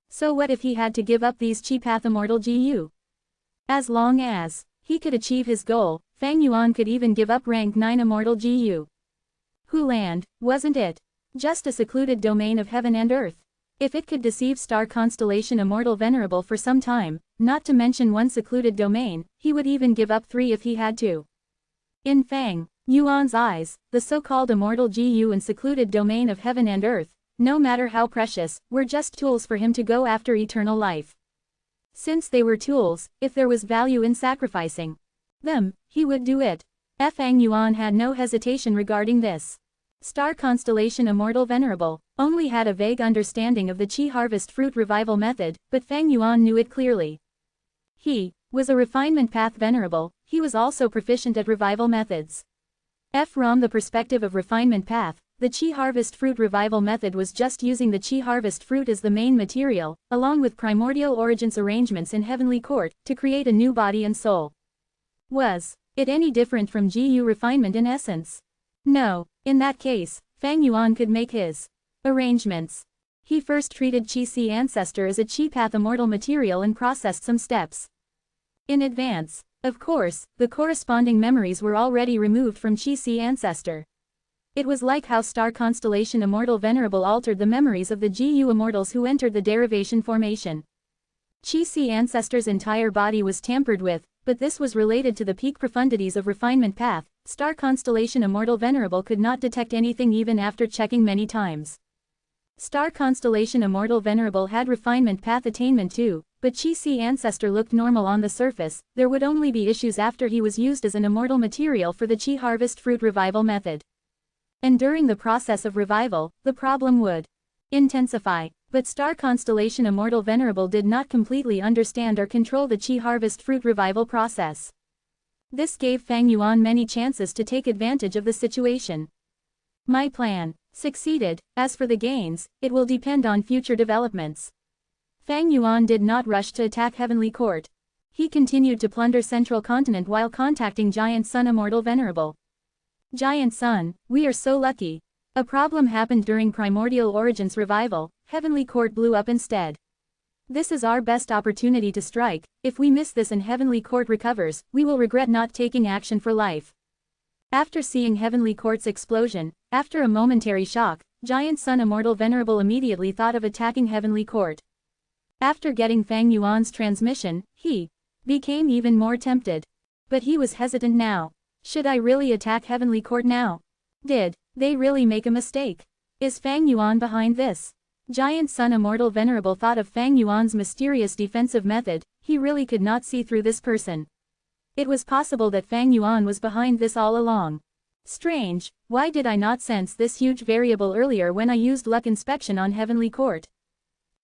So what if he had to give up these Qi path Immortal Gu? As long as he could achieve his goal, Fang Yuan could even give up rank 9 Immortal Gu. Hu Land, wasn't it just a secluded domain of heaven and earth? If it could deceive star constellation Immortal Venerable for some time, not to mention one secluded domain, he would even give up 3 if he had to. In Fang Yuan's eyes, the so-called Immortal Gu and secluded domain of heaven and earth, no matter how precious, were just tools for him to go after eternal life. Since they were tools, if there was value in sacrificing them, he would do it. Fang Yuan had no hesitation regarding this. Star constellation Immortal Venerable only had a vague understanding of the Qi harvest fruit revival method, but Fang Yuan knew it clearly. He was a refinement path venerable. He was also proficient at revival methods. From the perspective of refinement path, the Qi harvest fruit revival method was just using the Qi harvest fruit as the main material, along with primordial origins arrangements in heavenly court, to create a new body and soul. Was it any different from Gu refinement in essence? No. In that case, Fang Yuan could make his arrangements. He first treated Qi ancestor as a Qi path immortal material and processed some steps in advance. Of course, the corresponding memories were already removed from Qi ancestor. It was like how star constellation Immortal Venerable altered the memories of the Gu immortals who entered the derivation formation. Qi ancestor's entire body was tampered with, but this was related to the peak profundities of refinement path. Star constellation Immortal Venerable could not detect anything even after checking many times. Star constellation Immortal Venerable had refinement path attainment too, but Qi ancestor looked normal on the surface. There would only be issues after he was used as an immortal material for the Qi harvest fruit revival method. And during the process of revival, the problem would intensify. But star constellation Immortal Venerable did not completely understand or control the Qi harvest fruit revival process. This gave Fang Yuan many chances to take advantage of the situation. My plan succeeded. As for the gains, it will depend on future developments. Fang Yuan did not rush to attack Heavenly Court. He continued to plunder Central Continent while contacting Giant Sun Immortal Venerable. Giant Sun, we are so lucky. A problem happened during Primordial Origins revival. Heavenly Court blew up instead. This is our best opportunity to strike. If we miss this and Heavenly Court recovers, we will regret not taking action for life. After seeing Heavenly Court's explosion, after a momentary shock, Giant Sun Immortal Venerable immediately thought of attacking Heavenly Court. After getting Fang Yuan's transmission, he became even more tempted. But he was hesitant now. Should I really attack Heavenly Court now? Did they really make a mistake? Is Fang Yuan behind this? Giant Sun Immortal Venerable thought of Fang Yuan's mysterious defensive method. He really could not see through this person. It was possible that Fang Yuan was behind this all along. Strange, why did I not sense this huge variable earlier when I used luck inspection on Heavenly Court?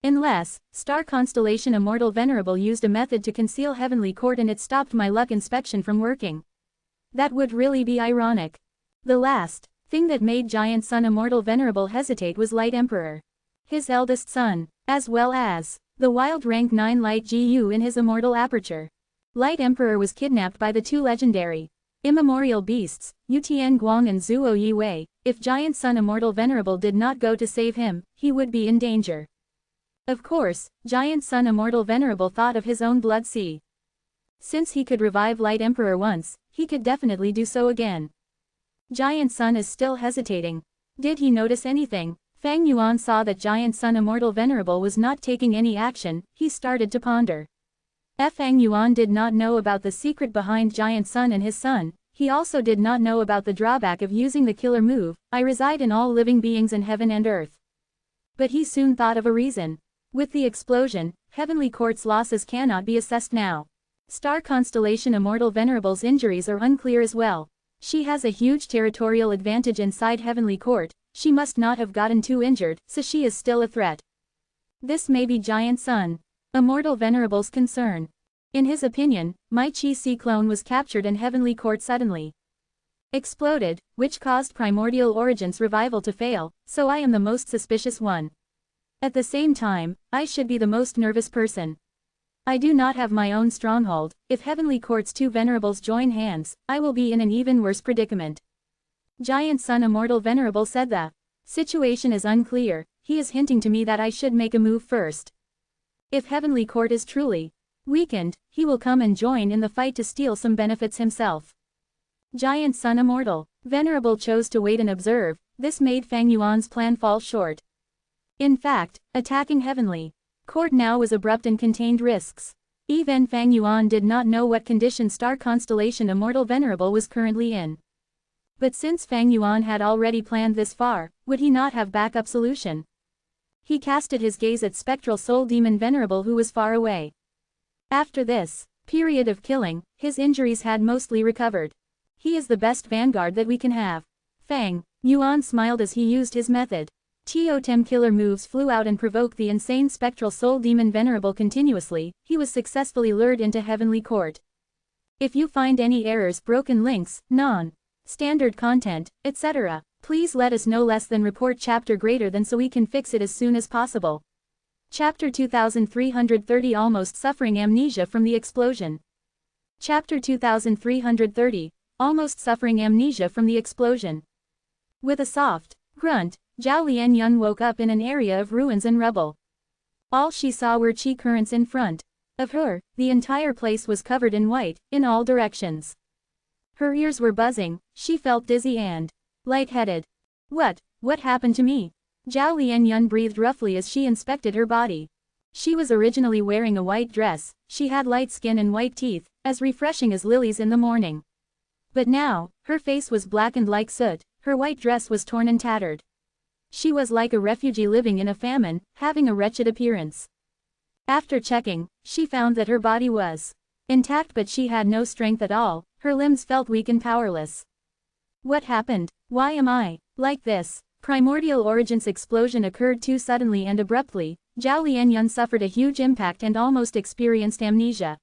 Unless, Star Constellation Immortal Venerable used a method to conceal Heavenly Court and it stopped my luck inspection from working. That would really be ironic. The last thing that made Giant Sun Immortal Venerable hesitate was Light Emperor, his eldest son, as well as the wild rank 9 Light Gu in his immortal aperture. Light Emperor was kidnapped by the two legendary immemorial beasts, Yutian Guang and Zuo Yiwei. If Giant Sun Immortal Venerable did not go to save him, he would be in danger. Of course, Giant Sun Immortal Venerable thought of his own blood sea. Since he could revive Light Emperor once, he could definitely do so again. Giant Sun is still hesitating. Did he notice anything? Fang Yuan saw that Giant Sun Immortal Venerable was not taking any action. He started to ponder. Fang Yuan did not know about the secret behind Giant Sun and his son. He also did not know about the drawback of using the killer move, I reside in all living beings in heaven and earth. But he soon thought of a reason. With the explosion, Heavenly Court's losses cannot be assessed now. Star Constellation Immortal Venerable's injuries are unclear as well. She has a huge territorial advantage inside Heavenly Court. She must not have gotten too injured, so she is still a threat. This may be Giant Sun Immortal Venerable's concern. In his opinion, my Qi clone was captured and Heavenly Court suddenly exploded, which caused Primordial Origins revival to fail, so I am the most suspicious one. At the same time, I should be the most nervous person. I do not have my own stronghold. If Heavenly Court's two Venerables join hands, I will be in an even worse predicament. Giant Sun Immortal Venerable said the situation is unclear. He is hinting to me that I should make a move first. If Heavenly Court is truly weakened, he will come and join in the fight to steal some benefits himself. Giant Sun Immortal Venerable chose to wait and observe. This made Fang Yuan's plan fall short. In fact, attacking Heavenly Court now was abrupt and contained risks. Even Fang Yuan did not know what condition Star Constellation Immortal Venerable was currently in. But since Fang Yuan had already planned this far, would he not have backup solution? He casted his gaze at Spectral Soul Demon Venerable who was far away. After this period of killing, his injuries had mostly recovered. He is the best vanguard that we can have. Fang Yuan smiled as he used his method. Totem killer moves flew out and provoked the insane Spectral Soul Demon Venerable continuously. He was successfully lured into Heavenly Court. If you find any errors, broken links, standard content, etc. Please let us know less than report chapter greater than so we can fix it as soon as possible. Chapter 2330 Almost Suffering Amnesia from the Explosion. Chapter 2330 Almost Suffering Amnesia from the Explosion. With a soft grunt, Zhao Lianyun woke up in an area of ruins and rubble. All she saw were qi currents in front of her. The entire place was covered in white, in all directions. Her ears were buzzing, she felt dizzy and lightheaded. What happened to me? Zhao Lianyun breathed roughly as she inspected her body. She was originally wearing a white dress, she had light skin and white teeth, as refreshing as lilies in the morning. But now, her face was blackened like soot, her white dress was torn and tattered. She was like a refugee living in a famine, having a wretched appearance. After checking, she found that her body was intact but she had no strength at all, her limbs felt weak and powerless. What happened? Why am I like this? Primordial Origin's explosion occurred too suddenly and abruptly. Zhao Lianyun suffered a huge impact and almost experienced amnesia.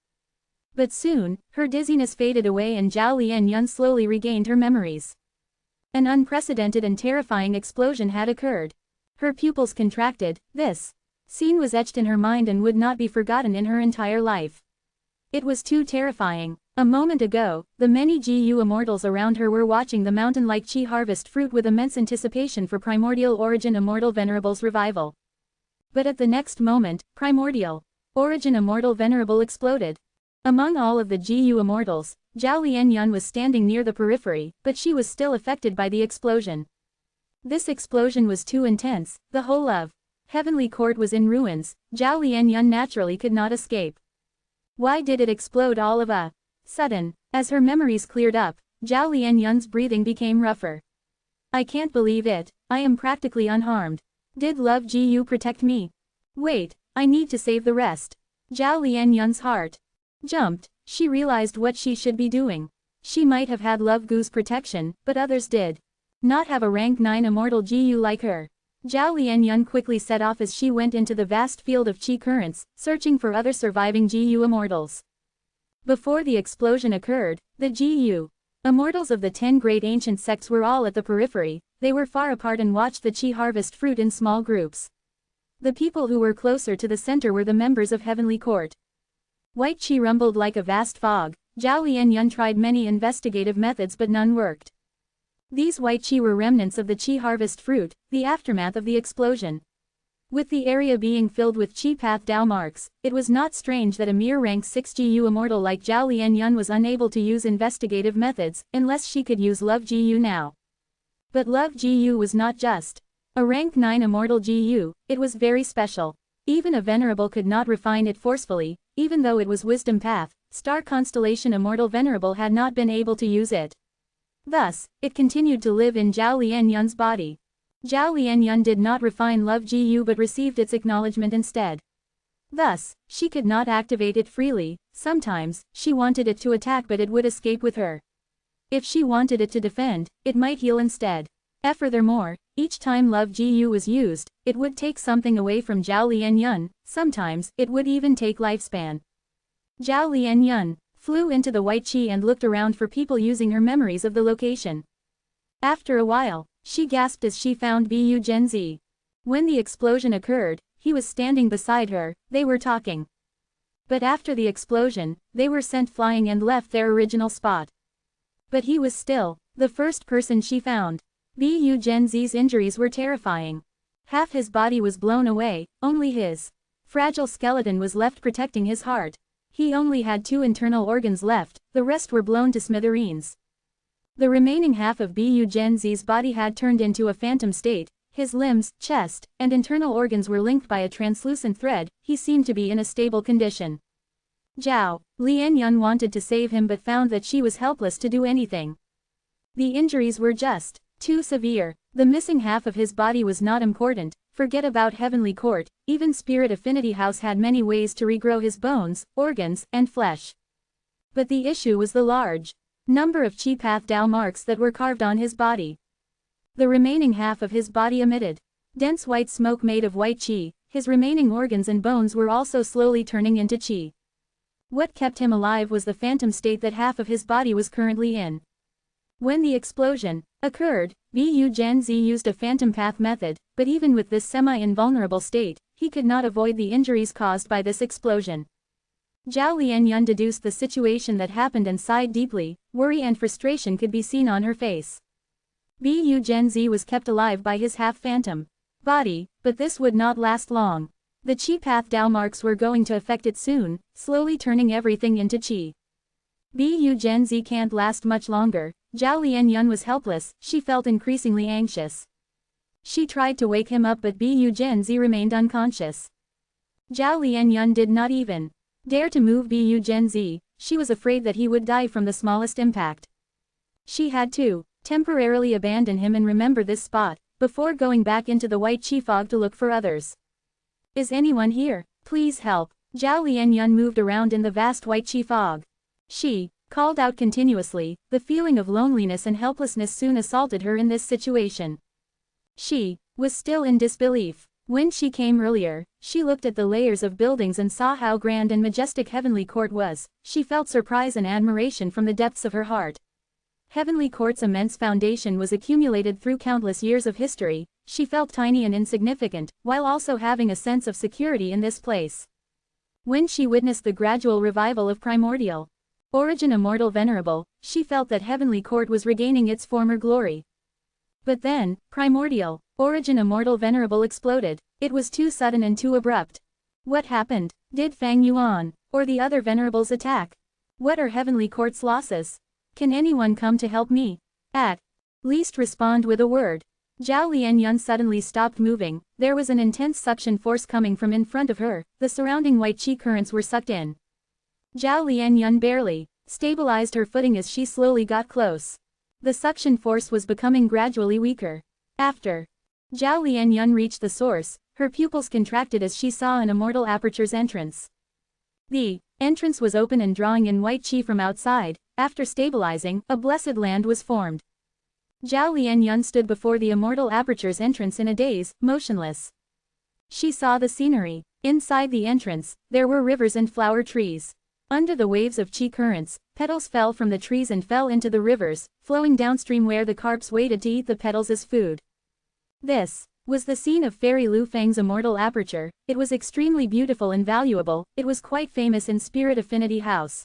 But soon, her dizziness faded away and Zhao Lianyun slowly regained her memories. An unprecedented and terrifying explosion had occurred. Her pupils contracted. This scene was etched in her mind and would not be forgotten in her entire life. It was too terrifying. A moment ago, the many GU immortals around her were watching the mountain-like Qi harvest fruit with immense anticipation for Primordial Origin Immortal Venerable's revival. But at the next moment, Primordial Origin Immortal Venerable exploded. Among all of the GU immortals, Zhao Lianyun was standing near the periphery, but she was still affected by the explosion. This explosion was too intense, the whole of Heavenly Court was in ruins, Zhao Lianyun naturally could not escape. Why did it explode all of a sudden? As her memories cleared up, Zhao Lianyun's breathing became rougher. I can't believe it, I am practically unharmed. Did Love Gu protect me? Wait, I need to save the rest. Zhao Lianyun's heart jumped. She realized what she should be doing. She might have had Love Gu's protection, but others did not have a rank 9 immortal GU like her. Zhao Lianyun quickly set off as she went into the vast field of Qi currents, searching for other surviving GU immortals. Before the explosion occurred, the GU immortals of the 10 great ancient sects were all at the periphery. They were far apart and watched the Qi harvest fruit in small groups. The people who were closer to the center were the members of Heavenly Court. White Qi rumbled like a vast fog. Zhao Lianyun tried many investigative methods but none worked. These white Qi were remnants of the Qi harvest fruit, the aftermath of the explosion. With the area being filled with Qi path Dao marks, it was not strange that a mere rank 6 GU immortal like Zhao Lianyun was unable to use investigative methods, unless she could use Love GU now. But Love GU was not just a rank 9 immortal GU, it was very special. Even a Venerable could not refine it forcefully, even though it was Wisdom Path, Star Constellation Immortal Venerable had not been able to use it. Thus, it continued to live in Zhao Lianyun's body. Zhao Lianyun did not refine Love Gu but received its acknowledgement instead. Thus, she could not activate it freely. Sometimes, she wanted it to attack but it would escape with her. If she wanted it to defend, it might heal instead. Furthermore, each time Love Gu was used, it would take something away from Zhao Lianyun, sometimes, it would even take lifespan. Zhao Lianyun flew into the white Qi and looked around for people using her memories of the location. After a while, she gasped as she found Bu Zhenzi. When the explosion occurred, he was standing beside her, they were talking. But after the explosion, they were sent flying and left their original spot. But he was still the first person she found. Bu Zhenzi's injuries were terrifying. Half his body was blown away, only his fragile skeleton was left protecting his heart. He only had 2 internal organs left, the rest were blown to smithereens. The remaining half of Bu Zhenzi's body had turned into a phantom state, his limbs, chest, and internal organs were linked by a translucent thread, he seemed to be in a stable condition. Zhao Lianyun wanted to save him but found that she was helpless to do anything. The injuries were just too severe. The missing half of his body was not important, forget about Heavenly Court, even Spirit Affinity House had many ways to regrow his bones, organs, and flesh. But the issue was the large number of Qi Path Dao marks that were carved on his body. The remaining half of his body emitted dense white smoke made of white Qi, his remaining organs and bones were also slowly turning into Qi. What kept him alive was the phantom state that half of his body was currently in. When the explosion occurred, Bu Zhen used a phantom path method, but even with this semi-invulnerable state, he could not avoid the injuries caused by this explosion. Zhao Lianyun deduced the situation that happened and sighed deeply. Worry and frustration could be seen on her face. Bu Zhen was kept alive by his half-phantom body, but this would not last long. The Qi Path Dao marks were going to affect it soon, slowly turning everything into Qi. Bu Zhen can't last much longer. Zhao Lianyun was helpless, she felt increasingly anxious. She tried to wake him up but Bu Zhen remained unconscious. Zhao Lianyun did not even dare to move Bu Zhen, she was afraid that he would die from the smallest impact. She had to temporarily abandon him and remember this spot, before going back into the white Qi fog to look for others. Is anyone here? Please help. Zhao Lianyun moved around in the vast white Qi fog. She called out continuously. The feeling of loneliness and helplessness soon assaulted her in this situation. She was still in disbelief. When she came earlier, she looked at the layers of buildings and saw how grand and majestic Heavenly Court was. She felt surprise and admiration from the depths of her heart. Heavenly Court's immense foundation was accumulated through countless years of history. She felt tiny and insignificant, while also having a sense of security in this place. When she witnessed the gradual revival of primordial origin Immortal Venerable, she felt that Heavenly Court was regaining its former glory. But then, primordial origin Immortal Venerable exploded. It was too sudden and too abrupt. What happened? Did Fang Yuan or the other Venerables attack? What are Heavenly Court's losses? Can anyone come to help me? At least respond with a word. Zhao Lianyun suddenly stopped moving. There was an intense suction force coming from in front of her. The surrounding white Qi currents were sucked in. Zhao Lianyun barely stabilized her footing as she slowly got close. The suction force was becoming gradually weaker. After Zhao Lianyun reached the source, her pupils contracted as she saw an Immortal Aperture's entrance. The entrance was open and drawing in white Qi from outside. After stabilizing, a blessed land was formed. Zhao Lianyun stood before the Immortal Aperture's entrance in a daze, motionless. She saw the scenery. Inside the entrance, there were rivers and flower trees. Under the waves of Qi currents, petals fell from the trees and fell into the rivers, flowing downstream where the carps waited to eat the petals as food. This was the scene of Fairy Lu Fang's Immortal Aperture. It was extremely beautiful and valuable. It was quite famous in Spirit Affinity House.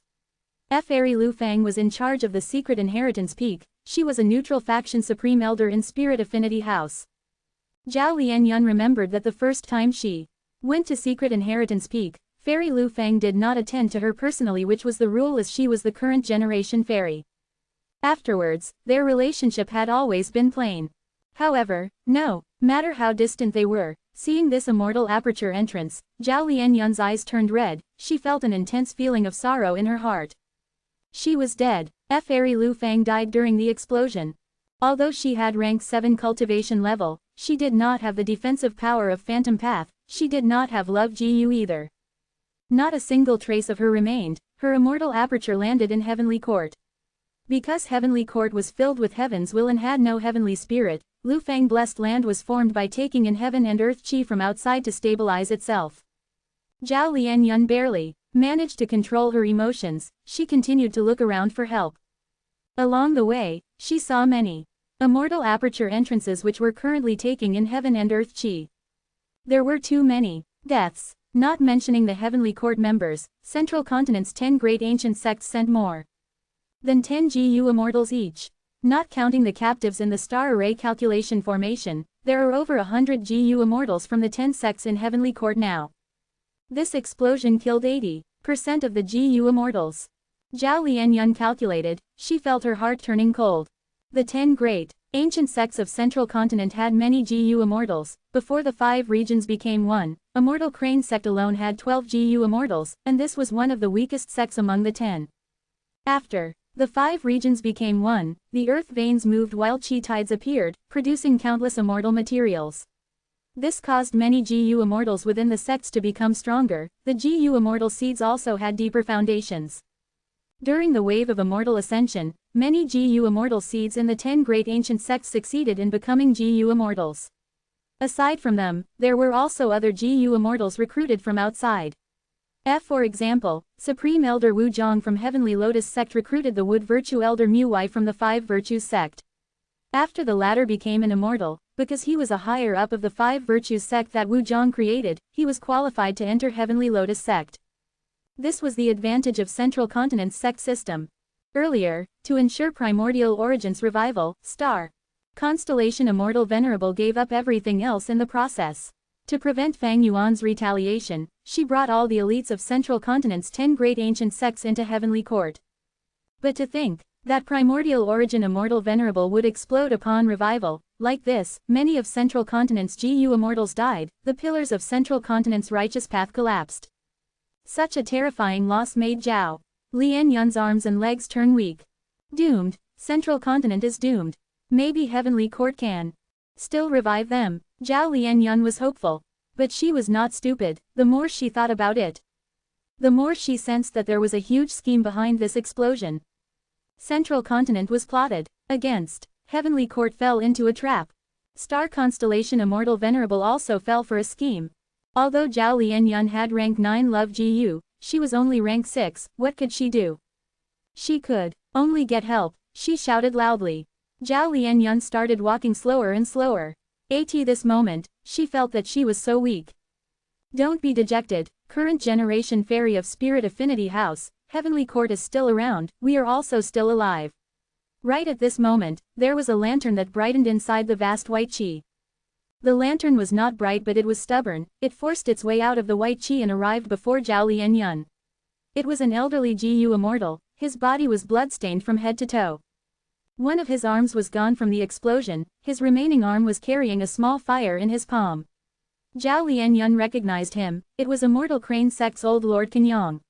Fairy Lu Fang was in charge of the Secret Inheritance Peak. She was a neutral faction supreme elder in Spirit Affinity House. Zhao Lianyun remembered that the first time she went to Secret Inheritance Peak, Fairy Lu Fang did not attend to her personally, which was the rule as she was the current generation fairy. Afterwards, their relationship had always been plain. However, no matter how distant they were, seeing this Immortal Aperture entrance, Zhao Lianyun's eyes turned red. She felt an intense feeling of sorrow in her heart. She was dead. Fairy Lu Fang died during the explosion. Although she had rank 7 cultivation level, she did not have the defensive power of Phantom Path. She did not have Love Gu either. Not a single trace of her remained. Her Immortal Aperture landed in Heavenly Court. Because Heavenly Court was filled with Heaven's will and had no heavenly spirit, Lu Fang Blessed Land was formed by taking in heaven and earth Qi from outside to stabilize itself. Zhao Lianyun barely managed to control her emotions. She continued to look around for help. Along the way, she saw many Immortal Aperture entrances which were currently taking in heaven and earth Qi. There were too many deaths, not mentioning the Heavenly Court members. Central Continent's 10 great ancient sects sent more than 10 GU Immortals each. Not counting the captives in the star array calculation formation, there are over 100 GU Immortals from the 10 sects in Heavenly Court now. This explosion killed 80% of the GU Immortals. Zhao Lianyun calculated. She felt her heart turning cold. The 10 great ancient sects of Central Continent had many GU Immortals. Before the 5 regions became one, Immortal Crane sect alone had 12 GU Immortals, and this was one of the weakest sects among the 10. After the 5 regions became one, the earth veins moved while Qi tides appeared, producing countless immortal materials. This caused many GU Immortals within the sects to become stronger. The GU Immortal seeds also had deeper foundations. During the wave of immortal ascension, many GU Immortal seeds in the 10 great ancient sects succeeded in becoming GU Immortals. Aside from them, there were also other GU Immortals recruited from outside. For example, Supreme Elder Wu Zhang from Heavenly Lotus sect recruited the Wood Virtue Elder Mu Wei from the Five Virtues sect. After the latter became an immortal, because he was a higher up of the Five Virtues sect that Wu Zhang created, he was qualified to enter Heavenly Lotus sect. This was the advantage of Central Continent's sect system. Earlier, to ensure Primordial Origin's revival, Star Constellation Immortal Venerable gave up everything else in the process. To prevent Fang Yuan's retaliation, she brought all the elites of Central Continent's 10 great ancient sects into Heavenly Court. But to think that Primordial Origin Immortal Venerable would explode upon revival, like this, many of Central Continent's GU Immortals died, the pillars of Central Continent's righteous path collapsed. Such a terrifying loss made Zhao Lianyun's arms and legs turn weak. Doomed, Central Continent is doomed. Maybe Heavenly Court can still revive them. Zhao Lianyun was hopeful. But she was not stupid. The more she thought about it, the more she sensed that there was a huge scheme behind this explosion. Central Continent was plotted against. Heavenly Court fell into a trap. Star Constellation Immortal Venerable also fell for a scheme. Although Zhao Lianyun had rank 9 Love GU, she was only rank 6, what could she do? She could only get help, she shouted loudly. Zhao Lianyun started walking slower and slower. At this moment, she felt that she was so weak. Don't be dejected, current generation fairy of Spirit Affinity House, Heavenly Court is still around, we are also still alive. Right at this moment, there was a lantern that brightened inside the vast white chi. The lantern was not bright but it was stubborn, it forced its way out of the white chi and arrived before Zhao Lianyun. It was an elderly GU immortal, his body was bloodstained from head to toe. One of his arms was gone from the explosion, his remaining arm was carrying a small fire in his palm. Zhao Lianyun recognized him, it was Immortal Crane Sect's Old Lord Kenyang.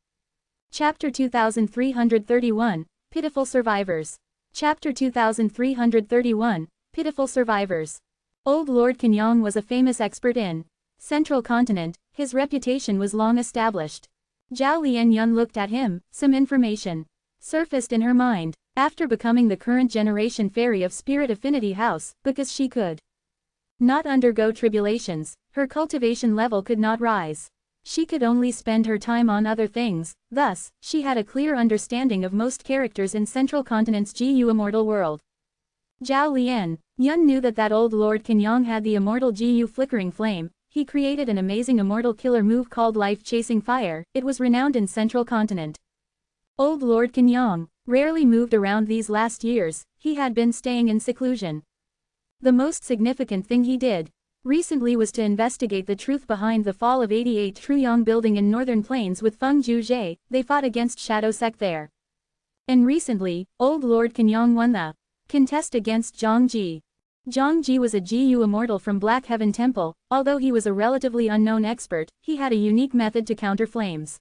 Chapter 2331, Pitiful Survivors. Chapter 2331, Pitiful Survivors. Old Lord Kenyang was a famous expert in Central Continent, his reputation was long established. Zhao Lianyun looked at him, some information surfaced in her mind. After becoming the current generation fairy of Spirit Affinity House, because she could not undergo tribulations, her cultivation level could not rise. She could only spend her time on other things, thus, she had a clear understanding of most characters in Central Continent's GU Immortal world. Zhao Lianyun knew that old Lord Kenyang had the immortal GU Flickering Flame, he created an amazing immortal killer move called Life Chasing Fire, it was renowned in Central Continent. Old Lord Kenyang rarely moved around these last years, he had been staying in seclusion. The most significant thing he did recently was to investigate the truth behind the fall of 88 Truyong building in Northern Plains with Feng Juzhe, they fought against Shadow Sect there. And recently, Old Lord Kenyang won the contest against Zhang Ji. Zhang Ji was a GU immortal from Black Heaven Temple, although he was a relatively unknown expert, he had a unique method to counter flames.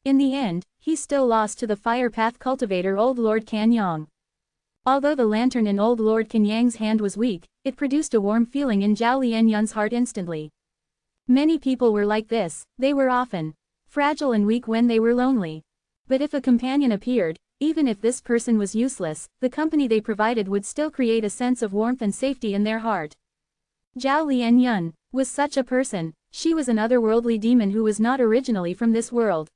In the end, he still lost to the Fire Path cultivator Old Lord Kenyang. Although the lantern in Old Lord Kenyang's hand was weak, it produced a warm feeling in Zhao Lianyun's heart instantly. Many people were like this, they were often fragile and weak when they were lonely. But if a companion appeared, even if this person was useless, the company they provided would still create a sense of warmth and safety in their heart. Zhao Lianyun was such a person, she was an otherworldly demon who was not originally from this world.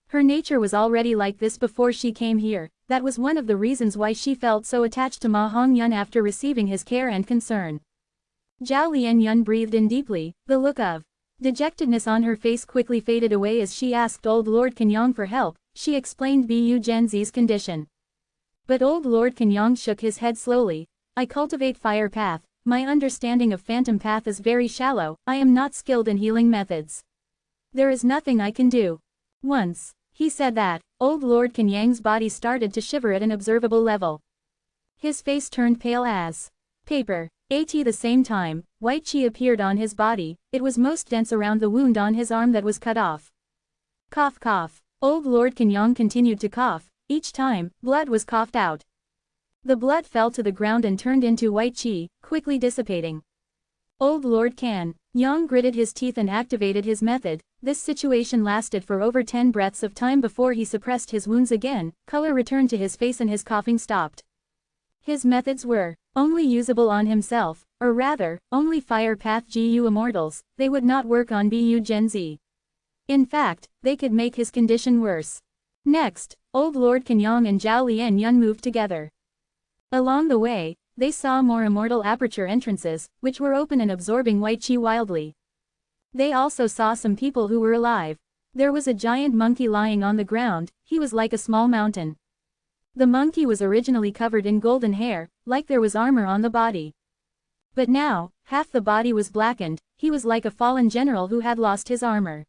Her nature was already like this before she came here, that was one of the reasons why she felt so attached to Ma Hongyun after receiving his care and concern. Zhao Lianyun breathed in deeply, the look of dejectedness on her face quickly faded away as she asked Old Lord Kenyang for help, she explained Bu Genzi's condition. But Old Lord Kenyang shook his head slowly, I cultivate Fire Path, my understanding of Phantom Path is very shallow, I am not skilled in healing methods. There is nothing I can do. Once he said that, Old Lord Kenyang's body started to shiver at an observable level. His face turned pale as paper. At the same time, white chi appeared on his body, it was most dense around the wound on his arm that was cut off. Cough cough. Old Lord Kenyang continued to cough, each time, blood was coughed out. The blood fell to the ground and turned into white chi, quickly dissipating. Old Lord Kenyang gritted his teeth and activated his method. This situation lasted for over 10 breaths of time before he suppressed his wounds again, color returned to his face and his coughing stopped. His methods were only usable on himself, or rather, only Fire Path GU Immortals, they would not work on Bu Genzi. In fact, they could make his condition worse. Next, Old Lord Kenyang and Zhao Lianyun moved together. Along the way, they saw more immortal aperture entrances, which were open and absorbing white chi wildly. They also saw some people who were alive. There was a giant monkey lying on the ground. He was like a small mountain. The monkey was originally covered in golden hair, like there was armor on the body. But now, half the body was blackened. He was like a fallen general who had lost his armor.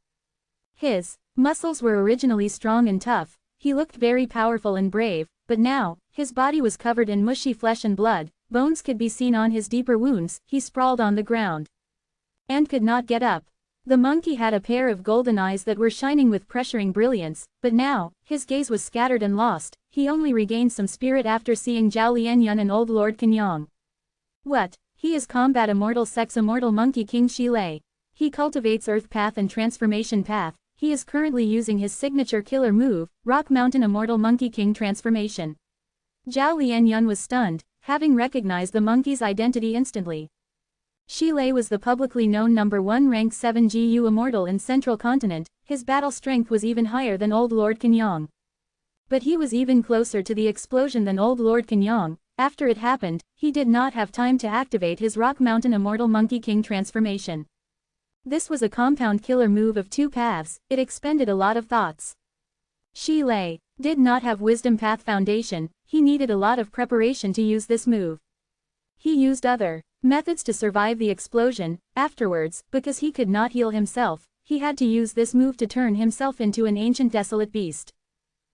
His muscles were originally strong and tough. He looked very powerful and brave, but now, his body was covered in mushy flesh and blood. Bones could be seen on his deeper wounds. He sprawled on the ground and could not get up. The monkey had a pair of golden eyes that were shining with pressuring brilliance, but now, his gaze was scattered and lost. He only regained some spirit after seeing Zhao Lianyun and Old Lord Kenyang. What? He is combat immortal sex immortal monkey King Shi Lei. He cultivates Earth Path and Transformation Path. He is currently using his signature killer move, Rock Mountain Immortal Monkey King Transformation. Zhao Lianyun was stunned, having recognized the monkey's identity instantly. Shi Lei was the publicly known #1 rank 7 GU immortal in Central Continent. His battle strength was even higher than Old Lord Kenyang. But he was even closer to the explosion than Old Lord Kenyang. After it happened, he did not have time to activate his Rock Mountain Immortal Monkey King transformation. This was a compound killer move of 2 paths. It expended a lot of thoughts. Shi Lei did not have Wisdom Path Foundation. He needed a lot of preparation to use this move. He used other methods to survive the explosion. Afterwards, because he could not heal himself, he had to use this move to turn himself into an ancient desolate beast.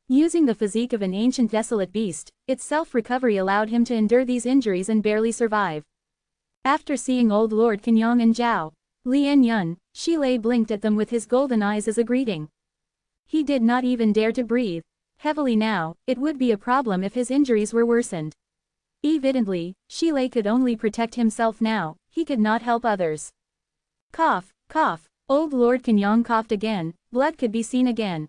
Using the physique of an ancient desolate beast, its self-recovery allowed him to endure these injuries and barely survive. After seeing Old Lord Kenyang and Zhao Lianyun, Shi Lei blinked at them with his golden eyes as a greeting. He did not even dare to breathe heavily now. It would be a problem if his injuries were worsened. Evidently, Shi Lei could only protect himself now. He could not help others. Cough, cough. Old Lord Kenyang coughed again. Blood could be seen again.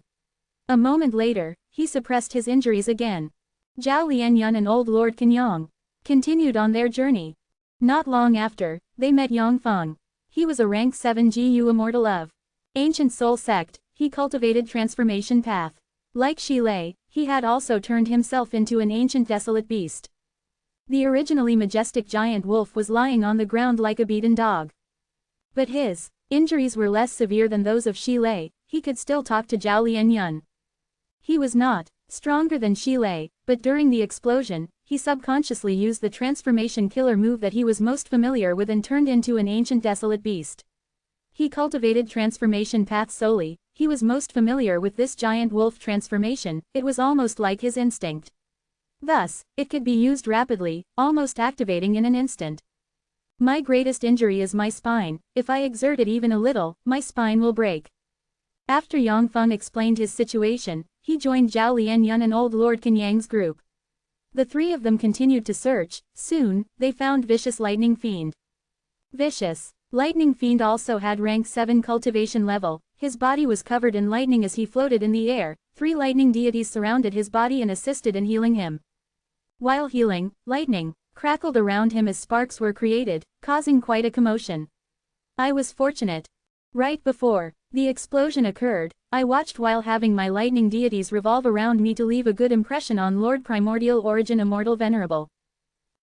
A moment later, he suppressed his injuries again. Zhao Lianyun and Old Lord Kenyang continued on their journey. Not long after, they met Yang Feng. He was a rank 7 GU immortal of Ancient Soul Sect. He cultivated Transformation Path. Like Shi Lei, he had also turned himself into an ancient desolate beast. The originally majestic giant wolf was lying on the ground like a beaten dog. But his injuries were less severe than those of Shi Lei. He could still talk to Zhao Lianyun. He was not stronger than Shi Lei, but during the explosion, he subconsciously used the transformation killer move that he was most familiar with and turned into an ancient desolate beast. He cultivated Transformation Path solely. He was most familiar with this giant wolf transformation. It was almost like his instinct. Thus, it could be used rapidly, almost activating in an instant. My greatest injury is my spine. If I exert it even a little, my spine will break. After Yang Feng explained his situation, he joined Zhao Lianyun and Old Lord Kenyang's group. The 3 of them continued to search. Soon, they found Vicious Lightning Fiend. Vicious Lightning Fiend also had rank 7 cultivation level. His body was covered in lightning as he floated in the air. 3 lightning deities surrounded his body and assisted in healing him. While healing, lightning crackled around him as sparks were created, causing quite a commotion. I was fortunate. Right before the explosion occurred, I watched while having my lightning deities revolve around me to leave a good impression on Lord Primordial Origin Immortal Venerable.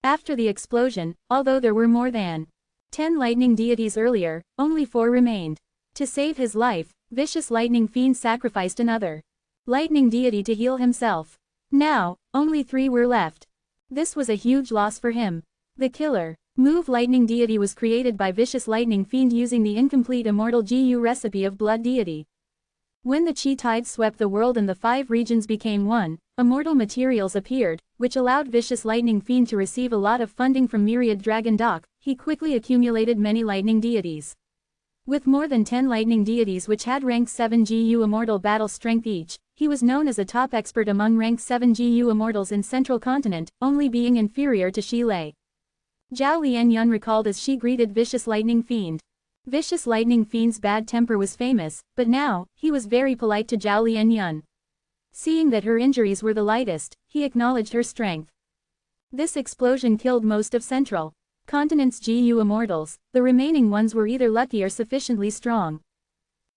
After the explosion, although there were more than 10 lightning deities earlier, only 4 remained. To save his life, Vicious Lightning Fiend sacrificed another lightning deity to heal himself. Now, only 3 were left. This was a huge loss for him. The killer move lightning deity was created by Vicious Lightning Fiend using the incomplete immortal GU recipe of blood deity. When the chi tide swept the world and the 5 regions became one, immortal materials appeared, which allowed Vicious Lightning Fiend to receive a lot of funding from Myriad Dragon Dock. He quickly accumulated many lightning deities. With more than 10 lightning deities which had rank 7 GU immortal battle strength each, he was known as a top expert among rank 7 GU immortals in Central Continent, only being inferior to Shi Lei. Zhao Lianyun recalled as she greeted Vicious Lightning Fiend. Vicious Lightning Fiend's bad temper was famous, but now, he was very polite to Zhao Lianyun. Seeing that her injuries were the lightest, he acknowledged her strength. This explosion killed most of Central Continent's GU immortals. The remaining ones were either lucky or sufficiently strong.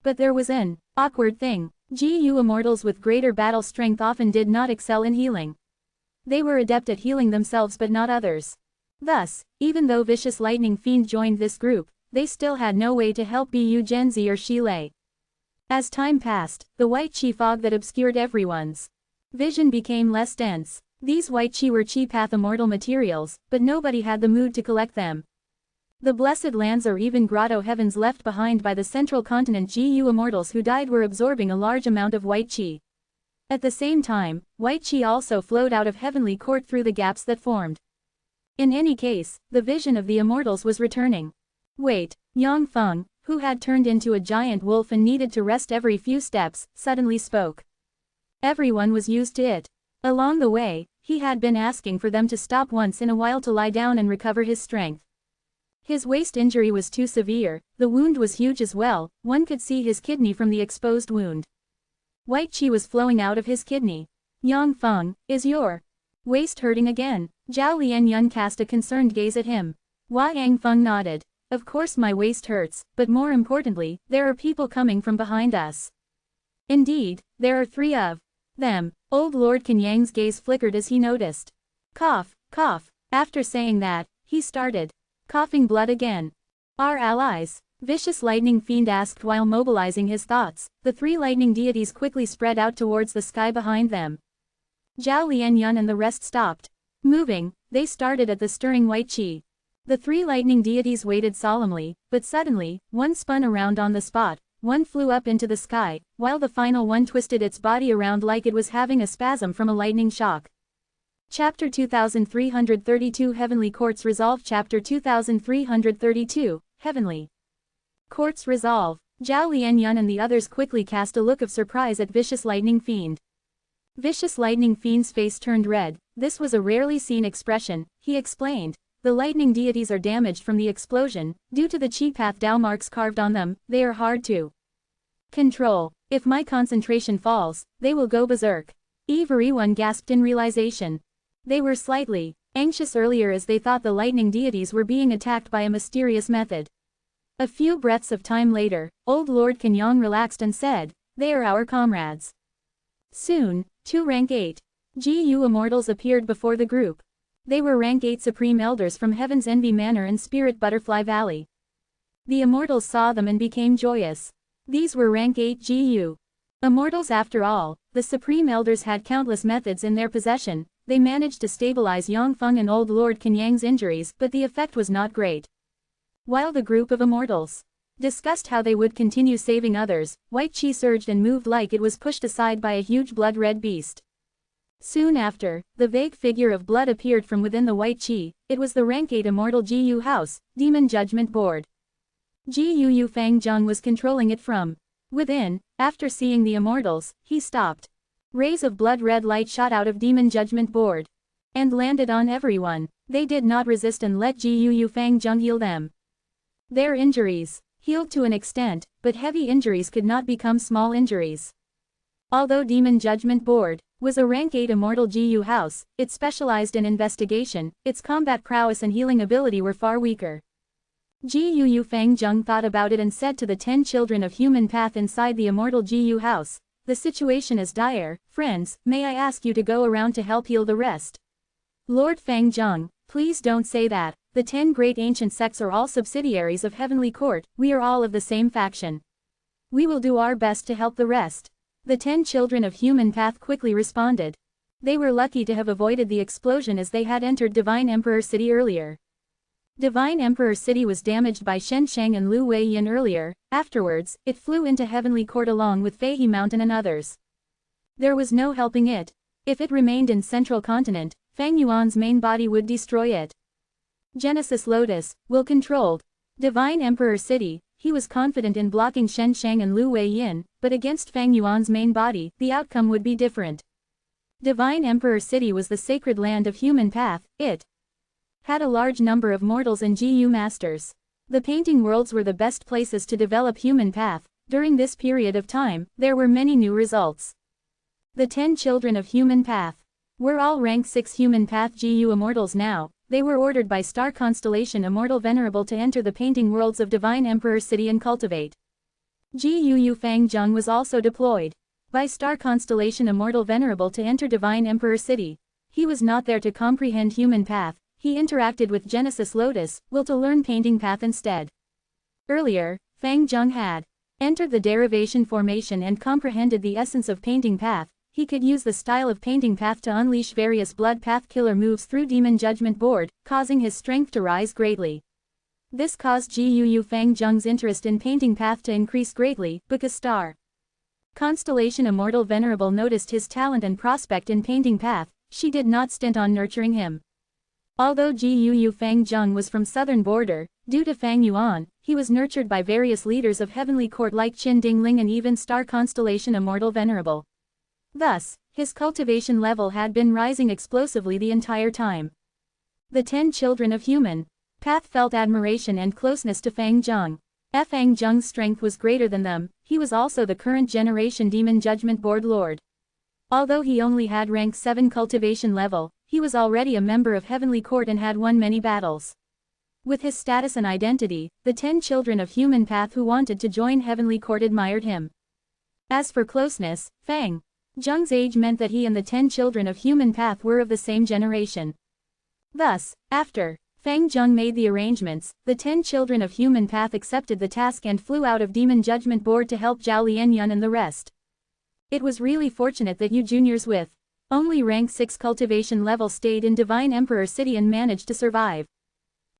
But there was an awkward thing. GU immortals with greater battle strength often did not excel in healing. They were adept at healing themselves but not others. Thus, even though Vicious Lightning Fiend joined this group, they still had no way to help Bu Genzi or Shi Lei. As time passed, the white chi fog that obscured everyone's vision became less dense. These white chi were chi path immortal materials, but nobody had the mood to collect them. The blessed lands or even grotto heavens left behind by the central continent GU immortals who died were absorbing a large amount of white chi. At the same time, white chi also flowed out of heavenly court through the gaps that formed. In any case, the vision of the immortals was returning. Wait, Yang Feng, who had turned into a giant wolf and needed to rest every few steps, suddenly spoke. Everyone was used to it. Along the way, he had been asking for them to stop once in a while to lie down and recover his strength. His waist injury was too severe, the wound was huge as well, one could see his kidney from the exposed wound. White chi was flowing out of his kidney. Yang Feng, is your waist hurting again? Zhao Lianyun cast a concerned gaze at him. Yang Feng nodded. Of course my waist hurts, but more importantly, there are people coming from behind us. Indeed, there are 3 of them. Old Lord Kenyang's gaze flickered as he noticed. Cough, cough. After saying that, he started coughing blood again. Our allies? Vicious Lightning Fiend asked while mobilizing his thoughts. The 3 lightning deities quickly spread out towards the sky behind them. Zhao Lianyun and the rest stopped moving. They started at the stirring white chi. The 3 lightning deities waited solemnly, but suddenly, one spun around on the spot, one flew up into the sky, while the final one twisted its body around like it was having a spasm from a lightning shock. Chapter 2332 Heavenly Courts Resolve Chapter 2332, Heavenly Courts Resolve. Zhao Lianyun and the others quickly cast a look of surprise at Vicious Lightning Fiend. Vicious Lightning Fiend's face turned red. This was a rarely seen expression, he explained. The lightning deities are damaged from the explosion, due to the chi path Dao marks carved on them, they are hard to control. If my concentration falls, they will go berserk. Everyone gasped in realization. They were slightly anxious earlier as they thought the lightning deities were being attacked by a mysterious method. A few breaths of time later, old Lord Kenyang relaxed and said, they are our comrades. Soon, 2 rank 8 GU immortals appeared before the group. They were rank 8 supreme elders from Heaven's Envy Manor and Spirit Butterfly Valley. The immortals saw them and became joyous. These were rank 8 GU immortals after all. The supreme elders had countless methods in their possession. They managed to stabilize Yang Feng and old Lord Kenyang's injuries, but the effect was not great. While the group of immortals discussed how they would continue saving others, white chi surged and moved like it was pushed aside by a huge blood-red beast. Soon after, the vague figure of blood appeared from within the white chi. It was the rank 8 immortal GU house, Demon Judgment Board. GU Fang Zheng was controlling it from within. After seeing the immortals, he stopped. Rays of blood-red light shot out of Demon Judgment Board and landed on everyone. They did not resist and let GU Fang Zheng heal them. Their injuries healed to an extent, but heavy injuries could not become small injuries. Although Demon Judgment Board was a rank 8 immortal GU house, it specialized in investigation, its combat prowess and healing ability were far weaker. GU Fang Zheng thought about it and said to the 10 children of human path inside the immortal GU house, the situation is dire, friends, may I ask you to go around to help heal the rest? Lord Fang Zheng, please don't say that. The 10 great ancient sects are all subsidiaries of Heavenly Court, we are all of the same faction. We will do our best to help the rest. The 10 children of human path quickly responded. They were lucky to have avoided the explosion as they had entered Divine Emperor City earlier. Divine Emperor City was damaged by Shen Shang and Lu Weiyin earlier. Afterwards, it flew into Heavenly Court along with Feihe Mountain and others. There was no helping it. If it remained in Central Continent, Fang Yuan's main body would destroy it. Genesis Lotus, will controlled Divine Emperor City. He was confident in blocking Shen Shang and Lu Weiyin, but against Fang Yuan's main body, the outcome would be different. Divine Emperor City was the sacred land of human path. It had a large number of mortals and GU masters. The painting worlds were the best places to develop human path. During this period of time, there were many new results. The 10 children of human path were all rank 6 human path GU immortals now. They were ordered by star constellation Immortal Venerable to enter the painting worlds of Divine Emperor City and cultivate Gu Fang Zheng was also deployed by star constellation Immortal Venerable to enter Divine Emperor City. He was not there to comprehend human path, he interacted with Genesis Lotus, will to learn painting path instead. Earlier, Fang Zheng had entered the derivation formation and comprehended the essence of painting path. He could use the style of painting path to unleash various blood path killer moves through Demon Judgment Board, causing his strength to rise greatly. This caused Gu Fang Zheng's interest in painting path to increase greatly, because star constellation Immortal Venerable noticed his talent and prospect in painting path. She did not stint on nurturing him. Although Gu Fang Zheng was from southern border, due to Fang Yuan, he was nurtured by various leaders of heavenly court like Qin Dingling and even star constellation Immortal Venerable. Thus, his cultivation level had been rising explosively the entire time. The 10 children of human path felt admiration and closeness to Fang Zheng. Fang Zheng's strength was greater than them, he was also the current generation Demon Judgment Board Lord. Although he only had rank 7 cultivation level, he was already a member of Heavenly Court and had won many battles. With his status and identity, the 10 children of human path who wanted to join Heavenly Court admired him. As for closeness, Fang Zheng's age meant that he and the 10 children of human path were of the same generation. Thus, after Fang Zheng made the arrangements, the 10 children of human path accepted the task and flew out of Demon Judgment Board to help Zhao Lianyun and the rest. It was really fortunate that you juniors with only rank 6 cultivation level stayed in Divine Emperor City and managed to survive.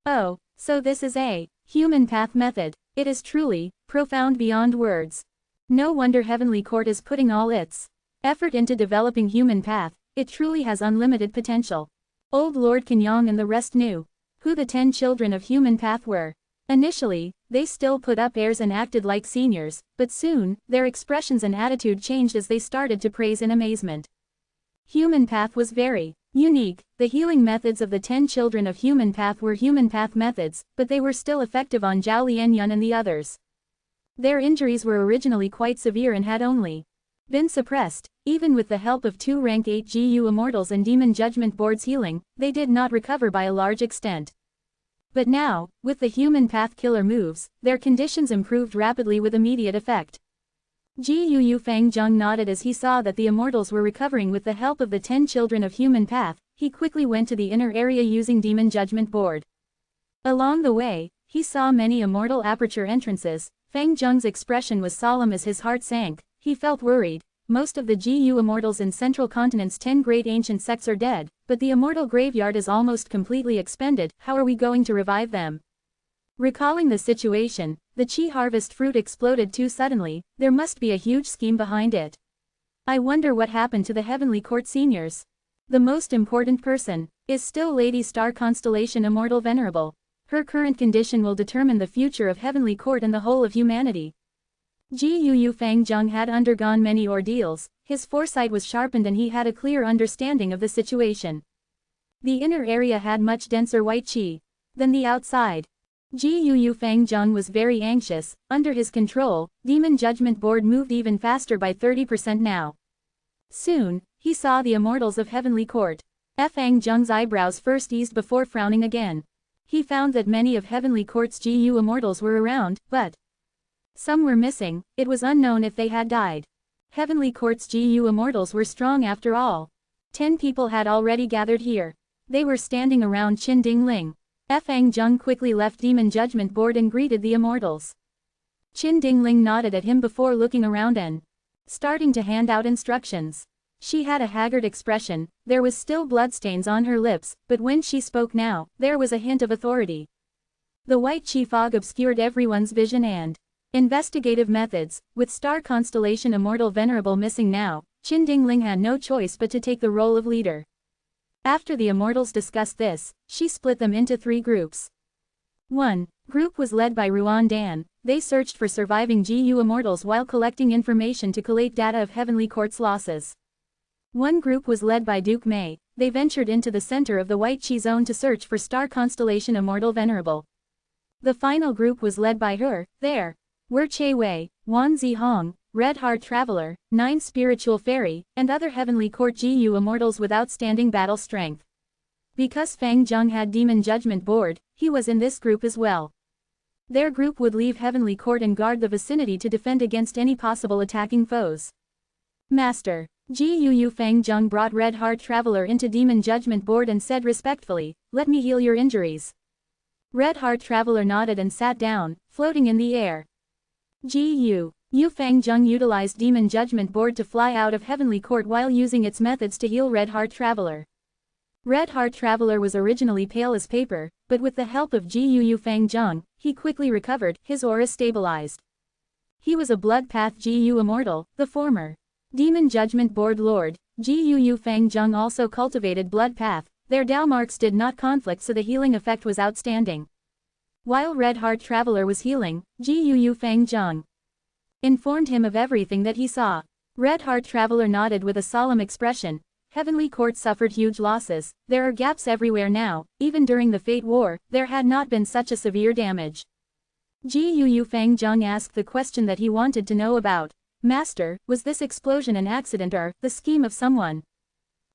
Oh, so this is a human path method. It is truly profound beyond words. No wonder Heavenly Court is putting all its effort into developing human path, it truly has unlimited potential. Old Lord Kenyang and the rest knew who the 10 children of human path were. Initially, they still put up airs and acted like seniors, but soon, their expressions and attitude changed as they started to praise in amazement. Human path was very unique. The healing methods of the 10 children of human path were human path methods, but they were still effective on Zhao Lianyun and the others. Their injuries were originally quite severe and had only been suppressed. Even with the help of 2 rank 8 GU Immortals and Demon Judgment Board's healing, they did not recover by a large extent. But now, with the human path killer moves, their conditions improved rapidly with immediate effect. Gu Fang Zheng nodded as he saw that the Immortals were recovering with the help of the 10 children of human path. He quickly went to the inner area using Demon Judgment Board. Along the way, he saw many Immortal aperture entrances. Fang Zheng's expression was solemn as his heart sank. He felt worried. Most of the GU Immortals in Central Continent's 10 great ancient sects are dead, but the Immortal graveyard is almost completely expended. How are we going to revive them? Recalling the situation, the Qi harvest fruit exploded too suddenly. There must be a huge scheme behind it. I wonder what happened to the Heavenly Court seniors. The most important person is still Lady Star Constellation Immortal Venerable. Her current condition will determine the future of Heavenly Court and the whole of humanity. Gu Fang Zheng had undergone many ordeals, his foresight was sharpened and he had a clear understanding of the situation. The inner area had much denser white qi than the outside. Gu Fang Zheng was very anxious. Under his control, Demon Judgment Board moved even faster by 30% now. Soon, he saw the Immortals of Heavenly Court. Fang Zheng's eyebrows first eased before frowning again. He found that many of Heavenly Court's GU Immortals were around, but some were missing. It was unknown if they had died. Heavenly Court's GU Immortals were strong after all. 10 people had already gathered here. They were standing around Qin Dingling. Fang Zheng quickly left Demon Judgment Board and greeted the Immortals. Qin Dingling nodded at him before looking around and starting to hand out instructions. She had a haggard expression, there was still bloodstains on her lips, but when she spoke now, there was a hint of authority. The white qi fog obscured everyone's vision and investigative methods. With Star Constellation Immortal Venerable missing now, Qin Dingling had no choice but to take the role of leader. After the Immortals discussed this, she split them into 3 groups. One group was led by Ruan Dan. They searched for surviving GU Immortals while collecting information to collate data of Heavenly Court's losses. One group was led by Duke Mei. They ventured into the center of the White Qi Zone to search for Star Constellation Immortal Venerable. The final group was led by her. There were Che Wei, Wan Zihong, Red Heart Traveler, 9 Spiritual Fairy, and other Heavenly Court GU Immortals with outstanding battle strength. Because Fang Zheng had Demon Judgment Board, he was in this group as well. Their group would leave Heavenly Court and guard the vicinity to defend against any possible attacking foes. Master. Gu Fang Zheng brought Red Heart Traveler into Demon Judgment Board and said respectfully, "Let me heal your injuries." Red Heart Traveler nodded and sat down, floating in the air. Gu Fang Zheng utilized Demon Judgment Board to fly out of Heavenly Court while using its methods to heal Red Heart Traveler. Red Heart Traveler was originally pale as paper, but with the help of Gu Fang Zheng, he quickly recovered, his aura stabilized. He was a Blood Path Gu Immortal, the former Demon Judgment Board Lord. Gu Fang Zheng also cultivated Blood Path, their Dao marks did not conflict, so the healing effect was outstanding. While Red Heart Traveler was healing, Gu Fang Zheng informed him of everything that he saw. Red Heart Traveler nodded with a solemn expression. Heavenly Court suffered huge losses, there are gaps everywhere now, even during the Fate War, there had not been such a severe damage. Gu Fang Zheng asked the question that he wanted to know about. Master, was this explosion an accident or the scheme of someone?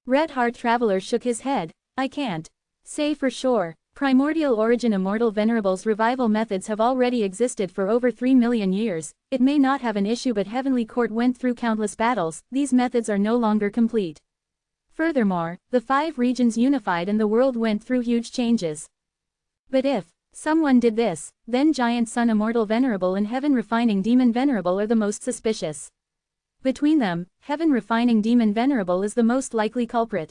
Red Heart Traveler shook his head. I can't say for sure. Primordial origin Immortal Venerable's revival methods have already existed for over 3 million years, it may not have an issue, but Heavenly Court went through countless battles, these methods are no longer complete. Furthermore, the 5 regions unified and the world went through huge changes. But if someone did this, then Giant Sun Immortal Venerable and Heaven Refining Demon Venerable are the most suspicious. Between them, Heaven Refining Demon Venerable is the most likely culprit.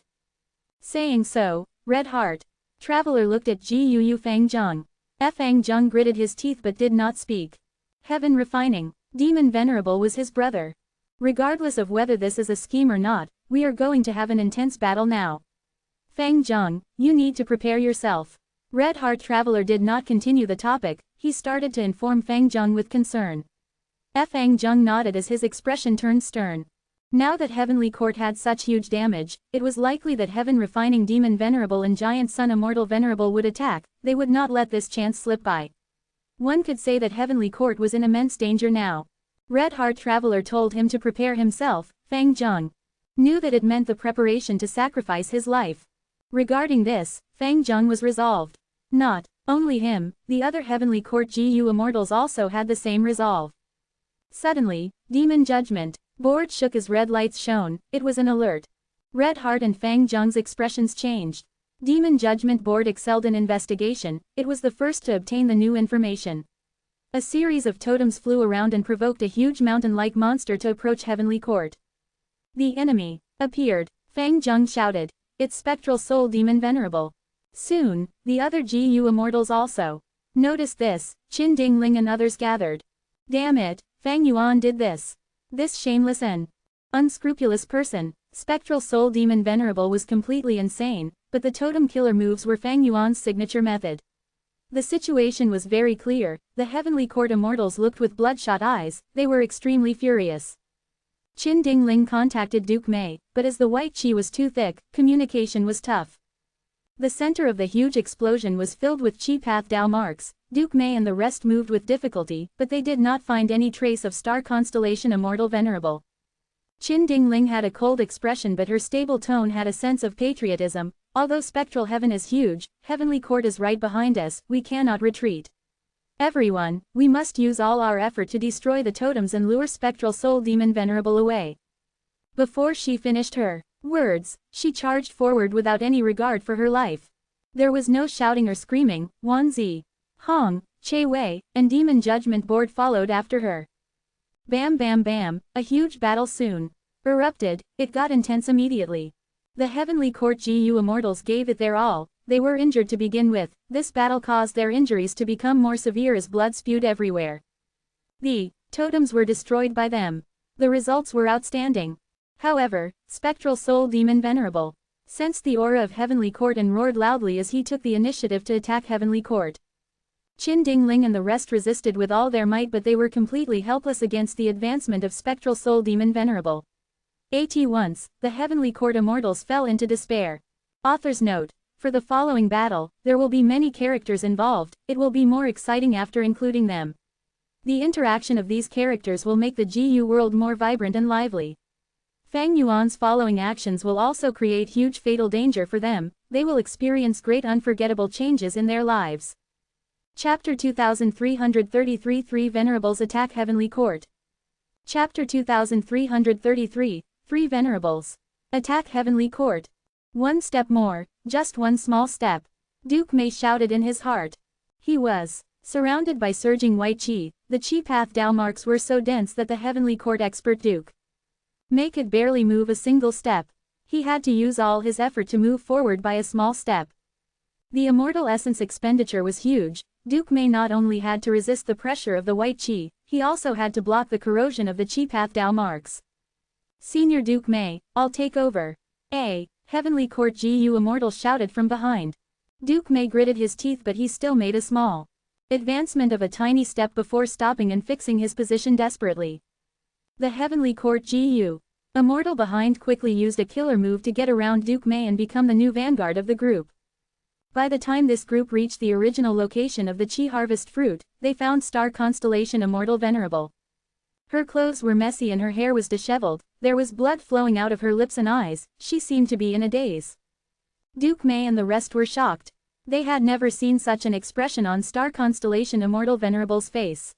Saying so, Red Heart Traveler looked at Gu Fang Zheng. Fang Zheng gritted his teeth but did not speak. Heaven Refining Demon Venerable was his brother. Regardless of whether this is a scheme or not, we are going to have an intense battle now. Fang Zheng, you need to prepare yourself. Red Heart Traveler did not continue the topic, he started to inform Fang Zheng with concern. Fang Zheng nodded as his expression turned stern. Now that Heavenly Court had such huge damage, it was likely that Heaven Refining Demon Venerable and Giant Sun Immortal Venerable would attack, they would not let this chance slip by. One could say that Heavenly Court was in immense danger now. Red Heart Traveler told him to prepare himself. Fang Zheng knew that it meant the preparation to sacrifice his life. Regarding this, Fang Zheng was resolved. Not only him, the other Heavenly Court Gu Immortals also had the same resolve. Suddenly, Demon Judgment Board shook as red lights shone, it was an alert. Red Heart and Fang Zheng's expressions changed. Demon Judgment Board excelled in investigation, it was the first to obtain the new information. A series of totems flew around and provoked a huge mountain-like monster to approach Heavenly Court. The enemy appeared. Fang Zheng shouted. It's Spectral Soul Demon Venerable. Soon, the other Gu Immortals also noticed this. Qin Dingling and others gathered. Damn it, Fang Yuan did this. This shameless and unscrupulous person. Spectral Soul Demon Venerable was completely insane, but the totem killer moves were Fang Yuan's signature method. The situation was very clear, the Heavenly Court Immortals looked with bloodshot eyes, they were extremely furious. Qin Dingling contacted Duke Mei, but as the white qi was too thick, communication was tough. The center of the huge explosion was filled with Qi Path Dao marks. Duke Mei and the rest moved with difficulty, but they did not find any trace of Star Constellation Immortal Venerable. Qin Dingling had a cold expression, but her stable tone had a sense of patriotism. Although Spectral Heaven is huge, Heavenly Court is right behind us, we cannot retreat. Everyone, we must use all our effort to destroy the totems and lure Spectral Soul Demon Venerable away. Before she finished her words, she charged forward without any regard for her life. There was no shouting or screaming. Wan Zi, Hong, Che Wei, and Demon Judgment Board followed after her. Bam bam bam, a huge battle soon erupted, it got intense immediately. The Heavenly Court Gu Immortals gave it their all, they were injured to begin with, this battle caused their injuries to become more severe as blood spewed everywhere. The totems were destroyed by them. The results were outstanding. However, Spectral Soul Demon Venerable sensed the aura of Heavenly Court and roared loudly as he took the initiative to attack Heavenly Court. Qin Dingling and the rest resisted with all their might, but they were completely helpless against the advancement of Spectral Soul Demon Venerable. At once, the Heavenly Court Immortals fell into despair. Author's note. For the following battle, there will be many characters involved, it will be more exciting after including them. The interaction of these characters will make the GU world more vibrant and lively. Fang Yuan's following actions will also create huge fatal danger for them, they will experience great unforgettable changes in their lives. Chapter 2333 Three Venerables attack Heavenly Court. Chapter 2333 Three Venerables attack Heavenly Court. One step more, just one small step. Duke Mei shouted in his heart. He was surrounded by surging white qi. The qi path Dao marks were so dense that the Heavenly Court expert Duke Mei could barely move a single step. He had to use all his effort to move forward by a small step. The immortal essence expenditure was huge. Duke Mei not only had to resist the pressure of the white qi, he also had to block the corrosion of the qi path Dao marks. Senior Duke Mei, I'll take over. Heavenly Court Gu Immortal shouted from behind. Duke Mei gritted his teeth, but he still made a small advancement of a tiny step before stopping and fixing his position desperately. The Heavenly Court Gu Immortal behind quickly used a killer move to get around Duke Mei and become the new vanguard of the group. By the time this group reached the original location of the Qi Harvest Fruit, they found star constellation Immortal Venerable. Her clothes were messy and her hair was disheveled, there was blood flowing out of her lips and eyes, she seemed to be in a daze. Duke Mei and the rest were shocked. They had never seen such an expression on star constellation Immortal Venerable's face.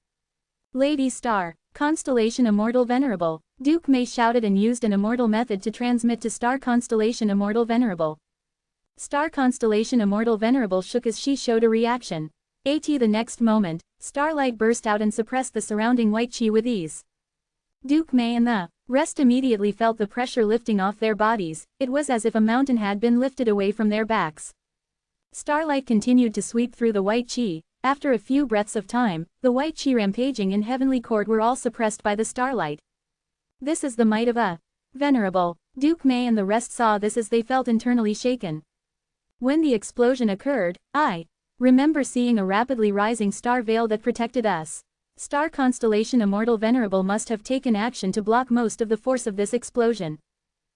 Lady Star, Constellation Immortal Venerable, Duke Mei shouted and used an immortal method to transmit to star constellation Immortal Venerable. Star Constellation Immortal Venerable shook as she showed a reaction. The next moment, starlight burst out and suppressed the surrounding white qi with ease. Duke Mei and the rest immediately felt the pressure lifting off their bodies. It was as if a mountain had been lifted away from their backs. Starlight continued to sweep through the white qi. After a few breaths of time, the white qi rampaging in Heavenly Court were all suppressed by the starlight. This is the might of a Venerable. Duke Mei and the rest saw this as they felt internally shaken. When the explosion occurred, I remember seeing a rapidly rising star veil that protected us. Star Constellation Immortal Venerable must have taken action to block most of the force of this explosion.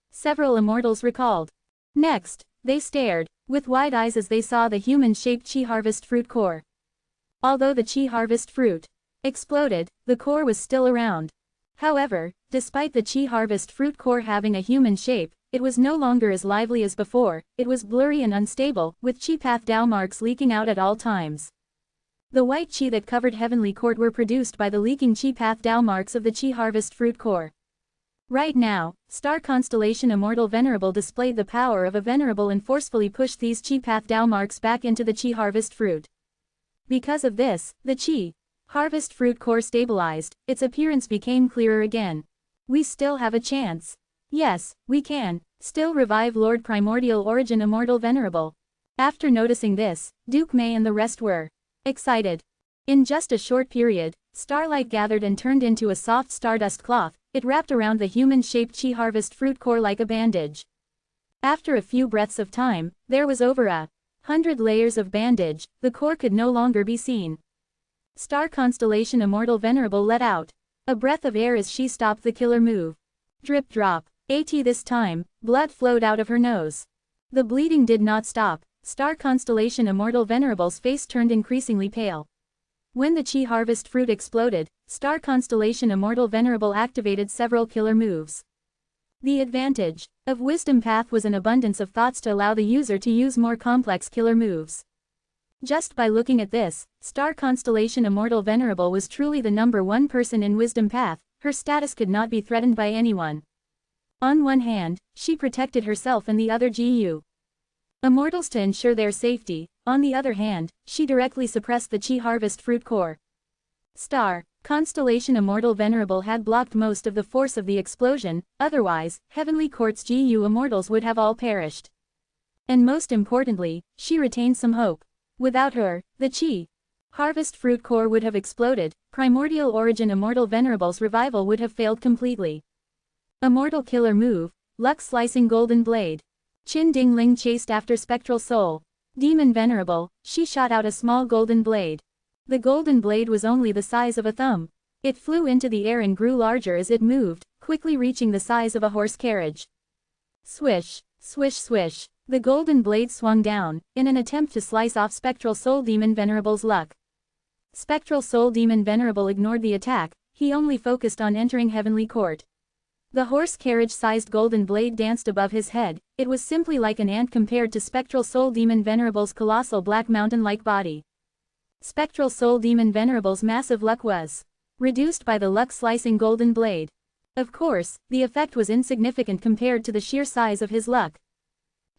Several immortals recalled. Next, they stared with wide eyes as they saw the human-shaped Qi Harvest Fruit core. Although the Qi Harvest Fruit exploded, the core was still around. However, despite the Qi Harvest Fruit core having a human shape, it was no longer as lively as before. It was blurry and unstable, with Qi path Dao marks leaking out at all times. The white qi that covered Heavenly Court were produced by the leaking Qi path Dao marks of the Qi Harvest Fruit core. Right now, Star Constellation Immortal Venerable displayed the power of a Venerable and forcefully pushed these Qi path Dao marks back into the Qi Harvest Fruit. Because of this, the Qi Harvest Fruit core stabilized, its appearance became clearer again. We still have a chance. Yes, we can still revive Lord Primordial Origin Immortal Venerable. After noticing this, Duke Mei and the rest were excited. In just a short period, starlight gathered and turned into a soft stardust cloth. It wrapped around the human-shaped Qi Harvest Fruit core like a bandage. After a few breaths of time, there was over 100 layers of bandage. The core could no longer be seen. Star Constellation Immortal Venerable let out a breath of air as she stopped the killer move. Drip drop. This time, blood flowed out of her nose. The bleeding did not stop. Star Constellation Immortal Venerable's face turned increasingly pale. When the Qi Harvest Fruit exploded, Star Constellation Immortal Venerable activated several killer moves. The advantage of Wisdom Path was an abundance of thoughts to allow the user to use more complex killer moves. Just by looking at this, Star Constellation Immortal Venerable was truly the #1 person in Wisdom Path. Her status could not be threatened by anyone. On one hand, she protected herself and the other Gu Immortals to ensure their safety. On the other hand, she directly suppressed the Qi Harvest Fruit core. Star Constellation Immortal Venerable had blocked most of the force of the explosion, otherwise, Heavenly Court's Gu Immortals would have all perished. And most importantly, she retained some hope. Without her, the Qi Harvest Fruit core would have exploded. Primordial Origin Immortal Venerable's revival would have failed completely. Immortal Killer Move, Lux Slicing Golden Blade. Qin Ding Ling chased after Spectral Soul Demon Venerable. She shot out a small golden blade. The golden blade was only the size of a thumb. It flew into the air and grew larger as it moved, quickly reaching the size of a horse carriage. Swish, swish swish. The golden blade swung down, in an attempt to slice off Spectral Soul Demon Venerable's luck. Spectral Soul Demon Venerable ignored the attack. He only focused on entering Heavenly Court. The horse carriage-sized golden blade danced above his head. It was simply like an ant compared to Spectral Soul Demon Venerable's colossal black mountain-like body. Spectral Soul Demon Venerable's massive luck was reduced by the luck-slicing golden blade. Of course, the effect was insignificant compared to the sheer size of his luck.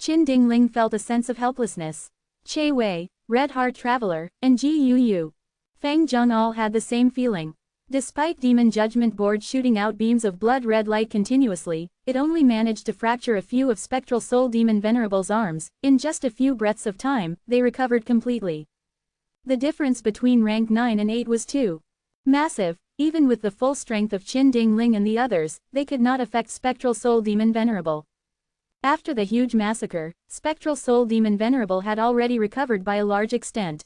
Qin Dingling felt a sense of helplessness. Che Wei, Red Heart Traveler, and Ji Yu Fang Zheng all had the same feeling. Despite Demon Judgment Board shooting out beams of blood-red light continuously, it only managed to fracture a few of Spectral Soul Demon Venerable's arms. In just a few breaths of time, they recovered completely. The difference between rank 9 and 8 was too massive. Even with the full strength of Qin Dingling and the others, they could not affect Spectral Soul Demon Venerable. After the huge massacre, Spectral Soul Demon Venerable had already recovered by a large extent.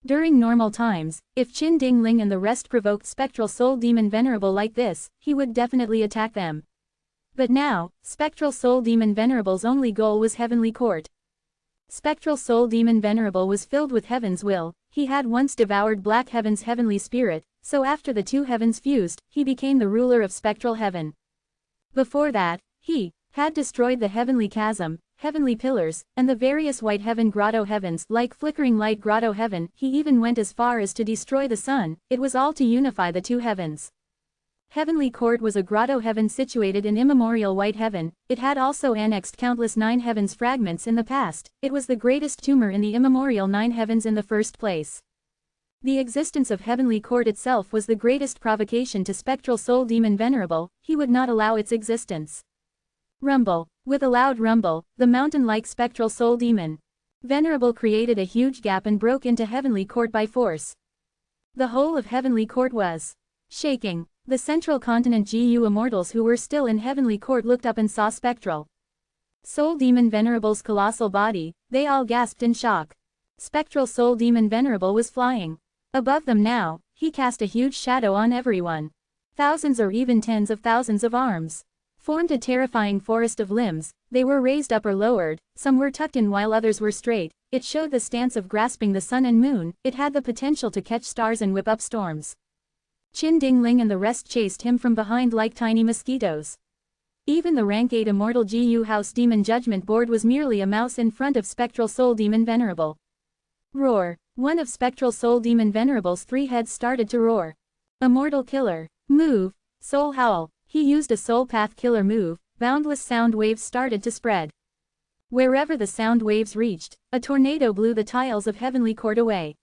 During normal times, if Qin Dingling and the rest provoked Spectral Soul Demon Venerable like this, he would definitely attack them. But now, Spectral Soul Demon Venerable's only goal was Heavenly Court. Spectral Soul Demon Venerable was filled with Heaven's will. He had once devoured Black Heaven's heavenly spirit, so after the two heavens fused, he became the ruler of Spectral Heaven. Before that, he had destroyed the Heavenly Chasm, Heavenly Pillars, and the various White Heaven Grotto Heavens like Flickering Light Grotto Heaven. He even went as far as to destroy the sun. It was all to unify the two heavens. Heavenly Court was a grotto heaven situated in immemorial White Heaven. It had also annexed countless Nine Heavens fragments in the past. It was the greatest tumor in the immemorial Nine Heavens in the first place. The existence of Heavenly Court itself was the greatest provocation to Spectral Soul Demon Venerable. He would not allow its existence. Rumble. With a loud rumble, the mountain-like Spectral Soul Demon Venerable created a huge gap and broke into Heavenly Court by force. The whole of Heavenly Court was shaking. The Central Continent GU Immortals who were still in Heavenly Court looked up and saw Spectral Soul Demon Venerable's colossal body. They all gasped in shock. Spectral Soul Demon Venerable was flying above them now. He cast a huge shadow on everyone. Thousands or even tens of thousands of arms formed a terrifying forest of limbs. They were raised up or lowered, some were tucked in while others were straight. It showed the stance of grasping the sun and moon. It had the potential to catch stars and whip up storms. Qin Dingling and the rest chased him from behind like tiny mosquitoes. Even the rank 8 Immortal GU House Demon Judgment Board was merely a mouse in front of Spectral Soul Demon Venerable. Roar. One of Spectral Soul Demon Venerable's 3 heads started to roar. Immortal Killer. Move. Soul Howl. He used a Soul Path Killer move. Boundless sound waves started to spread. Wherever the sound waves reached, a tornado blew the tiles of Heavenly Court away.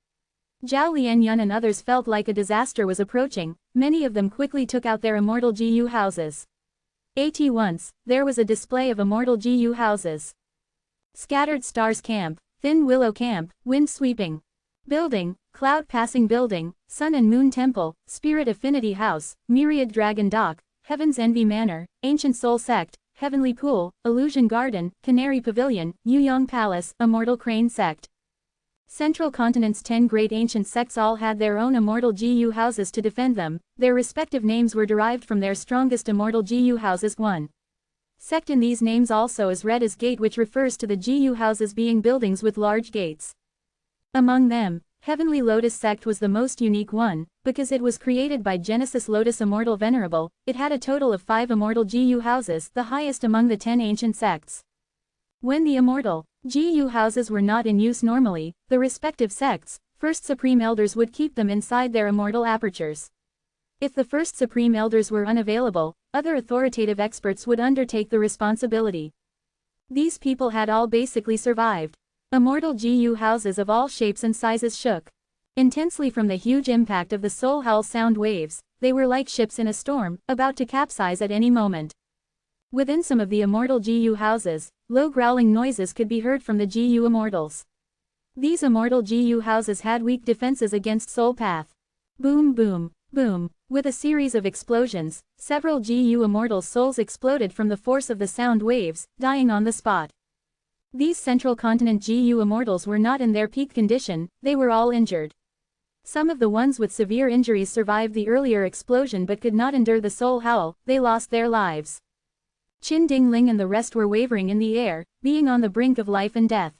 Zhao Lianyun and others felt like a disaster was approaching. Many of them quickly took out their Immortal GU houses. Once, there was a display of Immortal GU houses. Scattered Stars Camp, Thin Willow Camp, Wind Sweeping Building, Cloud Passing Building, Sun and Moon Temple, Spirit Affinity House, Myriad Dragon Dock, Heaven's Envy Manor, Ancient Soul Sect, Heavenly Pool, Illusion Garden, Canary Pavilion, Yuyong Palace, Immortal Crane Sect. Central Continent's 10 great ancient sects all had their own Immortal GU houses to defend them. Their respective names were derived from their strongest Immortal GU houses. One sect in these names also is read as Gate, which refers to the GU houses being buildings with large gates. Among them, Heavenly Lotus Sect was the most unique one, because it was created by Genesis Lotus Immortal Venerable. It had a total of 5 Immortal GU houses, the highest among the 10 ancient sects. When the Immortal GU houses were not in use normally, the respective sects, First Supreme Elders would keep them inside their immortal apertures. If the First Supreme Elders were unavailable, other authoritative experts would undertake the responsibility. These people had all basically survived. Immortal GU houses of all shapes and sizes shook intensely from the huge impact of the soul howl sound waves. They were like ships in a storm, about to capsize at any moment. Within some of the Immortal GU houses, low growling noises could be heard from the GU Immortals. These Immortal GU houses had weak defenses against Soul Path. Boom boom, boom. With a series of explosions, several GU Immortals' souls exploded from the force of the sound waves, dying on the spot. These Central Continent GU Immortals were not in their peak condition, they were all injured. Some of the ones with severe injuries survived the earlier explosion but could not endure the soul howl. They lost their lives. Qin Dingling and the rest were wavering in the air, being on the brink of life and death.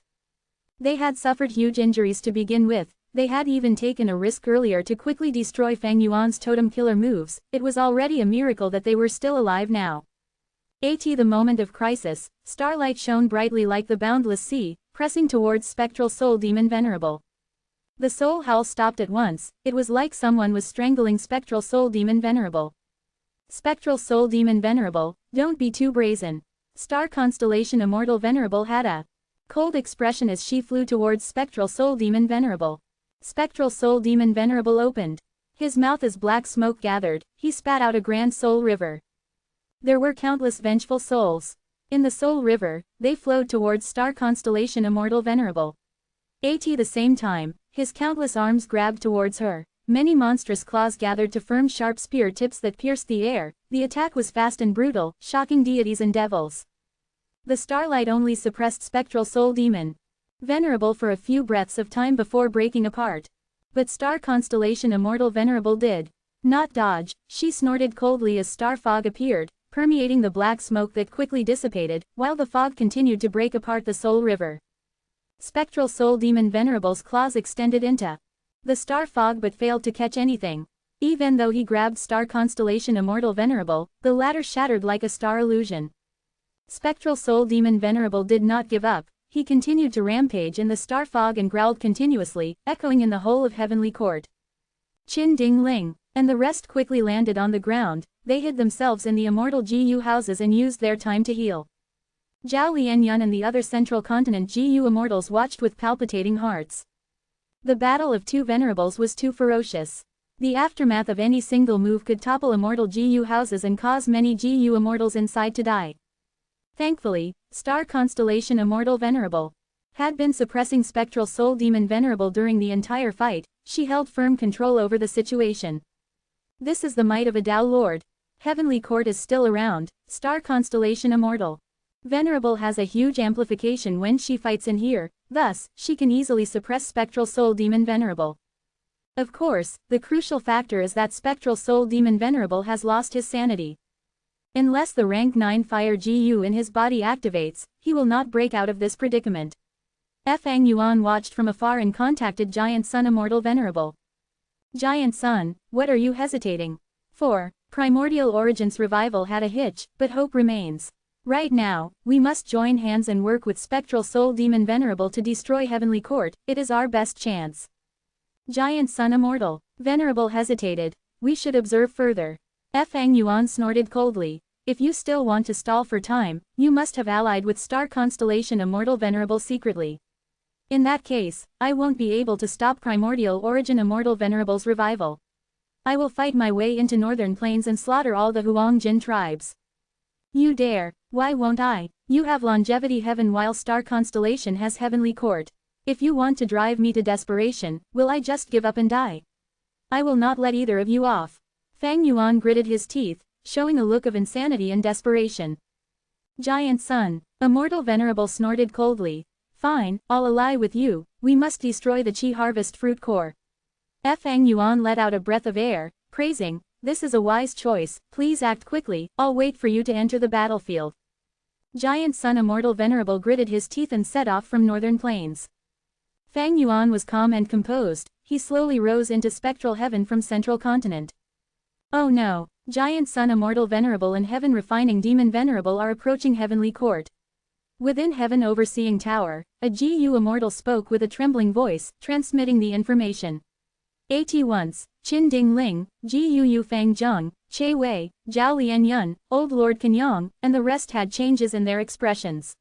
They had suffered huge injuries to begin with. They had even taken a risk earlier to quickly destroy Fang Yuan's totem killer moves. It was already a miracle that they were still alive now. At the moment of crisis, starlight shone brightly like the boundless sea, pressing towards Spectral Soul Demon Venerable. The soul howl stopped at once. It was like someone was strangling Spectral Soul Demon Venerable. Spectral Soul Demon Venerable, don't be too brazen. Star Constellation Immortal Venerable had a cold expression as she flew towards Spectral Soul Demon Venerable. Spectral Soul Demon Venerable opened his mouth as black smoke gathered. He spat out a grand soul river. There were countless vengeful souls in the soul river. They flowed towards Star Constellation Immortal Venerable. At the same time, his countless arms grabbed towards her. Many monstrous claws gathered to firm sharp spear tips that pierced the air. The attack was fast and brutal, shocking deities and devils. The starlight only suppressed Spectral Soul Demon Venerable for a few breaths of time before breaking apart. But Star Constellation Immortal Venerable did not dodge. She snorted coldly as star fog appeared, permeating the black smoke that quickly dissipated, while the fog continued to break apart the soul river. Spectral Soul Demon Venerable's claws extended into the star fog but failed to catch anything. Even though he grabbed Star Constellation Immortal Venerable, the latter shattered like a star illusion. Spectral Soul Demon Venerable did not give up. He continued to rampage in the star fog and growled continuously, echoing in the whole of Heavenly Court. Chin Ding Ling and the rest quickly landed on the ground. They hid themselves in the immortal GU houses and used their time to heal. Zhao Lianyun and the other Central Continent GU immortals watched with palpitating hearts. The battle of two venerables was too ferocious. The aftermath of any single move could topple immortal GU houses and cause many GU immortals inside to die. Thankfully, Star Constellation Immortal Venerable had been suppressing Spectral Soul Demon Venerable during the entire fight. She held firm control over the situation. This is the might of a Tao Lord. Heavenly Court is still around. Star Constellation Immortal Venerable has a huge amplification when she fights in here, thus, she can easily suppress Spectral Soul Demon Venerable. Of course, the crucial factor is that Spectral Soul Demon Venerable has lost his sanity. Unless the rank 9 fire GU in his body activates, he will not break out of this predicament. Fang Yuan watched from afar and contacted Giant Sun Immortal Venerable. Giant Sun, what are you hesitating for? Primordial Origin's revival had a hitch, but hope remains. Right now, we must join hands and work with Spectral Soul Demon Venerable to destroy Heavenly Court. It is our best chance. Giant Sun Immortal Venerable hesitated. We should observe further. Fang Yuan snorted coldly. If you still want to stall for time, you must have allied with Star Constellation Immortal Venerable secretly. In that case, I won't be able to stop Primordial Origin Immortal Venerable's revival. I will fight my way into Northern Plains and slaughter all the Huang Jin tribes. You dare? Why won't I? You have longevity heaven while Star Constellation has Heavenly Court. If you want to drive me to desperation, will I just give up and die? I will not let either of you off. Fang Yuan gritted his teeth, showing a look of insanity and desperation. Giant Sun Immortal Venerable snorted coldly. Fine, I'll ally with you. We must destroy the Qi Harvest Fruit Core. Fang Yuan let out a breath of air, praising, this is a wise choice, please act quickly, I'll wait for you to enter the battlefield. Giant Sun Immortal Venerable gritted his teeth and set off from Northern Plains. Fang Yuan was calm and composed. He slowly rose into spectral heaven from Central Continent. Oh no, Giant Sun Immortal Venerable and Heaven Refining Demon Venerable are approaching Heavenly Court. Within Heaven Overseeing Tower, a GU Immortal spoke with a trembling voice, transmitting the information. At once, Qin Ding Ling, GU Fang Zheng, Che Wei, Zhao Lianyun, Old Lord Kenyang, and the rest had changes in their expressions.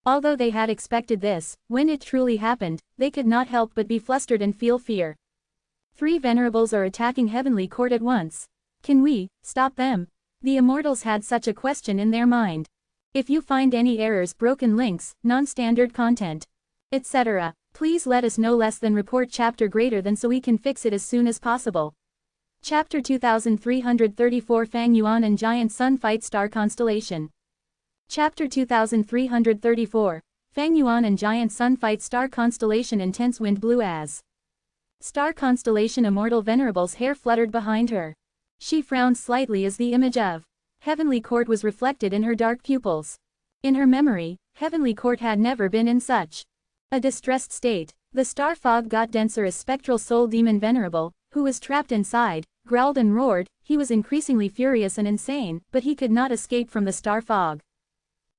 Although they had expected this, when it truly happened, they could not help but be flustered and feel fear. 3 venerables are attacking Heavenly Court at once. Can we stop them? The immortals had such a question in their mind. If you find any errors, broken links, non-standard content, etc., please let us know. Less than report chapter greater than so we can fix it as soon as possible. Chapter 2334 Fang Yuan and Giant Sun fight Star Constellation. Chapter 2334 Fang Yuan and Giant Sun fight Star Constellation. Intense wind blew as Star Constellation Immortal Venerable's hair fluttered behind her. She frowned slightly as the image of Heavenly Court was reflected in her dark pupils. In her memory, Heavenly Court had never been in such a distressed state. The star fog got denser as Spectral Soul Demon Venerable, who was trapped inside, growled and roared. He was increasingly furious and insane, but he could not escape from the star fog.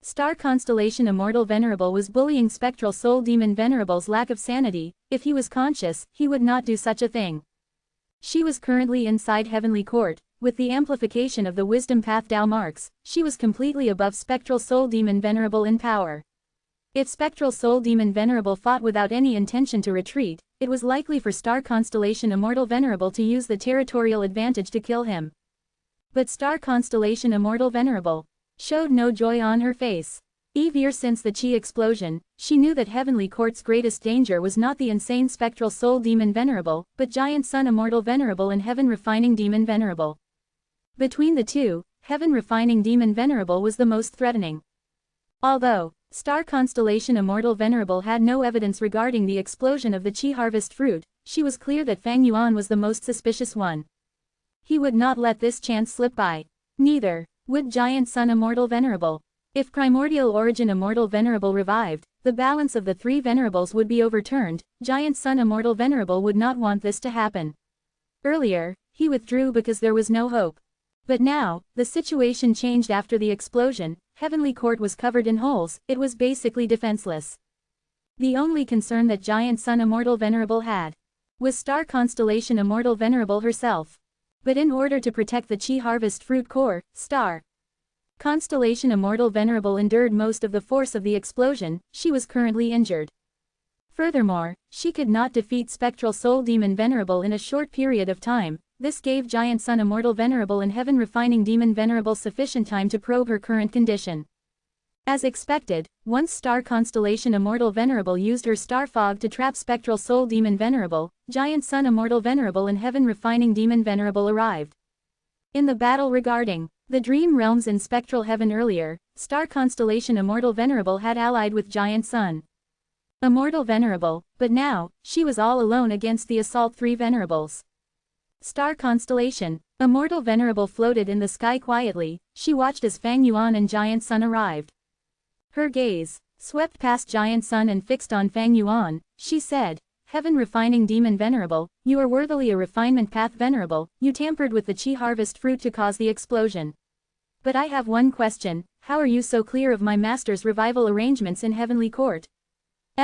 Star Constellation Immortal Venerable was bullying Spectral Soul Demon Venerable's lack of sanity. If he was conscious, he would not do such a thing. She was currently inside Heavenly Court. With the amplification of the Wisdom Path Tao marks, she was completely above Spectral Soul Demon Venerable in power. If Spectral Soul Demon Venerable fought without any intention to retreat, it was likely for Star Constellation Immortal Venerable to use the territorial advantage to kill him. But Star Constellation Immortal Venerable showed no joy on her face. Ever since the Chi explosion, she knew that Heavenly Court's greatest danger was not the insane Spectral Soul Demon Venerable, but Giant Sun Immortal Venerable and Heaven Refining Demon Venerable. Between the two, Heaven Refining Demon Venerable was the most threatening. Although Star Constellation Immortal Venerable had no evidence regarding the explosion of the Chi Harvest Fruit, she was clear that Fang Yuan was the most suspicious one. He would not let this chance slip by. Neither would Giant Sun Immortal Venerable. If Primordial Origin Immortal Venerable revived, the balance of the three Venerables would be overturned. Giant Sun Immortal Venerable would not want this to happen. Earlier, he withdrew because there was no hope. But now, the situation changed after the explosion. Heavenly Court was covered in holes, it was basically defenseless. The only concern that Giant Sun Immortal Venerable had was Star Constellation Immortal Venerable herself. But in order to protect the Chi Harvest Fruit Core, Star Constellation Immortal Venerable endured most of the force of the explosion. She was currently injured. Furthermore, she could not defeat Spectral Soul Demon Venerable in a short period of time. This gave Giant Sun Immortal Venerable and Heaven Refining Demon Venerable sufficient time to probe her current condition. As expected, once Star Constellation Immortal Venerable used her Star Fog to trap Spectral Soul Demon Venerable, Giant Sun Immortal Venerable and Heaven Refining Demon Venerable arrived. In the battle regarding the Dream Realms in Spectral Heaven earlier, Star Constellation Immortal Venerable had allied with Giant Sun Immortal Venerable, but now, she was all alone against the Assault 3 Venerables. Star Constellation Immortal Venerable floated in the sky quietly. She watched as Fang Yuan and Giant Sun arrived. Her gaze swept past Giant Sun and fixed on Fang Yuan. She said, Heaven Refining Demon Venerable, you are worthily a Refinement Path Venerable. You tampered with the Chi Harvest Fruit to cause the explosion. But I have one question, how are you so clear of my master's revival arrangements in Heavenly Court?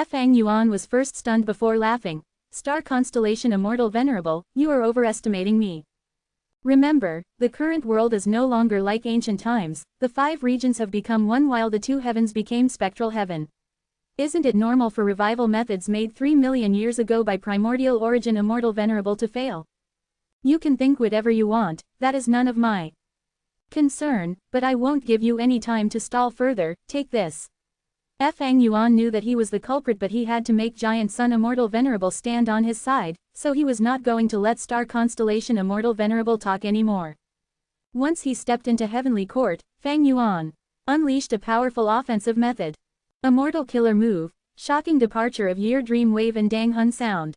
Fang Yuan was first stunned before laughing. Star Constellation Immortal Venerable, you are overestimating me. Remember, the current world is no longer like ancient times. The 5 regions have become one while the 2 heavens became Spectral Heaven. Isn't it normal for revival methods made 3 million years ago by Primordial Origin Immortal Venerable to fail? You can think whatever you want, that is none of my concern, but I won't give you any time to stall further. Take this. Fang Yuan knew that he was the culprit, but he had to make Giant Sun Immortal Venerable stand on his side, so he was not going to let Star Constellation Immortal Venerable talk anymore. Once he stepped into Heavenly Court, Fang Yuan unleashed a powerful offensive method. Immortal Killer Move, shocking departure of Year Dream Wave and Dang Hun Sound.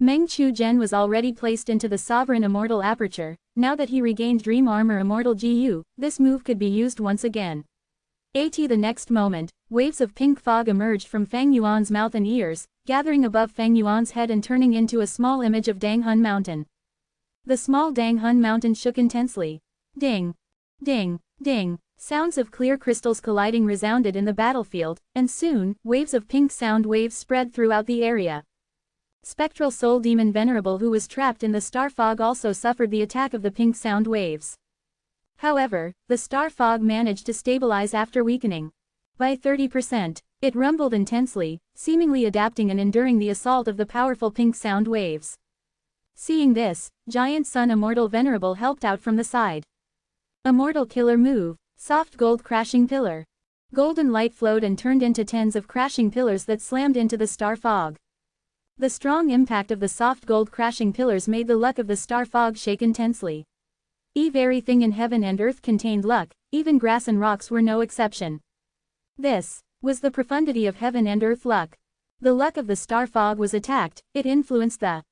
Meng Chu Zhen was already placed into the Sovereign Immortal Aperture. Now that he regained Dream Armor Immortal GU, this move could be used once again. The next moment, waves of pink fog emerged from Fang Yuan's mouth and ears, gathering above Fang Yuan's head and turning into a small image of Dang Hun Mountain. The small Dang Hun Mountain shook intensely. Ding! Ding! Ding! Sounds of clear crystals colliding resounded in the battlefield, and soon, waves of pink sound waves spread throughout the area. Spectral Soul Demon Venerable, who was trapped in the star fog, also suffered the attack of the pink sound waves. However, the star fog managed to stabilize after weakening by 30%. It rumbled intensely, seemingly adapting and enduring the assault of the powerful pink sound waves. Seeing this, Giant Sun Immortal Venerable helped out from the side. Immortal Killer Move, Soft Gold Crashing Pillar. Golden light flowed and turned into tens of crashing pillars that slammed into the star fog. The strong impact of the soft gold crashing pillars made the luck of the star fog shake intensely. Everything in heaven and earth contained luck, even grass and rocks were no exception. This was the profundity of heaven and earth luck. The luck of the star fog was attacked, it influenced the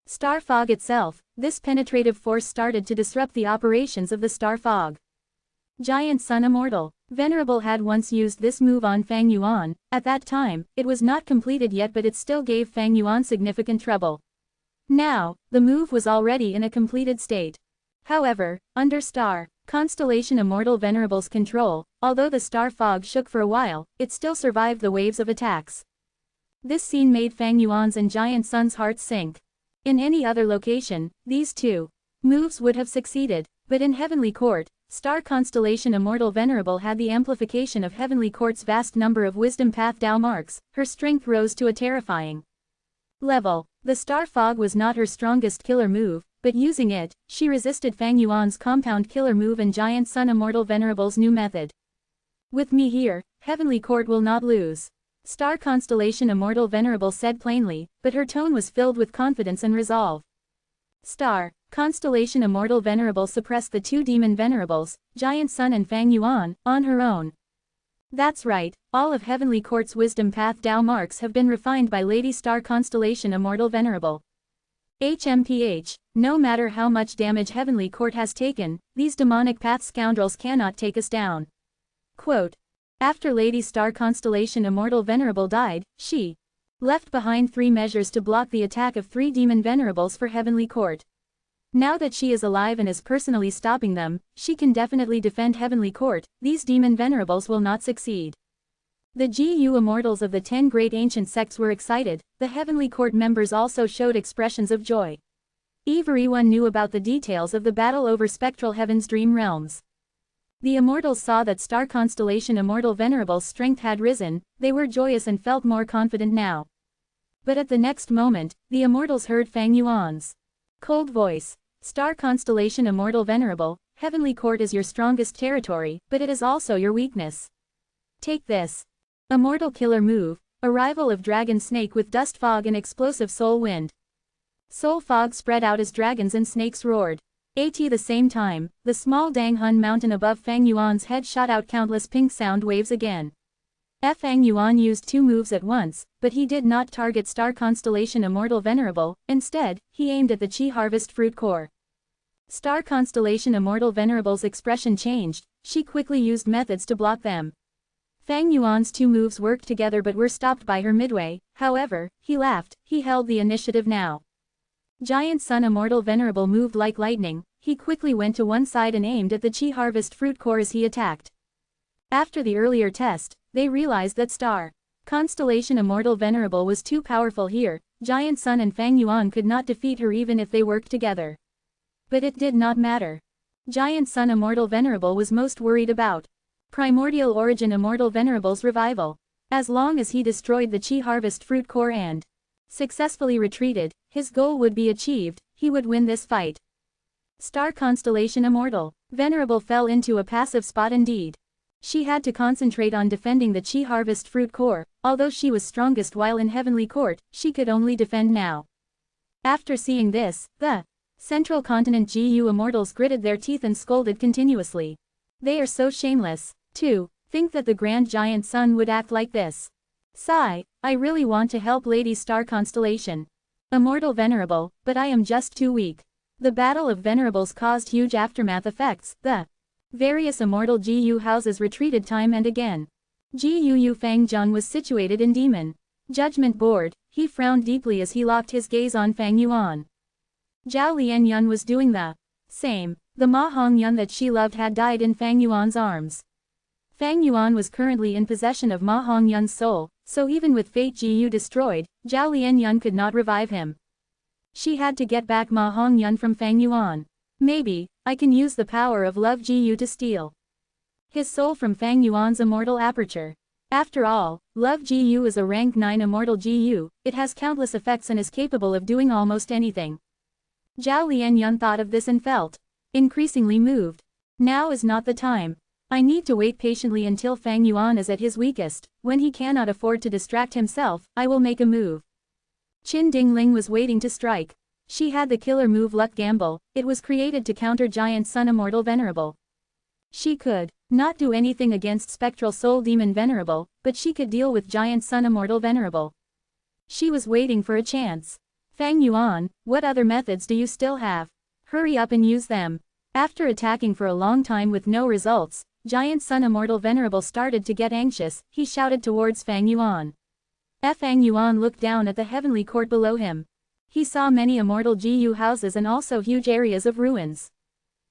star fog itself. This penetrative force started to disrupt the operations of the star fog. Giant Sun Immortal Venerable had once used this move on Fang Yuan. At that time, it was not completed yet, but it still gave Fang Yuan significant trouble. Now, the move was already in a completed state. However, under Star Constellation Immortal Venerable's control, although the star fog shook for a while, it still survived the waves of attacks. This scene made Fang Yuan's and Giant Sun's hearts sink. In any other location, these two moves would have succeeded, but in Heavenly Court, Star Constellation Immortal Venerable had the amplification of Heavenly Court's vast number of wisdom path Dao marks. Her strength rose to a terrifying level. The Star Fog was not her strongest killer move, but using it, she resisted Fang Yuan's compound killer move and Giant Sun Immortal Venerable's new method. With me here, Heavenly Court will not lose. Star Constellation Immortal Venerable said plainly, but her tone was filled with confidence and resolve. Star Constellation Immortal Venerable suppressed the two demon venerables, Giant Sun and Fang Yuan, on her own. That's right, all of Heavenly Court's wisdom path Dao marks have been refined by Lady Star Constellation Immortal Venerable. HMPH, no matter how much damage Heavenly Court has taken, these demonic path scoundrels cannot take us down. Quote. After Lady Star Constellation Immortal Venerable died, she left behind 3 measures to block the attack of 3 demon venerables for Heavenly Court. Now that she is alive and is personally stopping them, she can definitely defend Heavenly Court. These demon venerables will not succeed. The GU immortals of the 10 great ancient sects were excited. The Heavenly Court members also showed expressions of joy. Everyone knew about the details of the battle over spectral heaven's dream realms. The immortals saw that Star Constellation Immortal Venerable's strength had risen. They were joyous and felt more confident now. But at the next moment, the immortals heard Fang Yuan's cold voice. Star Constellation Immortal Venerable, Heavenly Court is your strongest territory, but it is also your weakness. Take this. Immortal Killer Move, Arrival of Dragon Snake with Dust Fog and Explosive Soul Wind. Soul Fog spread out as dragons and snakes roared. At the same time, the small Dang Hun mountain above Fang Yuan's head shot out countless pink sound waves again. Fang Yuan used 2 moves at once, but he did not target Star Constellation Immortal Venerable. Instead, he aimed at the Chi Harvest Fruit Core. Star Constellation Immortal Venerable's expression changed. She quickly used methods to block them. Fang Yuan's 2 moves worked together but were stopped by her midway. However, he laughed. He held the initiative now. Giant Sun Immortal Venerable moved like lightning. He quickly went to one side and aimed at the Chi Harvest Fruit Core as he attacked. After the earlier test, they realized that Star Constellation Immortal Venerable was too powerful here. Giant Sun and Fang Yuan could not defeat her even if they worked together. But it did not matter. Giant Sun Immortal Venerable was most worried about Primordial Origin Immortal Venerable's revival. As long as he destroyed the Chi Harvest Fruit Core and successfully retreated, his goal would be achieved. He would win this fight. Star Constellation Immortal Venerable fell into a passive spot indeed. She had to concentrate on defending the Chi Harvest Fruit Core. Although she was strongest while in Heavenly Court, she could only defend now. After seeing this, the Central Continent GU Immortals gritted their teeth and scolded continuously. They are so shameless. To think that the Grand Giant Sun would act like this. Sigh, I really want to help Lady Star Constellation Immortal Venerable, but I am just too weak. The Battle of Venerables caused huge aftermath effects. The various immortal GU houses retreated time and again. GU Fang Zheng was situated in Demon Judgment Board. He frowned deeply as he locked his gaze on Fang Yuan. Zhao Lianyun was doing the same. The Ma Hongyun that she loved had died in Fang Yuan's arms. Fang Yuan was currently in possession of Ma Hongyun's soul, so even with Fate GU destroyed, Zhao Lianyun could not revive him. She had to get back Ma Hongyun from Fang Yuan. Maybe, I can use the power of Love GU to steal his soul from Fang Yuan's immortal aperture. After all, Love GU is a rank 9 immortal GU, it has countless effects and is capable of doing almost anything. Zhao Lianyun thought of this and felt increasingly moved. Now is not the time. I need to wait patiently until Fang Yuan is at his weakest. When he cannot afford to distract himself, I will make a move. Qin Dingling was waiting to strike. She had the killer move Luck Gamble. It was created to counter Giant Sun Immortal Venerable. She could not do anything against Spectral Soul Demon Venerable, but she could deal with Giant Sun Immortal Venerable. She was waiting for a chance. Fang Yuan, what other methods do you still have? Hurry up and use them. After attacking for a long time with no results, Giant Sun Immortal Venerable started to get anxious. He shouted towards Fang Yuan. Fang Yuan looked down at the heavenly court below him. He saw many immortal GU houses and also huge areas of ruins.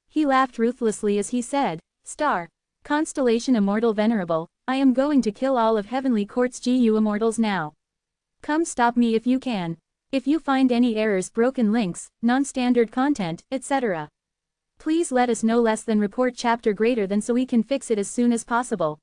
He laughed ruthlessly as he said, Star Constellation Immortal Venerable, I am going to kill all of Heavenly Court's GU immortals now. Come stop me if you can. If you find any errors, broken links, non-standard content, etc. Please let us know. Less than report chapter greater than so we can fix it as soon as possible.